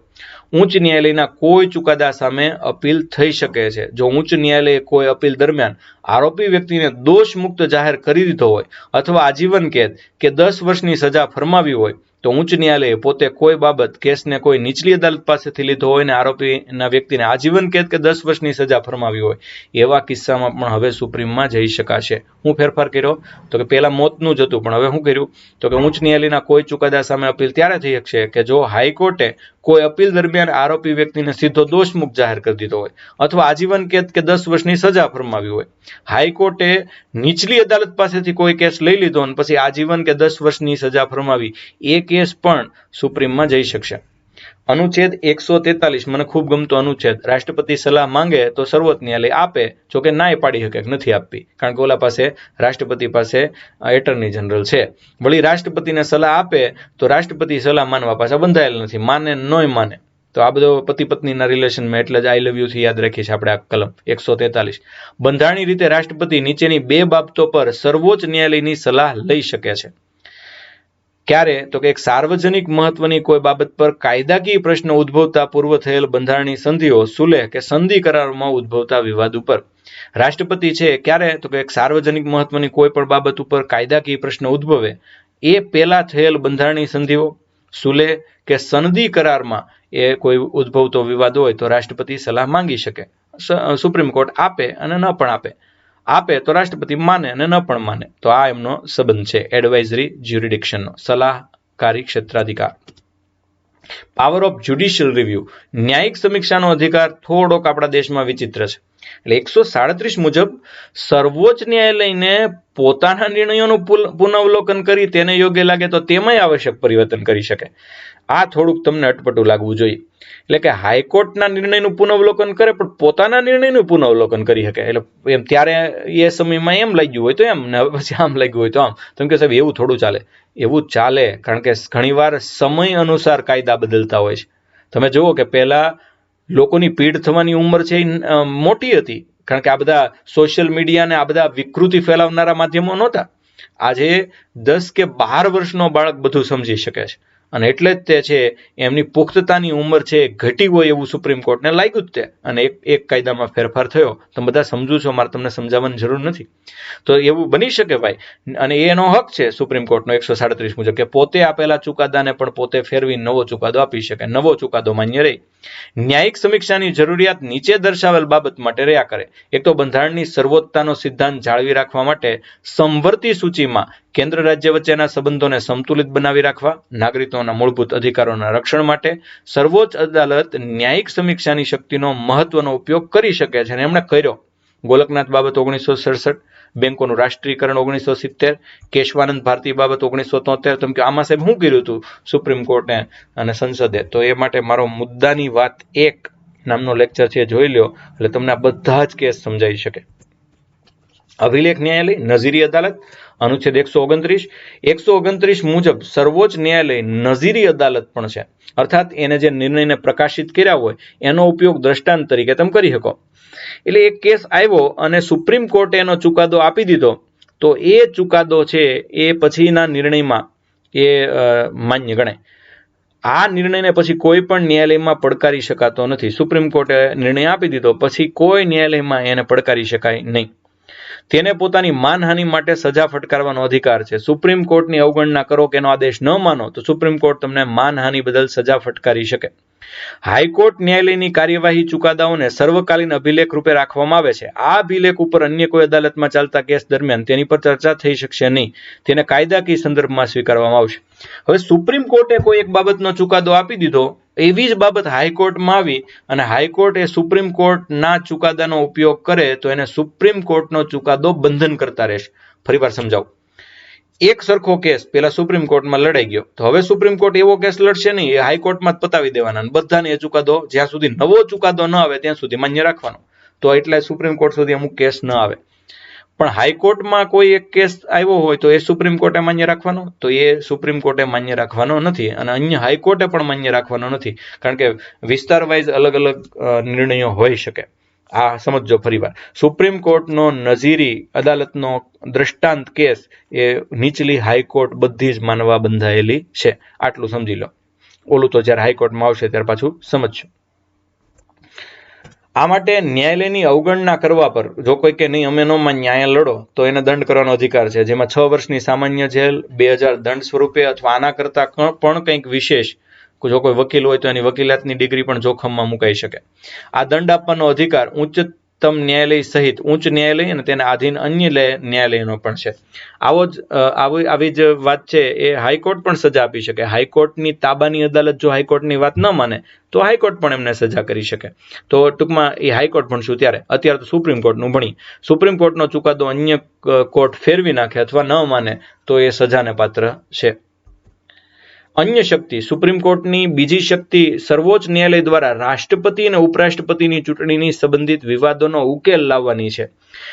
ઉચ્ચ ન્યાયાલયના કોઈ ચુકાદા સામે અપીલ થઈ શકે છે. જો ઉચ્ચ ન્યાયાલયે કોઈ અપીલ દરમિયાન આરોપી વ્યક્તિને દોષ મુક્ત જાહેર કરી દીધો હોય અથવા આજીવન કેદ કે 10 વર્ષની સજા ફરમાવી હોય તો ઉચ્ચ ન્યાયાલયે પોતે કોઈ બાબત કેસને કોઈ નીચલી અદાલત પાસેથી લીધો હોય ને આરોપીના વ્યક્તિને આજીવન કેદ કે 10 વર્ષની સજા ફરમાવી હોય એવા કિસ્સામાં પણ હવે સુપ્રીમમાં જઈ શકાશે. હું ફેરફાર કર્યો તો કે પહેલા મોતનું જ હતું પણ હવે શું કર્યું તો કે ઉચ્ચ ન્યાયાલયના કોઈ ચુકાદા સામે અપીલ ત્યારે થઈ શકશે કે જો હાઈકોર્ટે કોઈ અપીલ દરમિયાન આરોપી વ્યક્તિને સીધો દોષમુક્ત જાહેર કરી દીધો હોય અથવા આજીવન કેદ કે 10 વર્ષની સજા ફરમાવી હોય. હાઈકોર્ટે નીચલી અદાલત પાસેથી કોઈ કેસ લઈ લીધો અને પછી આજીવન કે 10 વર્ષની સજા ફરમાવી એ કેસ પણ સુપ્રીમમાં જઈ શકશે. અનુચ્છેદ 143 મને ખૂબ ગમતો અનુચ્છેદ. રાષ્ટ્રપતિ સલાહ માંગે તો સર્વોચ્ચ ન્યાયાલય આપે, જોકે નાય પાડી શકે નથી આપવી, કારણ કે ઓલા પાસે રાષ્ટ્રપતિ પાસે એટર્ની જનરલ છે. વળી રાષ્ટ્રપતિને સલાહ આપે તો રાષ્ટ્રપતિ સલાહ માનવા પાછા બંધાયેલ નથી, માને નોય માને. તો આ બધો પતિ પત્નીના રિલેશનમાં એટલે જ આઈ લવ યુ થી યાદ રાખી છે આપણે આ કલમ 143. બંધારણીય રીતે રાષ્ટ્રપતિ નીચેની 2 બાબતો પર સર્વોચ્ચ ન્યાયાલયની સલાહ લઈ શકે છે. ક્યારે તો કે એક સાર્વજનિક મહત્વની કોઈ બાબત પર કાયદાકીય પ્રશ્ન ઉદ્ભવતા પૂર્વ થયેલ બંધારણીય સંધિઓ સુલેહ કે સંધિ કરારમાં ઉદ્ભવતા વિવાદ ઉપર. રાષ્ટ્રપતિ છે ક્યારે તો કે એક સાર્વજનિક મહત્વની કોઈ પણ બાબત ઉપર કાયદાકીય પ્રશ્ન ઉદ્ભવે એ પહેલા થયેલ બંધારણીય સંધિઓ સુલેહ કે સંધિ કરારમાં એ કોઈ ઉદ્ભવતો વિવાદ હોય તો રાષ્ટ્રપતિ સલાહ માંગી શકે. સુપ્રીમ કોર્ટ આપે અને ન પણ આપે તો રાષ્ટ્રપતિ માને અને ન પણ માને. તો આ એમનો સંબંધ છે એડવાઇઝરી જ્યુરિડિક્શનનો, સલાહકારી ક્ષેત્રાધિકાર. પાવર ઓફ જ્યુડિશિયલ રિવ્યુ, ન્યાયિક સમીક્ષાનો અધિકાર થોડોક આપણા દેશમાં વિચિત્ર છે. એટલે 137 મુજબ સર્વોચ્ચ ન્યાયાલયને પોતાના નિર્ણયોનું પુનઃઅવલોકન કરી તેને યોગ્ય લાગે તો તેમાંય આવશ્યક પરિવર્તન કરી શકે. આ થોડુંક તમને અટપટું લાગવું જોઈએ. એટલે કે હાઈકોર્ટના નિર્ણયનું પુનઃઅવલોકન કરે પણ પોતાના નિર્ણયનું પુનઃઅવલોકન કરી શકે. એટલે એમ ત્યારે એ સમયમાં એમ લાગ્યું હોય તો એમ, ને હવે પછી આમ લાગ્યું હોય તો આમ. તમે કે સાહેબ એવું થોડું ચાલે. એવું ચાલે, કારણ કે ઘણીવાર સમય અનુસાર કાયદા બદલતા હોય છે. તમે જુઓ કે પહેલા લોકોની પીડ થવાની ઉંમર છે એ મોટી હતી, કારણ કે આ બધા સોશિયલ મીડિયા અને આ બધા વિકૃતિ ફેલાવનારા માધ્યમો નહોતા. આજે 10 કે 12 વર્ષનો બાળક બધું સમજી શકે છે, અને એટલે જ તે છે એમની પુખ્તતાની ઉંમર છે ઘટી હોય એવું સુપ્રીમ કોર્ટને લાગ્યું જ તે, અને એક કાયદામાં ફેરફાર થયો. તમે બધા સમજો છો, મારે તમને સમજાવવાની જરૂર નથી. તો એવું બની શકે ભાઈ, અને એનો હક છે સુપ્રીમ કોર્ટનો 137 મુજબ કે પોતે આપેલા ચુકાદાને પણ પોતે ફેરવી નવો ચુકાદો આપી શકે, નવો ચુકાદો માન્ય રહે. ન્યાયિક સમીક્ષાની જરૂરિયાત નીચે દર્શાવેલ બાબત માટે રહ્યા કરે. એક તો બંધારણની સર્વોચ્ચતાનો સિદ્ધાંત જાળવી રાખવા માટે સમવર્તી સૂચિમાં કેન્દ્ર રાજ્ય વચ્ચેના સંબંધોને સંતુલિત બનાવી રાખવા, નાગરિકોના મૂળભૂત અધિકારોના રક્ષણ માટે સર્વોચ્ચ અદાલત ન્યાયિક સમીક્ષાની શક્તિનો મહત્વનો ઉપયોગ કરી શકે છે, અને એમણે કર્યો. ગોલકનાથ બાબત 1967, બેંકોનું રાષ્ટ્રીયકરણ 1970, કેશવાનંદ ભારતી બાબત 1973. તમે કે આમાં સાહેબ શું કર્યું હતું સુપ્રીમ કોર્ટે અને સંસદે? તો એ માટે મારો મુદ્દાની વાત 1 નામનો લેક્ચર છે, જોઈ લો, એટલે તમને આ બધા જ કેસ સમજાઈ શકે. અભિલેખ ન્યાયાલય, નઝીરી અદાલત, અનુચ્છેદ 129 મુજબ સર્વોચ્ચ ન્યાયાલય નઝીરી અદાલત પણ છે. અર્થાત એને જે નિર્ણયને પ્રકાશિત કર્યા હોય એનો ઉપયોગ દ્રષ્ટાંત તરીકે તમે કરી શકો. એટલે એક કેસ આવ્યો અને સુપ્રીમ કોર્ટે એનો ચુકાદો આપી દીધો, તો એ ચુકાદો છે એ પછીના નિર્ણયમાં એ માન્ય ગણાય. આ નિર્ણયને પછી કોઈ પણ ન્યાયાલયમાં પડકારી શકાતો નથી. સુપ્રીમ કોર્ટે નિર્ણય આપી દીધો, પછી કોઈ ન્યાયાલયમાં એને પડકારી શકાય નહીં. તેને પોતાની માનહાનિ માટે સજા ફટકારવાનો અધિકાર છે. સુપ્રીમ કોર્ટની અવગણના કરો કે એનો આદેશ ન માનો તો સુપ્રીમ કોર્ટ તમને માનહાનિ બદલ સજા ફટકારી શકે. હાઈકોર્ટ ન્યાયાલયની કાર્યવાહી ચુકાદાઓને સર્વકાલીન અભિલેખ રૂપે રાખવામાં આવે છે. આ અભિલેખ ઉપર અન્ય કોઈ અદાલતમાં ચાલતા કેસ દરમિયાન તેની પર ચર્ચા થઈ શકશે નહીં. તેને કાયદાકીય સંદર્ભમાં સ્વીકારવામાં આવશે. હવે સુપ્રીમ કોર્ટે કોઈ એક બાબતનો ચુકાદો આપી દીધો, એવી જ બાબત હાઈકોર્ટમાં આવી અને હાઈકોર્ટ એ સુપ્રીમ કોર્ટના ચુકાદાનો ઉપયોગ કરે તો એને સુપ્રીમ કોર્ટનો ચુકાદો બંધન કરતા રહેશે. ફરીવાર સમજાવું. એક સરખો કેસ પેલા સુપ્રીમ કોર્ટમાં લડાઈ ગયો, તો હવે સુપ્રીમ કોર્ટ એવો કેસ લડશે નહીં, એ હાઈકોર્ટમાં જ પતાવી દેવાના, બધાને એ ચુકાદો જ્યાં સુધી નવો ચુકાદો ન આવે ત્યાં સુધી માન્ય રાખવાનો. તો એટલે સુપ્રીમ કોર્ટ સુધી અમુક કેસ ન આવે. પણ હાઈકોર્ટમાં કોઈ એક કેસ આવ્યો હોય તો એ સુપ્રીમ કોર્ટે માન્ય રાખવાનો, તો એ સુપ્રીમ કોર્ટે માન્ય રાખવાનો નથી, અને અન્ય હાઈકોર્ટે પણ માન્ય રાખવાનો નથી, કારણ કે વિસ્તાર વાઇઝ અલગ અલગ નિર્ણયો હોઈ શકે. આ સમજો ફરીવાર. સુપ્રીમ કોર્ટનો નઝીરી અદાલતનો દ્રષ્ટાંત કેસ એ નીચલી હાઈકોર્ટ બધી જ માનવા બંધાયેલી છે. આટલું સમજી લો. ઓલું તો જ્યારે હાઈકોર્ટમાં આવશે ત્યારે પાછું સમજજો. આ માટે ન્યાયાલયની અવગણના કરવા પર જો કોઈ કે નહીં અમે નો ન્યાય લડો તો એને દંડ કરવાનો અધિકાર છે, જેમાં 6 વર્ષની સામાન્ય જેલ, 2000 દંડ સ્વરૂપે અથવા આના કરતા પણ કંઈક વિશેષ. જો કોઈ વકીલ હોય તો એની વકીલાતની ડિગ્રી પણ જોખમમાં મુકાઈ શકે. આ દંડ આપવાનો અધિકાર ઉચ્ચતમ ન્યાયાલય સહિત ઉચ્ચ ન્યાયાલય અને તેના આધીન અન્ય ન્યાયાલયનો પણ છે. આવી જ વાત છે એ હાઈકોર્ટ પણ સજા આપી શકે. હાઈકોર્ટની તાબાની અદાલત જો હાઈકોર્ટની વાત ન માને તો હાઈકોર્ટ પણ એમને સજા કરી શકે. તો ટૂંકમાં એ હાઈકોર્ટ ભણશું ત્યારે. અત્યારે તો સુપ્રીમ કોર્ટનું ભણી. સુપ્રીમ કોર્ટનો ચુકાદો અન્ય કોર્ટ ફેરવી નાખે અથવા ન માને તો એ સજાને પાત્ર છે. અન્ય શક્તિ. સુપ્રીમ કોર્ટની બીજી શક્તિ સર્વોચ્ચ ન્યાયાલય દ્વારા રાષ્ટ્રપતિ અને ઉપરાષ્ટ્રપતિની ચૂંટણીની સંબંધિત વિવાદોનો ઉકેલ લાવવાની છે.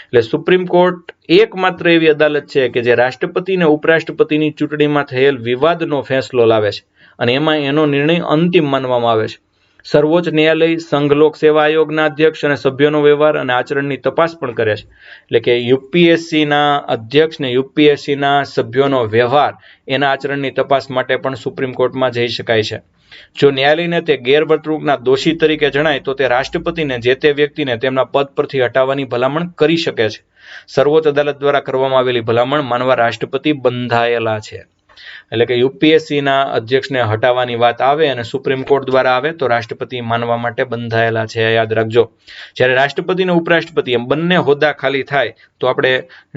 એટલે સુપ્રીમ કોર્ટ એકમાત્ર એવી અદાલત છે કે જે રાષ્ટ્રપતિ અને ઉપરાષ્ટ્રપતિની ચૂંટણીમાં થયેલ વિવાદનો ફેંસલો લાવે છે, અને એમાં એનો નિર્ણય અંતિમ માનવામાં આવે છે. સર્વોચ્ચ ન્યાયાલય સંઘ લોક સેવા આયોગના અધ્યક્ષ અને સભ્યોનો વ્યવહાર અને આચરણની તપાસ પણ કરે છે. એટલે કે યુપીએસસીના અધ્યક્ષ ને યુપીએસસીના સભ્યોનો વ્યવહાર, એના આચરણની તપાસ માટે પણ સુપ્રીમ કોર્ટમાં જઈ શકાય છે. જો ન્યાયાલયને તે ગેરવર્તણૂકના દોષી તરીકે જણાય તો તે રાષ્ટ્રપતિને જે તે વ્યક્તિને તેમના પદ પરથી હટાવવાની ભલામણ કરી શકે છે. સર્વોચ્ચ અદાલત દ્વારા કરવામાં આવેલી ભલામણ માનવા રાષ્ટ્રપતિ બંધાયેલા છે. એટલે કે યુપીએસસી ના અધ્યક્ષને હટાવવાની વાત આવે અને સુપ્રીમ કોર્ટ દ્વારા આવે તો રાષ્ટ્રપતિ માનવા માટે બંધાયેલા છે, યાદ રાખજો. જ્યારે રાષ્ટ્રપતિ અને ઉપરાષ્ટ્રપતિ એમ બંને હોદ્દા ખાલી થાય તો આપણે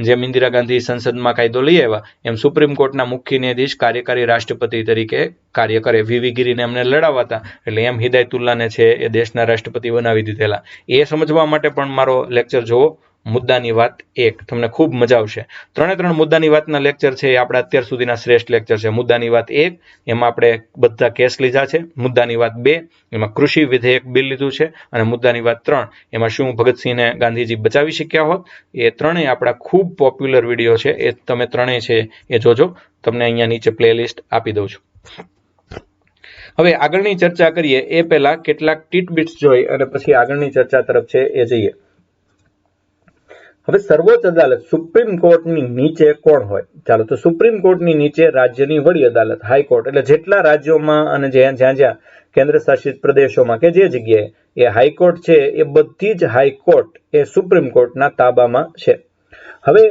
જેમ ઇન્દિરા ગાંધી સંસદમાં કાયદો લઈ આવ્યા એમ સુપ્રીમ કોર્ટના મુખ્ય ન્યાયાધીશ કાર્યકારી રાષ્ટ્રપતિ તરીકે કાર્ય કરે. વીવી ગીરીને એમને લડાવાતા એટલે એમ હિદાયતુલ્લાને છે એ દેશના રાષ્ટ્રપતિ બનાવી દીધેલા. એ સમજવા માટે પણ મારો લેક્ચર જોવો, મુદ્દાની વાત 1. તમને ખૂબ મજા આવશે. 3 મુદ્દાની વાતના લેક્ચર છે એ આપણા અત્યાર સુધીના શ્રેષ્ઠ લેક્ચર છે. મુદ્દાની વાત 1 એમાં આપણે બધા કેસ લીધા છે. મુદ્દાની વાત 2 એમાં કૃષિ વિધેયક બિલ લીધું છે. અને મુદ્દાની વાત 3 એમાં શું ભગતસિંહને ગાંધીજી બચાવી શક્યા હોત. એ ત્રણેય આપણા ખૂબ પોપ્યુલર વિડીયો છે. એ તમે ત્રણેય છે એ જોજો. તમને અહીંયા નીચે પ્લેલિસ્ટ આપી દઉં છું. હવે આગળની ચર્ચા કરીએ એ પહેલા કેટલાક ટીટબિટ્સ જોઈ અને પછી આગળની ચર્ચા તરફ છે એ જઈએ. હવે સર્વોચ્ચ અદાલત સુપ્રીમ કોર્ટની નીચે કોણ હોય? ચાલો, તો સુપ્રીમ કોર્ટની નીચે રાજ્યની વડી અદાલત, હાઈકોર્ટ, એટલે જેટલા રાજ્યોમાં અને જ્યાં કેન્દ્ર શાસિત પ્રદેશોમાં કે જે જગ્યાએ એ હાઈકોર્ટ છે એ બધી જ હાઈકોર્ટ એ સુપ્રીમ કોર્ટના તાબામાં છે. હવે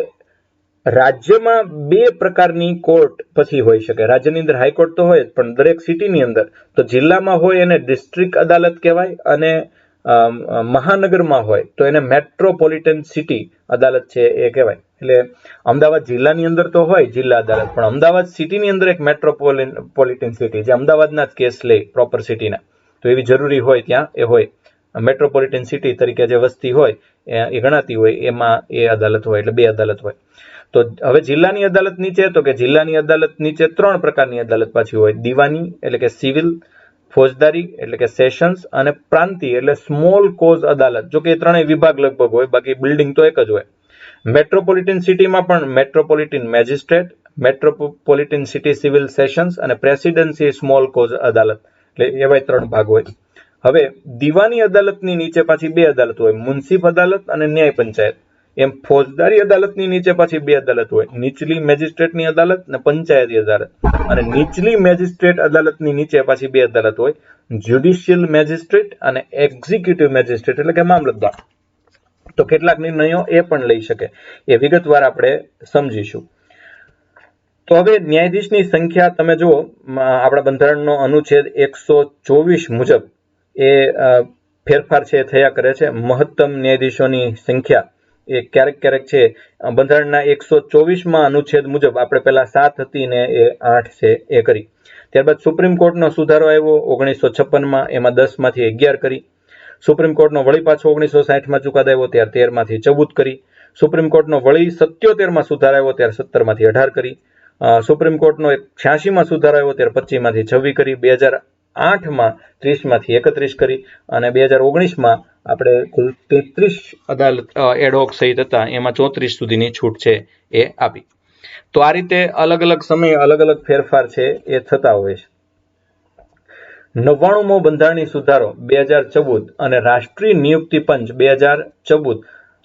રાજ્યમાં 2 પ્રકારની કોર્ટ પછી હોઈ શકે. રાજ્યની અંદર હાઈકોર્ટ તો હોય જ, પણ દરેક સિટીની અંદર તો જિલ્લામાં હોય એને ડિસ્ટ્રિક્ટ અદાલત કહેવાય અને મહાનગરમાં હોય તો એને મેટ્રોપોલિટન સિટી અદાલત છે એ કહેવાય. એટલે અમદાવાદ જિલ્લાની અંદર તો હોય જિલ્લા અદાલત, પણ અમદાવાદ સિટીની અંદર એક મેટ્રોપોલિટન સિટી જે અમદાવાદના જ કેસ લે પ્રોપર સિટીના, તો એવી જરૂરી હોય ત્યાં એ હોય. મેટ્રોપોલિટન સિટી તરીકે જે વસ્તી હોય એ ગણાતી હોય એમાં એ અદાલત હોય, એટલે 2 અદાલત હોય. તો હવે જિલ્લાની અદાલત નીચે, તો કે જિલ્લાની અદાલત નીચે 3 પ્રકારની અદાલત પાછી હોય. દીવાની એટલે કે સિવિલ, ફોજદારી એટલે કે સેશન્સ, અને પ્રાંતીય એટલે સ્મોલ કોઝ અદાલત. જો કે 3 વિભાગ લગભગ હોય, બાકી બિલ્ડિંગ તો એક જ હોય. મેટ્રોપોલિટન સિટીમાં પણ metropolitan magistrate, metropolitan city civil sessions અને પ્રેસિડેન્સી સ્મોલ કોઝ અદાલત, એટલે એવા 3 ભાગ હોય. હવે દીવાની અદાલતની નીચે પાછી 2 અદાલત હોય, મુન્સિફ અદાલત અને ન્યાય પંચાયત. એમ ફોજદારી અદાલતની નીચે પાછી 2 અદાલત હોય, નીચલી મેજિસ્ટ્રેટની અદાલત અને પંચાયતી અદાલત. અને નીચલી મેજિસ્ટ્રેટ અદાલતની નીચે પાછી 2 અદાલત હોય, જ્યુડિશિયલ મેજિસ્ટ્રેટ અને એક્ઝિક્યુટિવ મેજિસ્ટ્રેટ એટલે કે મામલતદાર. તો કેટલાક નિર્ણયો એ પણ લઈ શકે, એ વિગતવાર આપણે સમજીશું. તો હવે ન્યાયાધીશની સંખ્યા તમે જુઓ, આપણા બંધારણનો અનુચ્છેદ 124 મુજબ એ ફેરફાર છે થયા કરે છે. મહત્તમ ન્યાયાધીશોની સંખ્યા એ ક્યારેક છે બંધારણના 124માં અનુચ્છેદ મુજબ આપણે પહેલા 7 હતી ને એ 8 છે એ કરી. ત્યારબાદ સુપ્રીમ કોર્ટનો સુધારો આવ્યો 1956માં, એમાં 10 માંથી 11 કરી. સુપ્રીમ કોર્ટનો વળી પાછો 1960માં ચુકાદો આવ્યો ત્યારે 13 માંથી 14 કરી. સુપ્રીમ કોર્ટનો વળી 77માં સુધારો આવ્યો ત્યારે 17 માંથી 18 કરી. સુપ્રીમ કોર્ટનો 86માં સુધારો આવ્યો ત્યારે 25 માંથી 26 કરી. 2008માં 30 માંથી 31 કરી અને 2019માં આપણે કુલ 33 અદાલત એડહોક સહિત હતા, એમાં 34 સુધીની છૂટ છે એ આપી. તો આ રીતે અલગ અલગ સમયે અલગ અલગ ફેરફાર છે એ થતા હોય છે. 99મો બંધારણીય સુધારો 2014 અને રાષ્ટ્રીય નિયુક્તિ પંચ 2014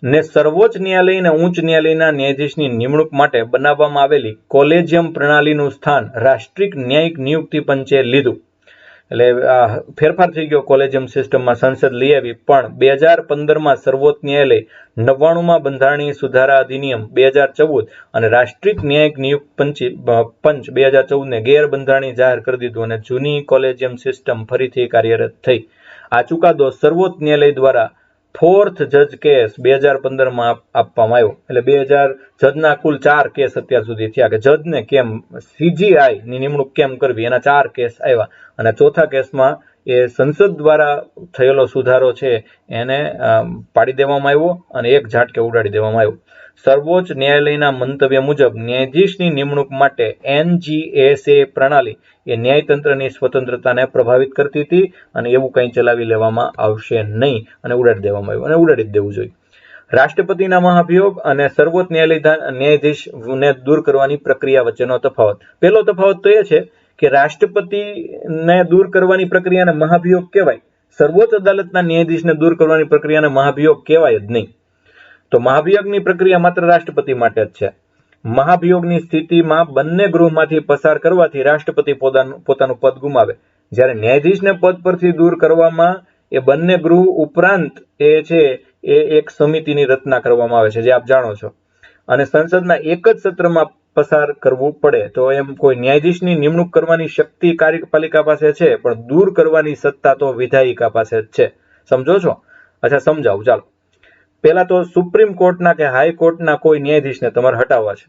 ને સર્વોચ્ચ ન્યાયાલય અને ઉચ્ચ ન્યાયાલયના ન્યાયાધીશની નિમણૂક માટે બનાવવામાં આવેલી કોલેજિયમ પ્રણાલીનું સ્થાન રાષ્ટ્રીય ન્યાયિક નિયુક્તિ પંચે લીધું. એટલે ફેરફાર થઈ ગયો કોલેજિયમ સિસ્ટમમાં, સંસદ લઈ આવી. પણ 2015માં સર્વોચ્ચ ન્યાયાલય 99માં બંધારણીય સુધારા અધિનિયમ 2014 અને રાષ્ટ્રીય ન્યાયિક નિયુક્ત પંચ 2014ને ગેરબંધારણીય જાહેર કરી દીધું અને જૂની કોલેજિયમ સિસ્ટમ ફરીથી કાર્યરત થઈ. આ ચુકાદો સર્વોચ્ચ ન્યાયાલય દ્વારા 4th જજ કેસ 2015માં આપવામાં આવ્યો. એટલે 2000 જજના કુલ 4 કેસ અત્યાર સુધી થયા કે જજને કેમ CGI ની નિમણૂક કેમ કરવી, એના 4 કેસ આવ્યા. અને ચોથા કેસમાં એ સંસદ દ્વારા થયેલો સુધારો છે એને પાડી દેવામાં આવ્યો અને એક ઝાટકે ઉડાડી દેવામાં આવ્યો. સર્વોચ્ચ ન્યાયાલયના મંતવ્ય મુજબ ન્યાયાધીશની નિમણૂક માટે NGSA પ્રણાલી એ ન્યાયતંત્રની સ્વતંત્રતાને પ્રભાવિત કરતી હતી અને એવું કંઈ ચલાવી લેવામાં આવશે નહીં અને ઉડાડી દેવામાં આવ્યું અને ઉડાડી જ દેવું જોઈએ. રાષ્ટ્રપતિના મહાભિયોગ અને સર્વોચ્ચ ન્યાયાધીશને દૂર કરવાની પ્રક્રિયા વચ્ચેનો તફાવત. પહેલો તફાવત તો એ છે કે રાષ્ટ્રપતિને દૂર કરવાની પ્રક્રિયાને મહાભિયોગ કહેવાય, સર્વોચ્ચ અદાલતના ન્યાયાધીશને દૂર કરવાની પ્રક્રિયાને મહાભિયોગ કહેવાય જ નહીં. તો મહાભિયોગની પ્રક્રિયા માત્ર રાષ્ટ્રપતિ માટે જ છે. મહાભિયોગની સ્થિતિમાં બંને ગૃહમાંથી પસાર કરવાથી રાષ્ટ્રપતિ પોતાનું પદ ગુમાવે. જ્યારે ન્યાયાધીશને પદ પરથી દૂર કરવામાં એ બંને ગૃહ ઉપરાંત એ છે એ એક સમિતિની રચના કરવામાં આવે છે, જે આપ જાણો છો, અને સંસદના એક જ સત્રમાં પસાર કરવું પડે. તો એમ કોઈ ન્યાયાધીશની નિમણૂક કરવાની શક્તિ કાર્યપાલિકા પાસે છે, પણ દૂર કરવાની સત્તા તો વિધાયિકા પાસે જ છે. સમજો છો? અચ્છા, સમજાવું ચાલો. પહેલા તો સુપ્રીમ કોર્ટના કે હાઈકોર્ટના કોઈ ન્યાયાધીશને તમારે હટાવવા છે,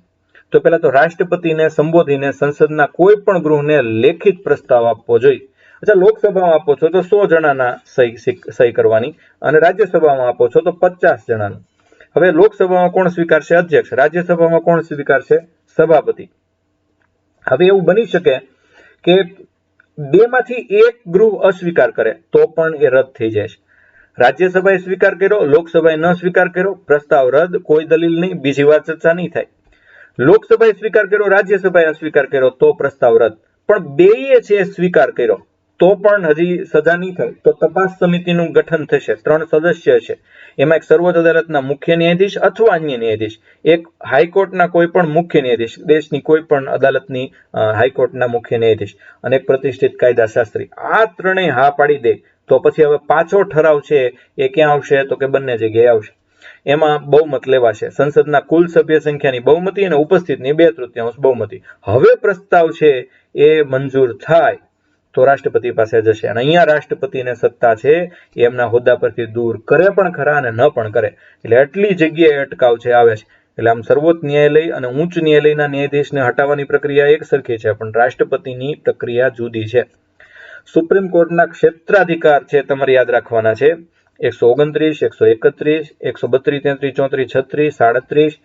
તો પહેલા તો રાષ્ટ્રપતિને સંબોધીને સંસદના કોઈ પણ ગૃહને લેખિત પ્રસ્તાવ આપવો જોઈએ. અચ્છા, લોકસભામાં આપો છો તો 100 જણાના સહી કરવાની, અને રાજ્યસભામાં આપો છો તો 50 જણાનું. હવે લોકસભામાં કોણ સ્વીકારશે? અધ્યક્ષ. રાજ્યસભામાં કોણ સ્વીકારશે? સભાપતિ. હવે એવું બની શકે કે બેમાંથી એક ગૃહ અસ્વીકાર કરે તો પણ એ રદ થઈ જાય છે. રાજ્યસભાએ સ્વીકાર કર્યો, લોકસભાએ ન સ્વીકાર કર્યો, પ્રસ્તાવ રદ, કોઈ દલીલ નહીં, બીજી વાર ચર્ચા નહીં થાય. લોકસભાએ સ્વીકાર કર્યો, રાજ્યસભાએ અસ્વીકાર કર્યો તો પ્રસ્તાવ રદ. પણ બેયે છે સ્વીકાર કર્યો તો પણ હજી સજા નહીં થાય, તો તપાસ સમિતિનું ગઠન થશે. 3 સદસ્ય છે, એમાં એક સર્વોચ્ચ અદાલતના મુખ્ય ન્યાયાધીશ અથવા અન્ય ન્યાયાધીશ, એક હાઈકોર્ટના કોઈ પણ મુખ્ય ન્યાયાધીશ, દેશની કોઈ પણ અદાલતની હાઈકોર્ટના મુખ્ય ન્યાયાધીશ, અને એક પ્રતિષ્ઠિત કાયદાશાસ્ત્રી. આ ત્રણેય હા પાડી દે તો પછી હવે પાછો ઠરાવ છે એ ક્યાં આવશે? તો કે બંને જગ્યાએ આવશે. એમાં બહુમત લેવાશે. સંસદના કુલ સભ્ય સંખ્યાની બહુમતી અને ઉપસ્થિતની 2/3 બહુમતી. હવે પ્રસ્તાવ છે એ મંજૂર થાય તો રાષ્ટ્રપતિ પાસે જશે, અને અહીંયા રાષ્ટ્રપતિને સત્તા છે એમના હોદ્દા પરથી દૂર કરે પણ ખરા અને ન પણ કરે. એટલે આટલી જગ્યાએ અટકાવ છે આવે છે. એટલે આમ સર્વોચ્ચ ન્યાયાલય અને ઉચ્ચ ન્યાયાલયના ન્યાયાધીશને હટાવવાની પ્રક્રિયા એક સરખી છે, પણ રાષ્ટ્રપતિની પ્રક્રિયા જુદી છે. સુપ્રીમ કોર્ટના ક્ષેત્રાધિકાર છે તમારે યાદ રાખવાના છે. 129, 131, 132, 33, 34, 36,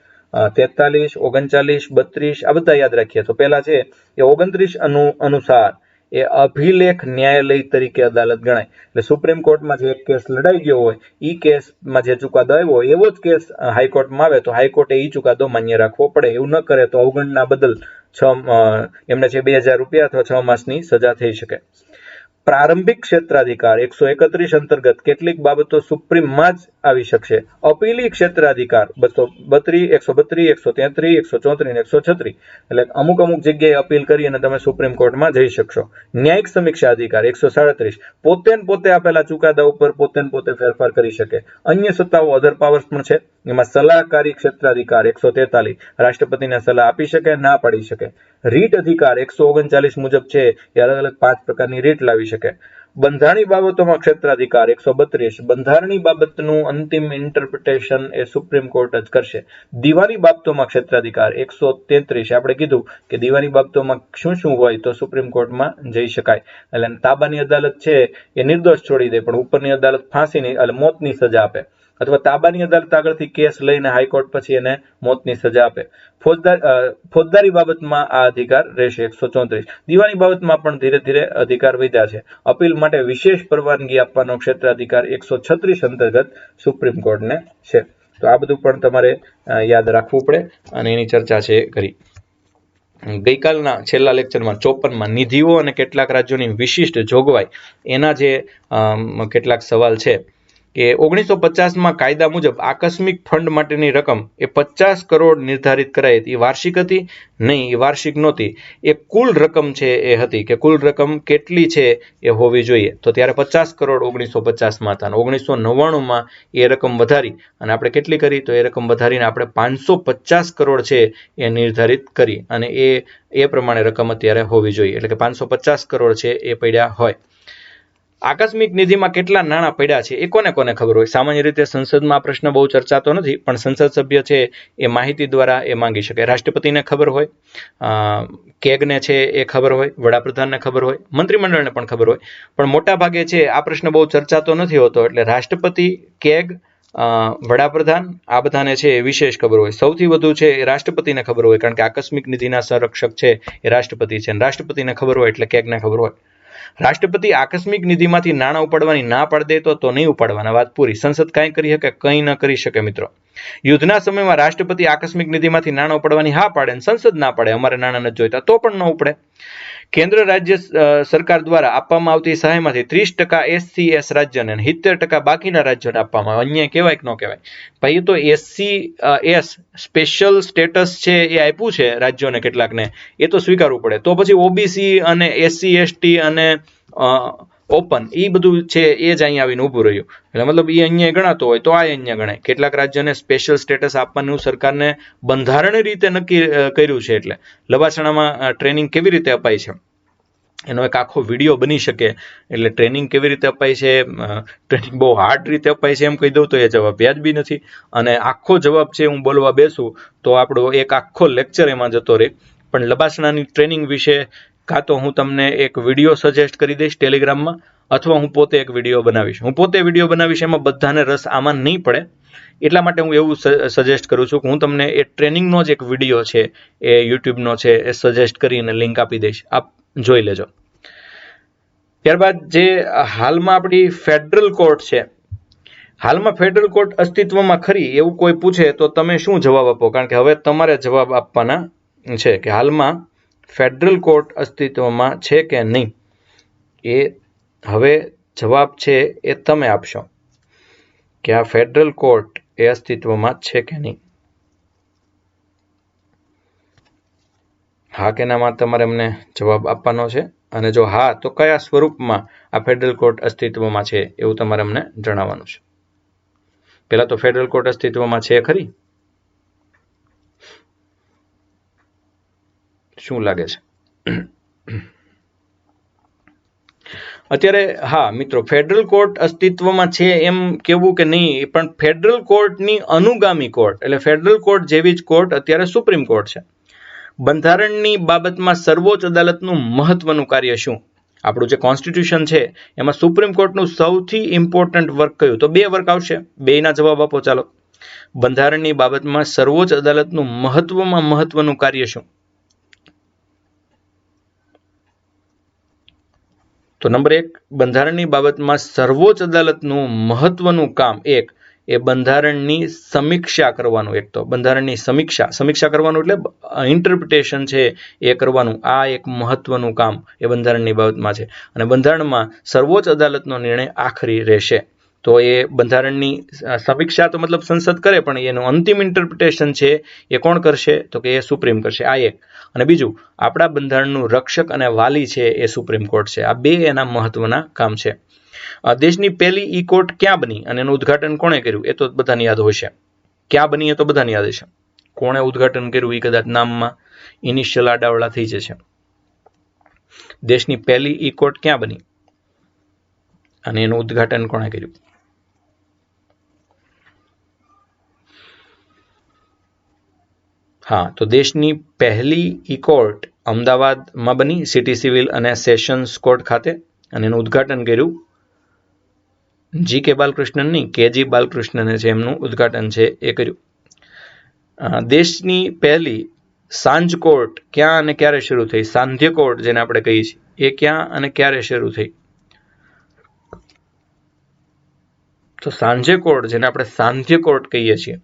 43, 39, 32 આ બધા યાદ રાખીએ. તો પહેલા છે એ 29 અનુસાર એ અભિલેખ ન્યાયાલય તરીકે અદાલત ગણાય. એટલે સુપ્રીમ કોર્ટમાં જે એક કેસ લડાઈ ગયો હોય, એ કેસમાં જે ચુકાદો આવ્યો હોય એવો જ કેસ હાઈકોર્ટમાં આવે તો હાઈકોર્ટે એ ચુકાદો માન્ય રાખવો પડે. એવું ન કરે તો અવગણના બદલ એમને છે 2000 રૂપિયા અથવા 6 માસની સજા થઈ શકે. પ્રારંભિક ક્ષેત્રાધિકાર 131 અંતર્ગત કેટલીક બાબતો સુપ્રીમમાં જ આવી શકશે. અપીલી ક્ષેત્રાધિકાર 232, 132, 133, 134 અને 136, એટલે અમુક જગ્યાએ અપીલ કરી અને તમે સુપ્રીમ કોર્ટમાં જઈ શકશો. ન્યાયિક સમીક્ષા અધિકાર 137, પોતે આપેલા ચુકાદા ઉપર પોતે ફેરફાર કરી શકે. અન્ય સત્તાઓ અધર પાવર્સ પણ છે. એમાં સલાહકારી ક્ષેત્રાધિકાર 143, રાષ્ટ્રપતિને સલાહ આપી શકે, ના પાડી શકે. રીટ અધિકાર 139 મુજબ છે એ અલગ 5 પ્રકારની રીટ લાવી શકે. બંધારણીય બાબતોમાં ક્ષેત્રાધિકાર 132, બંધારણીય બાબતનું અંતિમ ઇન્ટરપ્રિટેશન એ સુપ્રીમ કોર્ટ જ કરશે. દીવાની બાબતોમાં ક્ષેત્રાધિકાર 133, આપણે કીધું કે દીવાની બાબતોમાં શું હોય તો સુપ્રીમ કોર્ટમાં જઈ શકાય. એટલે તાબાની અદાલત છે એ નિર્દોષ છોડી દે, પણ ઉપરની અદાલત ફાંસીની એટલે મોતની સજા આપે, અથવા તાબાની અદાલત આગળથી કેસ લઈને હાઈકોર્ટ પછી એને મોતની સજા આપે. ફોજદારી બાબતમાં આ અધિકાર રહેશે 134. દીવાની બાબતમાં પણ ધીરે ધીરે અધિકાર વધ્યા છે. અપીલ માટે વિશેષ પરવાનગી આપવાનો ક્ષેત્રાધિકાર 136 અંતર્ગત સુપ્રીમ કોર્ટને છે. તો આ બધું પણ તમારે યાદ રાખવું પડે અને એની ચર્ચા છે કરી. ગઈકાલના છેલ્લા લેક્ચરમાં 54માં નિધિઓ અને કેટલાક રાજ્યોની વિશિષ્ટ જોગવાઈ એના જે કેટલાક સવાલ છે કે 1950માં કાયદા મુજબ આકસ્મિક ફંડ માટેની રકમ એ 50 કરોડ નિર્ધારિત કરાઈ હતી. એ વાર્ષિક હતી? નહીં, એ વાર્ષિક નહોતી. એ કુલ રકમ છે એ હતી કે કુલ રકમ કેટલી છે એ હોવી જોઈએ. તો ત્યારે 50 કરોડ 1950માં હતા. 1999માં એ રકમ વધારી અને આપણે કેટલી કરી? તો એ રકમ વધારીને આપણે 550 કરોડ છે એ નિર્ધારિત કરી, અને એ પ્રમાણે રકમ અત્યારે હોવી જોઈએ. એટલે કે 550 કરોડ છે એ પડ્યા હોય. આકસ્મિક નિધિમાં કેટલા નાણાં પડ્યા છે એ કોને ખબર હોય? સામાન્ય રીતે સંસદમાં આ પ્રશ્ન બહુ ચર્ચાતો નથી, પણ સંસદ સભ્ય છે એ માહિતી દ્વારા એ માંગી શકે. રાષ્ટ્રપતિને ખબર હોય, કેગને છે એ ખબર હોય, વડાપ્રધાનને ખબર હોય, મંત્રીમંડળને પણ ખબર હોય, પણ મોટા ભાગે છે આ પ્રશ્ન બહુ ચર્ચાતો નથી હોતો. એટલે રાષ્ટ્રપતિ, કેગ, વડાપ્રધાન આ બધાને છે એ વિશેષ ખબર હોય. સૌથી વધુ છે એ રાષ્ટ્રપતિને ખબર હોય, કારણ કે આકસ્મિક નિધિના સંરક્ષક છે એ રાષ્ટ્રપતિ છે, અને રાષ્ટ્રપતિને ખબર હોય એટલે કેગને ખબર હોય. રાષ્ટ્રપતિ આકસ્મિક નિધિમાંથી નાણાં ઉપાડવાની ના પાડી દે તો નહીં ઉપાડવાના, વાત પૂરી. સંસદ કાંઈ કરી શકે? કંઈ ન કરી શકે મિત્રો. યુદ્ધના સમયમાં રાષ્ટ્રપતિ આકસ્મિક નિધિમાંથી નાણાં ઉપાડવાની હા પાડે અને સંસદ ના પાડે, અમારે નાણાં નથી જોઈતા, તો પણ ન ઉપડે. કેન્દ્ર રાજ્ય સરકાર દ્વારા આપવામાં આવતી સહાયમાંથી 30% SCS રાજ્યને અને 70% બાકીના રાજ્યોને આપવામાં આવે. અન્યાય કહેવાય કે ન કહેવાય? ભાઈ તો SCS સ્પેશિયલ સ્ટેટસ છે એ આપ્યું છે રાજ્યોને કેટલાકને, એ તો સ્વીકારવું પડે. તો પછી OBC અને SC ST અને ઓપન એ બધું છે એ જ અહીંયા આવીને ઊભું રહ્યું. એટલે મતલબ એ અહીંયા ગણાતો હોય તો આ અહીંયા ગણાય. કેટલાક રાજ્યોને સ્પેશિયલ સ્ટેટસ આપવાનું સરકારને બંધારણીય રીતે નક્કી કર્યું છે. એટલે લબાસણામાં ટ્રેનિંગ કેવી રીતે અપાય છે એનો એક આખો વિડીયો બની શકે. એટલે ટ્રેનિંગ કેવી રીતે અપાય છે, ટ્રેનિંગ બહુ હાર્ડ રીતે અપાય છે એમ કહી દઉં તો એ જવાબ વ્યાજબી નથી. અને આખો જવાબ છે હું બોલવા બેસું તો આપણો એક આખો લેક્ચર એમાં જતો રહે. પણ લબાસણાની ટ્રેનિંગ વિશે કાં તો હું તમને એક વિડીયો સજેસ્ટ કરી દઈશ ટેલિગ્રામમાં, અથવા હું પોતે એક વિડીયો બનાવીશ. હું પોતે વિડીયો બનાવીશ, એમાં બધાને રસ આમાં નહીં પડે. એટલા માટે હું એવું સજેસ્ટ કરું છું કે હું તમને એ ટ્રેનિંગનો જ એક વિડીયો છે એ યુટ્યુબનો છે એ સજેસ્ટ કરીને લિંક આપી દઈશ, આપ જોઈ લેજો. ત્યારબાદ જે હાલમાં આપણી ફેડરલ કોર્ટ છે, હાલમાં ફેડરલ કોર્ટ અસ્તિત્વમાં ખરી એવું કોઈ પૂછે તો તમે શું જવાબ આપો? કારણ કે હવે તમારે જવાબ આપવાના છે કે હાલમાં ફેડરલ કોર્ટ અસ્તિત્વમાં છે કે નહીં. એ હવે જવાબ છે એ તમે આપશો કે આ ફેડરલ કોર્ટ એ અસ્તિત્વમાં છે કે નહીં. હા કે નામાં તમારે અમને જવાબ આપવાનો છે. અને જો હા તો કયા સ્વરૂપમાં આ ફેડરલ કોર્ટ અસ્તિત્વમાં છે એવું તમારે અમને જણાવવાનું છે. પહેલા તો ફેડરલ કોર્ટ અસ્તિત્વમાં છે ખરી? શું લાગે છે અત્યારે? હા મિત્રો, ફેડરલ કોર્ટ અસ્તિત્વમાં છે એમ કેવું કે નહીં, પણ ફેડરલ કોર્ટની અનુગામી કોર્ટ એટલે ફેડરલ કોર્ટ જેવી જ કોર્ટ અત્યારે સુપ્રીમ કોર્ટ છે. બંધારણની બાબતમાં સર્વોચ્ચ અદાલતનું મહત્વનું કાર્ય શું? આપણું જે કોન્સ્ટિટ્યુશન છે એમાં સુપ્રીમ કોર્ટનું સૌથી ઇમ્પોર્ટન્ટ વર્ક કયું? તો બે વર્ક આવશે, બેના જવાબ આપો ચાલો. બંધારણની બાબતમાં સર્વોચ્ચ અદાલતનું મહત્વમાં મહત્વનું કાર્ય શું? તો નંબર 1, બંધારણની બાબતમાં સર્વોચ્ચ અદાલતનું મહત્વનું કામ એક એ બંધારણની સમીક્ષા કરવાનું. એક તો બંધારણની સમીક્ષા કરવાનું એટલે ઇન્ટરપ્રિટેશન છે એ કરવાનું. આ એક મહત્વનું કામ એ બંધારણની બાબતમાં છે. અને બંધારણમાં સર્વોચ્ચ અદાલતનો નિર્ણય આખરી રહેશે. તો એ બંધારણની સમીક્ષા તો મતલબ સંસદ કરે, પણ એનું અંતિમ ઇન્ટરપ્રિટેશન છે એ કોણ કરશે? તો કે એ સુપ્રીમ કરશે. આ એક. અને બીજું, આપણા બંધારણનું રક્ષક અને વાલી છે એ સુપ્રીમ કોર્ટ છે. આ બે એના મહત્વના કામ છે. દેશની પહેલી ઈ કોર્ટ ક્યાં બની અને એનું ઉદ્ઘાટન કોણે કર્યું? એ તો બધાને યાદ હશે. ક્યાં બની એ તો બધાને યાદ હશે. કોણે ઉદ્ઘાટન કર્યું એ કદાચ નામમાં ઇનિશિયલ આડાવડા થઈ જશે. દેશની પહેલી ઈ કોર્ટ ક્યાં બની અને એનું ઉદ્ઘાટન કોણે કર્યું? હા, તો દેશની પહેલી ઈ કોર્ટ અમદાવાદમાં બની, સિટી સિવિલ અને સેશન્સ કોર્ટ ખાતે. અને એનું ઉદ્ઘાટન કર્યું G.K. બાલકૃષ્ણન નહીં, K.G. બાલકૃષ્ણને છે એમનું ઉદ્ઘાટન છે એ કર્યું. દેશની પહેલી સાંજ કોર્ટ ક્યાં અને ક્યારે શરૂ થઈ? સાંધ્ય કોર્ટ જેને આપણે કહીએ છીએ એ ક્યાં અને ક્યારે શરૂ થઈ? તો સાંજે કોર્ટ જેને આપણે સાંધ્ય કોર્ટ કહીએ છીએ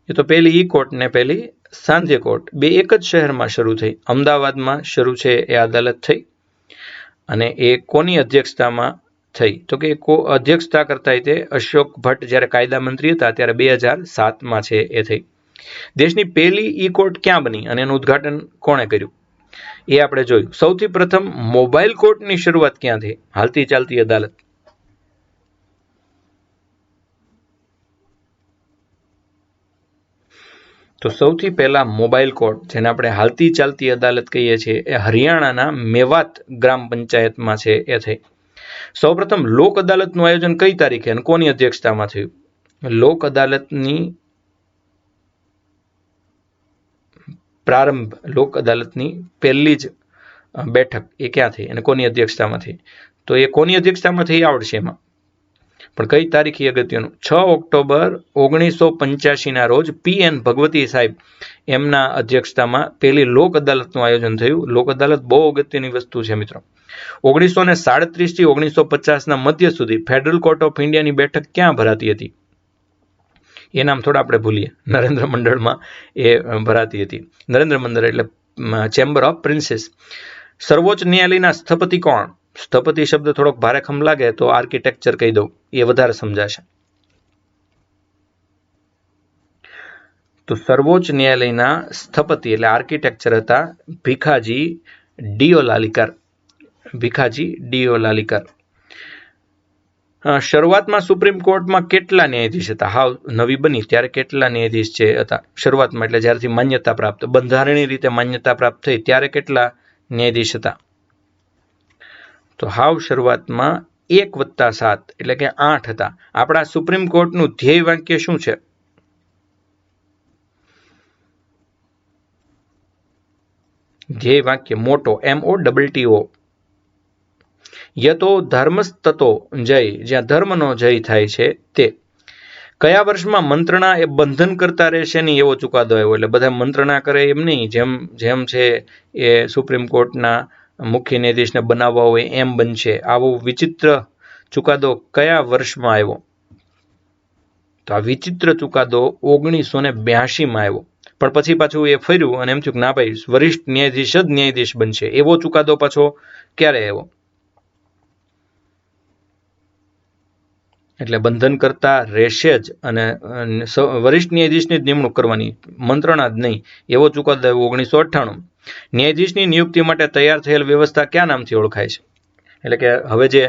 એ તો પહેલી ઈ કોર્ટ ને પહેલી સાંધ્ય કોર્ટ બે એક જ શહેરમાં શરૂ થઈ, અમદાવાદમાં શરૂ છે એ અદાલત થઈ. અને એ કોની અધ્યક્ષતામાં થઈ? તો કે અધ્યક્ષતા કરતા તે અશોક ભટ્ટ જ્યારે કાયદા મંત્રી હતા ત્યારે 2007માં છે એ થઈ. દેશની પહેલી ઈ કોર્ટ ક્યાં બની અને એનું ઉદ્ઘાટન કોણે કર્યું એ આપણે જોયું. સૌથી પ્રથમ મોબાઈલ કોર્ટની શરૂઆત ક્યાં થઈ? હાલતી ચાલતી અદાલત. તો સૌથી પહેલા મોબાઈલ કોર્ટ જેને આપણે હાલતી ચાલતી અદાલત કહીએ છીએ એ હરિયાણાના મેવાત ગ્રામ પંચાયતમાં છે એ થઈ. સૌપ્રથમ લોક અદાલતનું આયોજન કઈ તારીખે અને કોની અધ્યક્ષતામાં થયું? લોક અદાલતની પ્રારંભ, લોક અદાલતની પહેલી જ બેઠક એ ક્યાં થઈ અને કોની અધ્યક્ષતામાં થઈ? તો એ કોની અધ્યક્ષતામાં થઈ આવડશે એમાં, પણ કઈ તારીખ એ અગત્યનું. 6 ઓક્ટોબર 1985ના રોજ P.N. ભગવતી સાહેબ એમના અધ્યક્ષતામાં પહેલી લોક અદાલતનું આયોજન થયું. લોક અદાલત બહુ અગત્યની વસ્તુ છે મિત્રો. 1937 થી 1950ના મધ્ય સુધી ફેડરલ કોર્ટ ઓફ ઇન્ડિયાની બેઠક ક્યાં ભરાતી હતી? એ નામ થોડા આપણે ભૂલીએ. નરેન્દ્ર મંડળમાં એ ભરાતી હતી. નરેન્દ્ર મંડળ એટલે ચેમ્બર ઓફ પ્રિન્સીસ. સર્વોચ્ચ ન્યાયાલયના સ્થપતિ કોણ? સ્થપતિ શબ્દ થોડોક ભારેખમ લાગે તો આર્કિટેક્ચર કહી દઉં, એ વધારે સમજાશે. તો સર્વોચ્ચ ન્યાયાલયના સ્થપતિ એટલે આર્કિટેક્ચર હતા ભીખાજી ડિયોલાલીકર. ભીખાજી ડીઓ લાલીકર. શરૂઆતમાં સુપ્રીમ કોર્ટમાં કેટલા ન્યાયાધીશ હતા? હાવ નવી બની ત્યારે કેટલા ન્યાયાધીશ હતા શરૂઆતમાં, એટલે જ્યારથી માન્યતા પ્રાપ્ત, બંધારણીય રીતે માન્યતા પ્રાપ્ત થઈ ત્યારે કેટલા ન્યાયાધીશ હતા? તો હાવ શરૂઆતમાં 1+7 એટલે કે 8 હતા. આપણા સુપ્રીમ કોર્ટનું ધ્યેય વાક્ય શું છે? ધ્યેય વાક્ય મોટો, MOTTO. યતો ધર્મસ્તતો જય, જ્યાં ધર્મનો જય થાય છે તે. કયા વર્ષમાં મંત્રણા એ બંધન કરતા રહેશે નહીં એવો ચુકાદો આવ્યો? એટલે બધા મંત્રણા કરે એમ નહીં, જેમ છે એ સુપ્રીમ કોર્ટના મુખ્ય ન્યાયાધીશને બનાવવા હોય એમ બનશે, આવો વિચિત્ર ચુકાદો કયા વર્ષમાં આવ્યો? તો આ વિચિત્ર ચુકાદો 1982માં આવ્યો. પણ પછી પાછું એ ફર્યું અને એમ થયું કે ના ભાઈ, વરિષ્ઠ ન્યાયાધીશ જ ન્યાયાધીશ બનશે, એવો ચુકાદો પાછો ક્યારે આવ્યો? એટલે બંધન કરતા રહેશે જ અને વરિષ્ઠ ન્યાયાધીશની જ નિમણૂક કરવાની, મંત્રણા જ નહીં, એવો ચુકાદો આવ્યો 1998. ન્યાયાધીશની નિયુક્તિ માટે તૈયાર થયેલ વ્યવસ્થા કયા નામથી ઓળખાય છે? એટલે કે હવે જે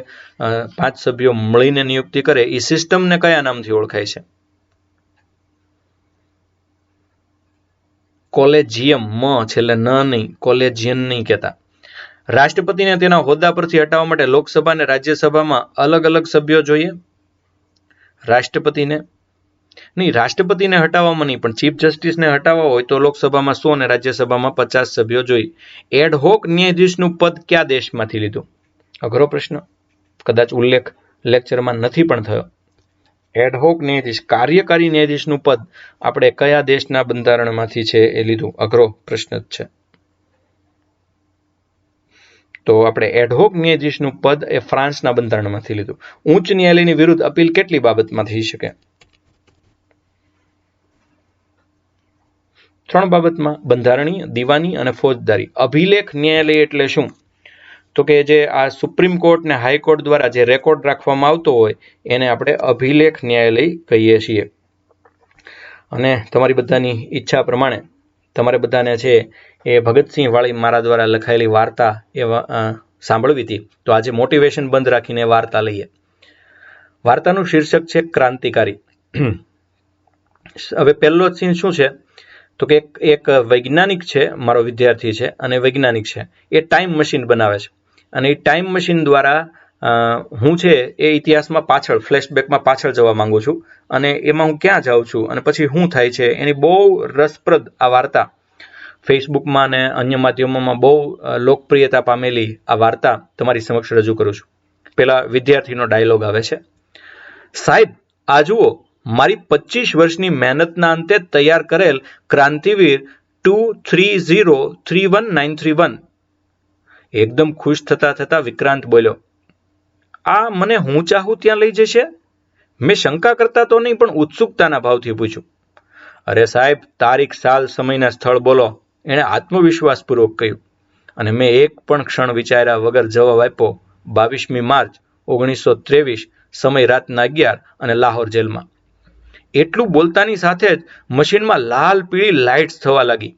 5 સભ્યો મળીને નિયુક્તિ કરે એ સિસ્ટમને કયા નામથી ઓળખાય છે? કોલેજિયમ. છેલ્લે ન નહીં, કોલેજિયન નહીં કહેતા. રાષ્ટ્રપતિને તેના હોદ્દા પરથી હટાવવા માટે લોકસભા અને રાજ્યસભામાં અલગ અલગ સભ્યો જોઈએ? રાષ્ટ્રપતિને હટાવવામાં નહીં, પણ ચીફ જસ્ટિસને હટાવવા હોય તો લોકસભામાં 100 અને રાજ્યસભામાં 50 સભ્યો જોઈએ. એડહોક ન્યાયાધીશનું પદ કયા દેશમાંથી લીધું? અઘરો પ્રશ્ન, કદાચ ઉલ્લેખ લેક્ચરમાં નથી પણ થયો. એડહોક ન્યાયાધીશ, કાર્યકારી ન્યાયાધીશનું પદ આપણે કયા દેશના બંધારણમાંથી છે એ લીધું? અઘરો પ્રશ્ન જ છે. તો આપણે એડહોક ન્યાયાધીશનું પદ એ ફ્રાન્સના બંધારણમાંથી લીધું. ઉચ્ચ ન્યાયાલયની વિરુદ્ધ અપીલ કેટલી બાબતમાં થઈ શકે? 3 બાબતમાં, બંધારણીય, દીવાની અને ફોજદારી. અભિલેખ ન્યાયાલય એટલે શું? તો કે જે આ સુપ્રીમ કોર્ટ ને હાઈકોર્ટ દ્વારા જે રેકોર્ડ રાખવામાં આવતો હોય એને આપણે અભિલેખ ન્યાયાલય કહીએ છીએ. અને તમારી બધાની ઈચ્છા પ્રમાણે તમારે બધાને છે એ ભગતસિંહ વાળી મારા દ્વારા લખાયેલી વાર્તા એ સાંભળવી હતી, તો આજે મોટિવેશન બંધ રાખીને વાર્તા લઈએ. વાર્તાનું શીર્ષક છે ક્રાંતિકારી. હવે પહેલો સીન શું છે? તો કે એક વૈજ્ઞાનિક છે, મારો વિદ્યાર્થી છે અને વૈજ્ઞાનિક છે, એ ટાઈમ મશીન બનાવે છે. અને એ ટાઈમ મશીન દ્વારા હું છે એ ઇતિહાસમાં પાછળ, ફ્લેશબેકમાં પાછળ જવા માંગુ છું અને એમાં હું ક્યાં જાઉં છું અને પછી શું થાય છે એની બહુ રસપ્રદ આ વાર્તા ફેસબુકમાં અને અન્ય માધ્યમોમાં બહુ લોકપ્રિયતા પામેલી આ વાર્તા તમારી સમક્ષ રજૂ કરું છું. પેલા વિદ્યાર્થીનો ડાયલોગ આવે છે, સાહેબ આ જુઓ, મારી 25 વર્ષની મહેનતના અંતે તૈયાર કરેલ ક્રાંતિવીર 23031931. એકદમ ખુશ થતા વિક્રાંત બોલ્યો, આ મને હું ચાહું ત્યાં લઈ જશે? મેં શંકા કરતા તો નહીં પણ ઉત્સુકતાના ભાવથી પૂછ્યું. અરે સાહેબ, તારીખ, સાલ, સમયના સ્થળ બોલો, એણે આત્મવિશ્વાસપૂર્વક કહ્યું. અને મેં એક પણ ક્ષણ વિચાર્યા વગર જવાબ આપ્યો, 22મી માર્ચ 1923, સમય રાતના 11 અને લાહોર જેલમાં. એટલું બોલતાની સાથે જ મશીનમાં લાલ પીળી લાઇટ્સ થવા લાગી.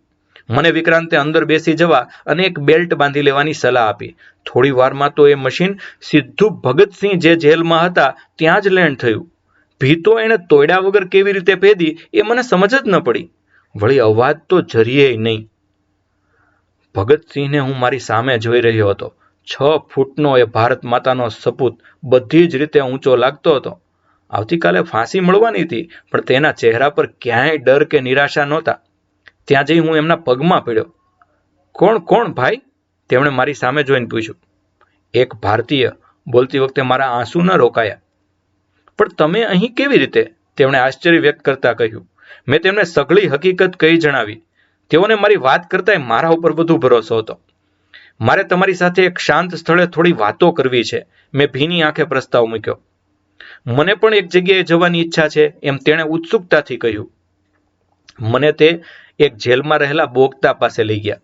મને વિક્રાંતે અંદર બેસી જવા અને એક બેલ્ટ બાંધી લેવાની સલાહ આપી. થોડી વારમાં તો એ મશીન સીધું ભગતસિંહ જે જેલમાં હતા ત્યાં જ લેન્ડ થયું. ભીતો એણે તોડ્યા વગર કેવી રીતે ભેદી એ મને સમજ જ ન પડી. વળી અવાજ તો જરીએ નહીં. ભગતસિંહને હું મારી સામે જોઈ રહ્યો હતો. 6 ફૂટનો એ ભારત માતાનો સપૂત બધી જ રીતે ઊંચો લાગતો હતો. આવતીકાલે ફાંસી મળવાની હતી, પણ તેના ચહેરા પર ક્યાંય ડર કે નિરાશા નહોતા. ત્યાં જઈ હું એમના પગમાં પડ્યો. કોણ ભાઈ? તેમણે મારી સામે જોઈને પૂછ્યું. એક ભારતીય. બોલતી વખતે મારા આંસુ ન રોકાયા. પણ તમે અહીં કેવી રીતે? તેમણે આશ્ચર્ય વ્યક્ત કરતા કહ્યું. મેં તેમને સઘળી હકીકત કહી જણાવી. તેઓને મારી વાત કરતાંય મારા ઉપર વધુ ભરોસો હતો. મારે તમારી સાથે એક શાંત સ્થળે થોડી વાતો કરવી છે. મેં ભીની આંખે પ્રસ્તાવ મૂક્યો. મને પણ એક જગ્યાએ જવાની ઈચ્છા છે, એમ તેણે ઉત્સુકતાથી કહ્યું. મને તે એક જેલમાં રહેલા બોગદા પાસે લઈ ગયા.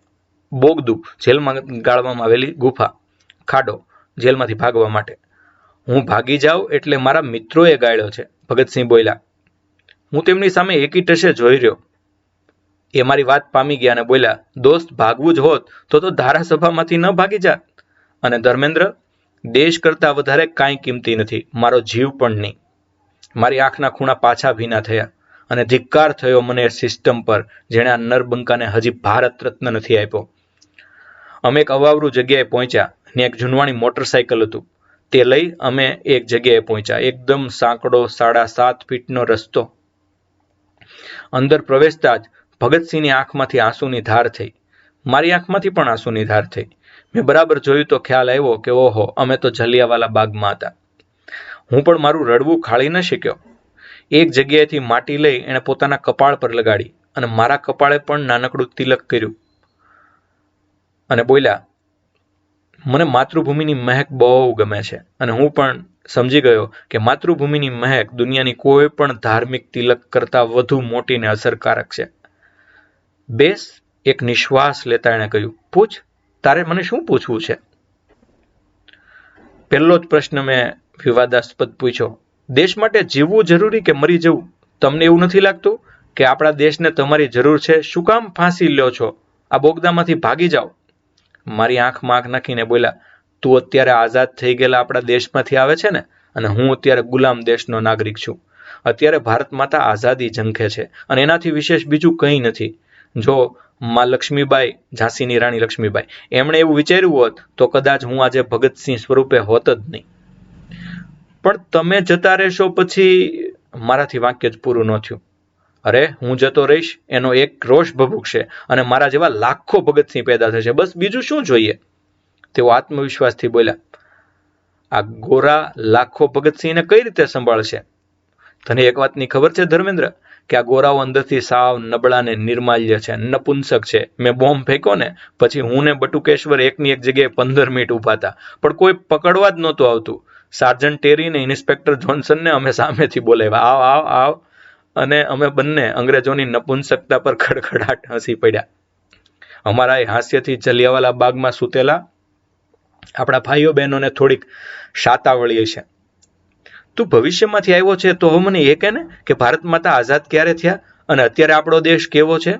બોગદું, જેલમાં ગાળવામાં આવેલી ગુફા, ખાડો, જેલમાંથી ભાગવા માટે. હું ભાગી જાઉં એટલે મારા મિત્રોએ ગાળ્યો છે, ભગતસિંહ બોલ્યા. હું તેમની સામે એકી ટશે જોઈ રહ્યો. એ મારી વાત પામી ગયા અને બોલ્યા, દોસ્ત, ભાગવું જ હોત તો ધારાસભામાંથી ન ભાગી જાત. અને ધર્મેન્દ્ર, દેશ કરતાં વધારે કાંઈ કિંમતી નથી, મારો જીવ પણ નહીં. મારી આંખના ખૂણા પાછા ભીના થયા અને ધિક્કાર થયો મને એ સિસ્ટમ પર જેણે આ નરબંકાને હજી ભારત રત્ન નથી આપ્યો. અમે એક અવાવરું જગ્યાએ પહોંચ્યા ને એક જૂનવાણી મોટરસાયકલ હતું. તે લઈ અમે એક જગ્યાએ પહોંચ્યા. એકદમ સાંકડો 7.5 ફીટનો રસ્તો. અંદર પ્રવેશતા જ ભગતસિંહની આંખમાંથી આંસુની ધાર થઈ. મારી આંખમાંથી પણ આંસુની ધાર થઈ. મેં બરાબર જોયું તો ખ્યાલ આવ્યો કે ઓહો, અમે તો જલિયાવાલા બાગમાં હતા. હું પણ મારું રડવું ખાળી ન શક્યો. એક જગ્યાએથી માટી લઈ એણે પોતાના કપાળ પર લગાડી અને મારા કપાળે પણ નાનકડું તિલક કર્યું અને બોલ્યા, મને માતૃભૂમિની મહેક બહુ ગમે છે અને હું પણ સમજી ગયો કે માતૃભૂમિની મહેક દુનિયાની કોઈ પણ ધાર્મિક તિલક કરતાં વધુ મોટી ને અસરકારક છે. બેસ, એક નિશ્વાસ લેતા એણે કહ્યું, પૂછ, તારે મને શું પૂછવું છે? પહેલો જ પ્રશ્ન મેં વિવાદાસ્પદ પૂછ્યો. દેશ માટે જીવવું જરૂરી કે મરી જવું? તમને એવું નથી લાગતું કે આપણા દેશને તમારી જરૂર છે? શું કામ ફાંસી લ્યો છો? આ બોગદામાંથી ભાગી જાઓ. મારી આંખમાં આંખ નાખીને બોલ્યા, તું અત્યારે આઝાદ થઈ ગયેલા આપણા દેશમાંથી આવે છે ને, અને હું અત્યારે ગુલામ દેશનો નાગરિક છું. અત્યારે ભારત માતા આઝાદી ઝંખે છે અને એનાથી વિશેષ બીજું કંઈ નથી. જો માં લક્ષ્મીબાઈ, ઝાંસીની રાણી લક્ષ્મીબાઈ, એમણે એવું વિચાર્યું હોત તો કદાચ હું આજે ભગતસિંહ સ્વરૂપે હોત જ નહીં. પણ તમે જતા રહેશો પછી મારાથી વાક્ય જ પૂરું ન થયું. અરે, હું જતો રહીશ એનો એક રોષ ભભૂકશે અને મારા જેવા લાખો ભગતસિંહ પેદા થશે. બસ બીજું શું જોઈએ? તેઓ આત્મવિશ્વાસથી બોલ્યા, આ ગોરા લાખો ભગતસિંહને કઈ રીતે સંભાળશે? તને એક વાતની ખબર છે ધર્મેન્દ્ર, કે આ ગોરાઓ અંદરથી સાવ નબળા ને નિર્માલ્ય છે, નપુંસક છે. મેં બોમ્બ ફેંક્યો ને પછી હું ને બટુકેશ્વર એકની એક જગ્યાએ 15 મિનિટ ઊભા હતા, પણ કોઈ પકડવા જ નહોતું આવતું. સાર્જન્ટ ટેરી ને ઇન્સ્પેક્ટર જોન્સનને અમે સામેથી બોલાવ્યા, આવ આવ આવ, અને અમે બંને અંગ્રેજોની નપુંસકતા પર ખડખડાટ હસી પડ્યા. અમારા એ હાસ્યથી જલિયાવાલા બાગમાં સૂતેલા આપણા ભાઈઓ બહેનોને થોડીક શાતા વળી છે. તું ભવિષ્યમાંથી આવ્યો છે તો મને એ કહે ને કે ભારત માતા આઝાદ ક્યારે થયા અને અત્યારે આપણો દેશ કેવો છે?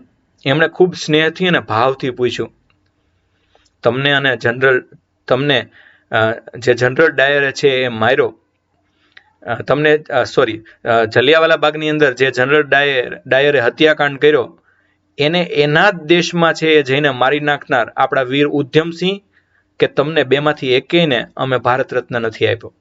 એમણે ખૂબ સ્નેહથી અને ભાવથી પૂછ્યું. તમને જે જનરલ ડાયરે છે એ માર્યો, જલિયાવાલા બાગની અંદર જે જનરલ ડાયરે હત્યાકાંડ કર્યો એને એના જ દેશમાં છે એ જઈને મારી નાખનાર આપણા વીર ઉધ્યમસિંહ, કે તમને બેમાંથી એકેયને અમે ભારત રત્ન નથી આપ્યો?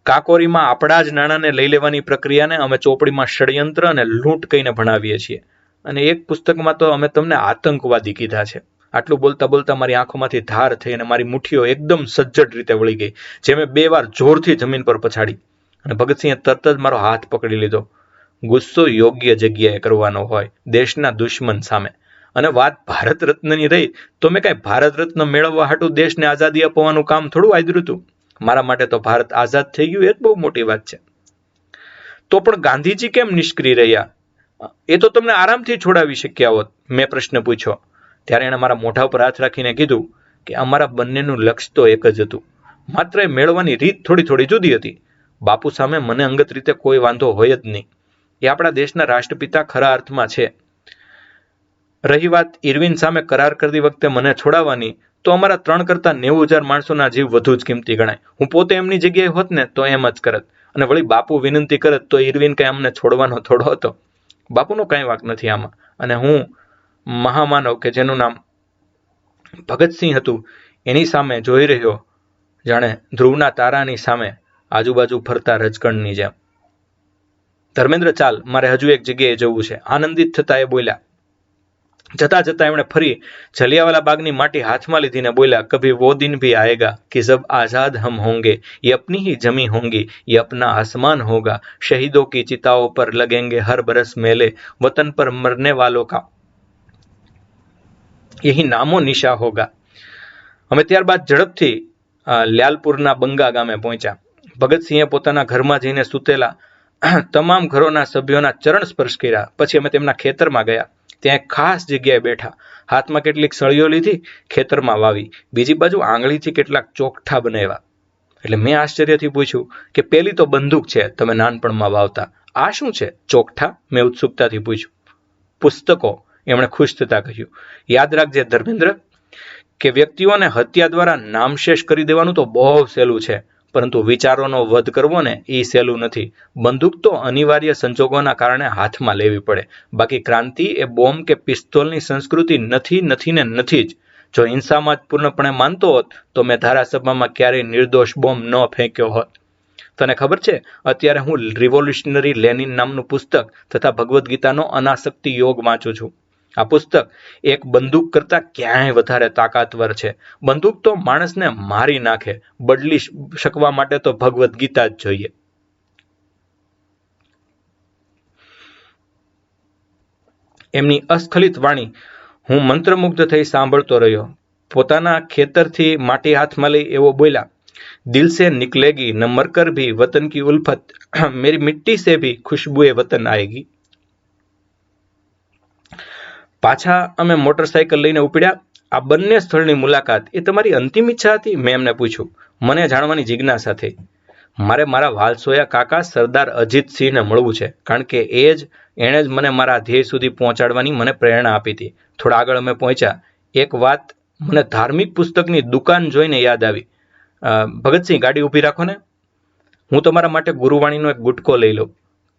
કાકોરીમાં આપણા જ નાણાંને લઈ લેવાની પ્રક્રિયાને અમે ચોપડીમાં ષડયંત્ર અને લૂંટ કહીને ભણાવીએ છીએ, અને એક પુસ્તકમાં તો અમે તમને આતંકવાદી કીધા છે. આટલું બોલતા બોલતા મારી આંખોમાંથી ધાર થઈ અને મારી મુઠ્ઠીઓ એકદમ સજ્જડ રીતે વળી ગઈ, જે મેં 2 વાર જોરથી જમીન પર પછાડી. અને ભગતસિંહે તરત જ મારો હાથ પકડી લીધો. ગુસ્સો યોગ્ય જગ્યાએ કરવાનો હોય, દેશના દુશ્મન સામે. અને વાત ભારત રત્નની રહી તો મેં કાંઈ ભારત રત્ન મેળવવા હાટું દેશને આઝાદી અપાવવાનું કામ થોડું આદર્યું હતું. મારા માટે તો ભારત આઝાદ થઈ ગયું એ જ બહુ મોટી વાત છે. તો પણ ગાંધીજી કેમ નિષ્ક્રિય રહ્યા? એ તો તમને આરામથી છોડાવી શક્યા હોત, મેં પ્રશ્ન પૂછ્યો. ત્યારે એણે મારા મોઢા પર હાથ રાખીને કીધું કે અમારા બંનેનું લક્ષ્ય તો એક જ હતું, માત્ર એ મેળવવાની રીત થોડી થોડી જુદી હતી. બાપુ સામે મને અંગત રીતે કોઈ વાંધો હોય જ નહીં. એ આપણા દેશના રાષ્ટ્રપિતા ખરા અર્થમાં છે. રહી વાત ઇરવિન સામે કરાર કરતી વખતે મને છોડાવવાની, તો અમારા 3 કરતાં 90,000 માણસોના જીવ વધુ જ કિંમતી ગણાય. હું પોતે એમની જગ્યાએ હોત ને તો એમ જ કરત. અને વળી બાપુ વિનંતી કરત તો ઇરવિન કંઈ અમને છોડવાનો થોડો હતો. બાપુનો કાંઈ વાંક નથી આમાં. અને હું મહામાનવ કે જેનું નામ ભગતસિંહ હતું એની સામે જોઈ રહ્યો, જાણે ધ્રુવના તારાની સામે આજુબાજુ ફરતા રજકણની જેમ. ધર્મેન્દ્ર, ચાલ, મારે હજુ એક જગ્યાએ જવું છે, આનંદિત થતા એ બોલ્યા. જતા જતા એમણે ફરી જલિયાવાલા બાગની માટી હાથમાં લીધીને બોલ્યા, કભી વો દિન ભી આએગા કે જબ આઝાદ હમ હોંગે, ये अपनी ही जमी होंगी, ये अपना आसमान होगा, शहीदों की चिताओं पर लगेंगे हर बरस मेले, वतन पर मरने वालों का यही नामो निशा होगा. અમે ત્યારબાદ ઝડપથી લ્યાલપુરના બંગા ગામે પહોંચ્યા. ભગતસિંહે પોતાના ઘરમાં જઈને સૂતેલા તમામ ઘરોના સભ્યોના ચરણ સ્પર્શ કર્યા. પછી અમે તેમના ખેતરમાં ગયા. ત્યાં એક ખાસ જગ્યાએ બેઠા. હાથમાં કેટલીક સળીઓ લીધી, ખેતરમાં વાવી. બીજી બાજુ આંગળીથી કેટલાક ચોકઠા બનાવ્યા. એટલે મેં આશ્ચર્યથી પૂછ્યું કે પેલી તો બંદૂક છે, તમે નાનપણમાં વાવતા, આ શું છે ચોકઠા? મેં ઉત્સુકતાથી પૂછ્યું. પુસ્તકો, એમણે ખુશ થતા કહ્યું. યાદ રાખજે ધર્મેન્દ્ર, કે વ્યક્તિઓને હત્યા દ્વારા નામશેષ કરી દેવાનું તો બહુ સહેલું છે, પરંતુ વિચારોનો વધ કરવો ને એ સહેલું નથી. બંદૂક તો અનિવાર્ય સંજોગોના કારણે હાથમાં લેવી પડે. બાકી ક્રાંતિ એ બોમ્બ કે પિસ્તોલની સંસ્કૃતિ નથી ને નથી જ. જો હિંસામાં જ પૂર્ણપણે માનતો હોત તો મેં ધારાસભામાં ક્યારેય નિર્દોષ બોમ્બ ન ફેંક્યો હોત. તને ખબર છે, અત્યારે હું રિવોલ્યુશનરી લેનિન નામનું પુસ્તક તથા ભગવદ્ ગીતાનો અનાસક્તિ યોગ વાંચું છું. આ પુસ્તક એક બંદૂક કરતા ક્યાંય વધારે તાકાતવર છે. બંદૂક તો માણસને મારી નાખે, બદલી શકવા માટે તો ભગવદ્ ગીતા જ જોઈએ. એમની અસ્ખલિત વાણી હું મંત્રમુગ્ધ થઈ સાંભળતો રહ્યો. પોતાના ખેતરથી માટી હાથમાં લઈ એવો બોલ્યા, દિલ સે નિકલેગી ન મરકર ભી વતન કી ઉલ્ફત, મેરી મિટ્ટી સે ભી ખુશબુએ વતન આएगी. પાછા અમે મોટરસાયકલ લઈને ઉપડ્યા. આ બંને સ્થળની મુલાકાત એ તમારી અંતિમ ઈચ્છા હતી? મેં એમને પૂછ્યું. મને જાણવાની જિજ્ઞાસા થઈ. મારે મારા વાલસોયા કાકા સરદાર અજીતસિંહને મળવું છે, કારણ કે એણે જ મને મારા ધ્યેય સુધી પહોંચાડવાની મને પ્રેરણા આપી હતી. થોડા આગળ અમે પહોંચ્યા. એક વાત મને ધાર્મિક પુસ્તકની દુકાન જોઈને યાદ આવી. ભગતસિંહ, ગાડી ઊભી રાખો ને, હું તમારા માટે ગુરુવાણીનો એક ગુટકો લઈ લઉં.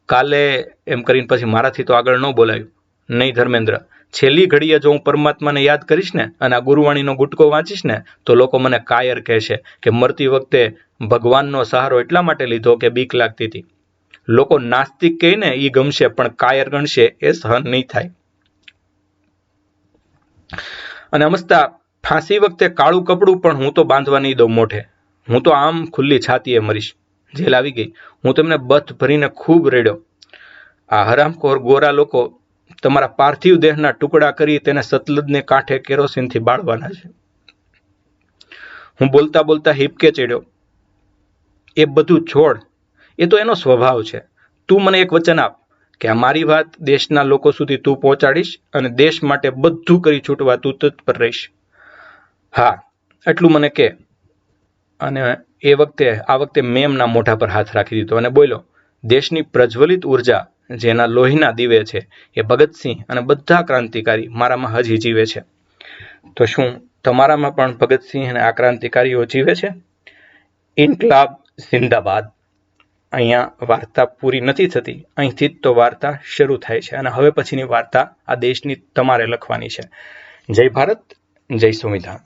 કાલે એમ કરીને પછી મારાથી તો આગળ ન બોલાયું. નહીં ધર્મેન્દ્ર, છેલ્લી ઘડીએ જો હું પરમાત્માને યાદ કરીશ ને અને આ ગુરુવાણીનો ગુટકો વાંચીશ ને તો લોકો મને કાયર કહેશે કે મરતી વખતે ભગવાનનો સહારો એટલા માટે લીધો કે બીક લાગતી હતી. લોકો નાસ્તિક કહીને એ ગમશે, પણ કાયર ગણશે એ સહન નહીં થાય. અને અમસ્તા, ફાંસી વખતે કાળું કપડું પણ હું તો બાંધવા નહીં દઉં મોઢે. હું તો આમ ખુલ્લી છાતીએ મરીશ. જેલ આવી ગઈ. હું તેમને બથ ભરીને ખૂબ રેડ્યો. આ હરામખોર ગોરા લોકો તમારા પાર્થિવ દેહના ટુકડા કરી તેને સતલજને કાંઠે કેરોસીનથી બાળવાના છે. હું બોલતા બોલતા હિપકે ચડ્યો. એ બધું છોડ, એ તો એનો સ્વભાવ છે. તું મને એક વચન આપ કે આ મારી વાત દેશના લોકો સુધી તું પહોંચાડીશ અને દેશ માટે બધું કરી છૂટવા તું તત્પર રહીશ. હા, એટલું મને કે. અને આ વખતે મેં એમના મોઢા પર હાથ રાખી દીધો અને બોલ્યો, દેશની પ્રજ્વલિત ઉર્જા જેના લોહીના દીવે છે એ ભગતસિંહ અને બધા ક્રાંતિકારી મારામાં હજી જીવે છે. તો શું તમારામાં પણ ભગતસિંહ અને આ ક્રાંતિકારીઓ જીવે છે? ઇન્કલાબ જિંદાબાદ. અહીંયા વાર્તા પૂરી નથી થતી, અહીંથી જ તો વાર્તા શરૂ થાય છે અને હવે પછીની વાર્તા આ દેશની તમારે લખવાની છે. જય ભારત, જય સંવિધાન.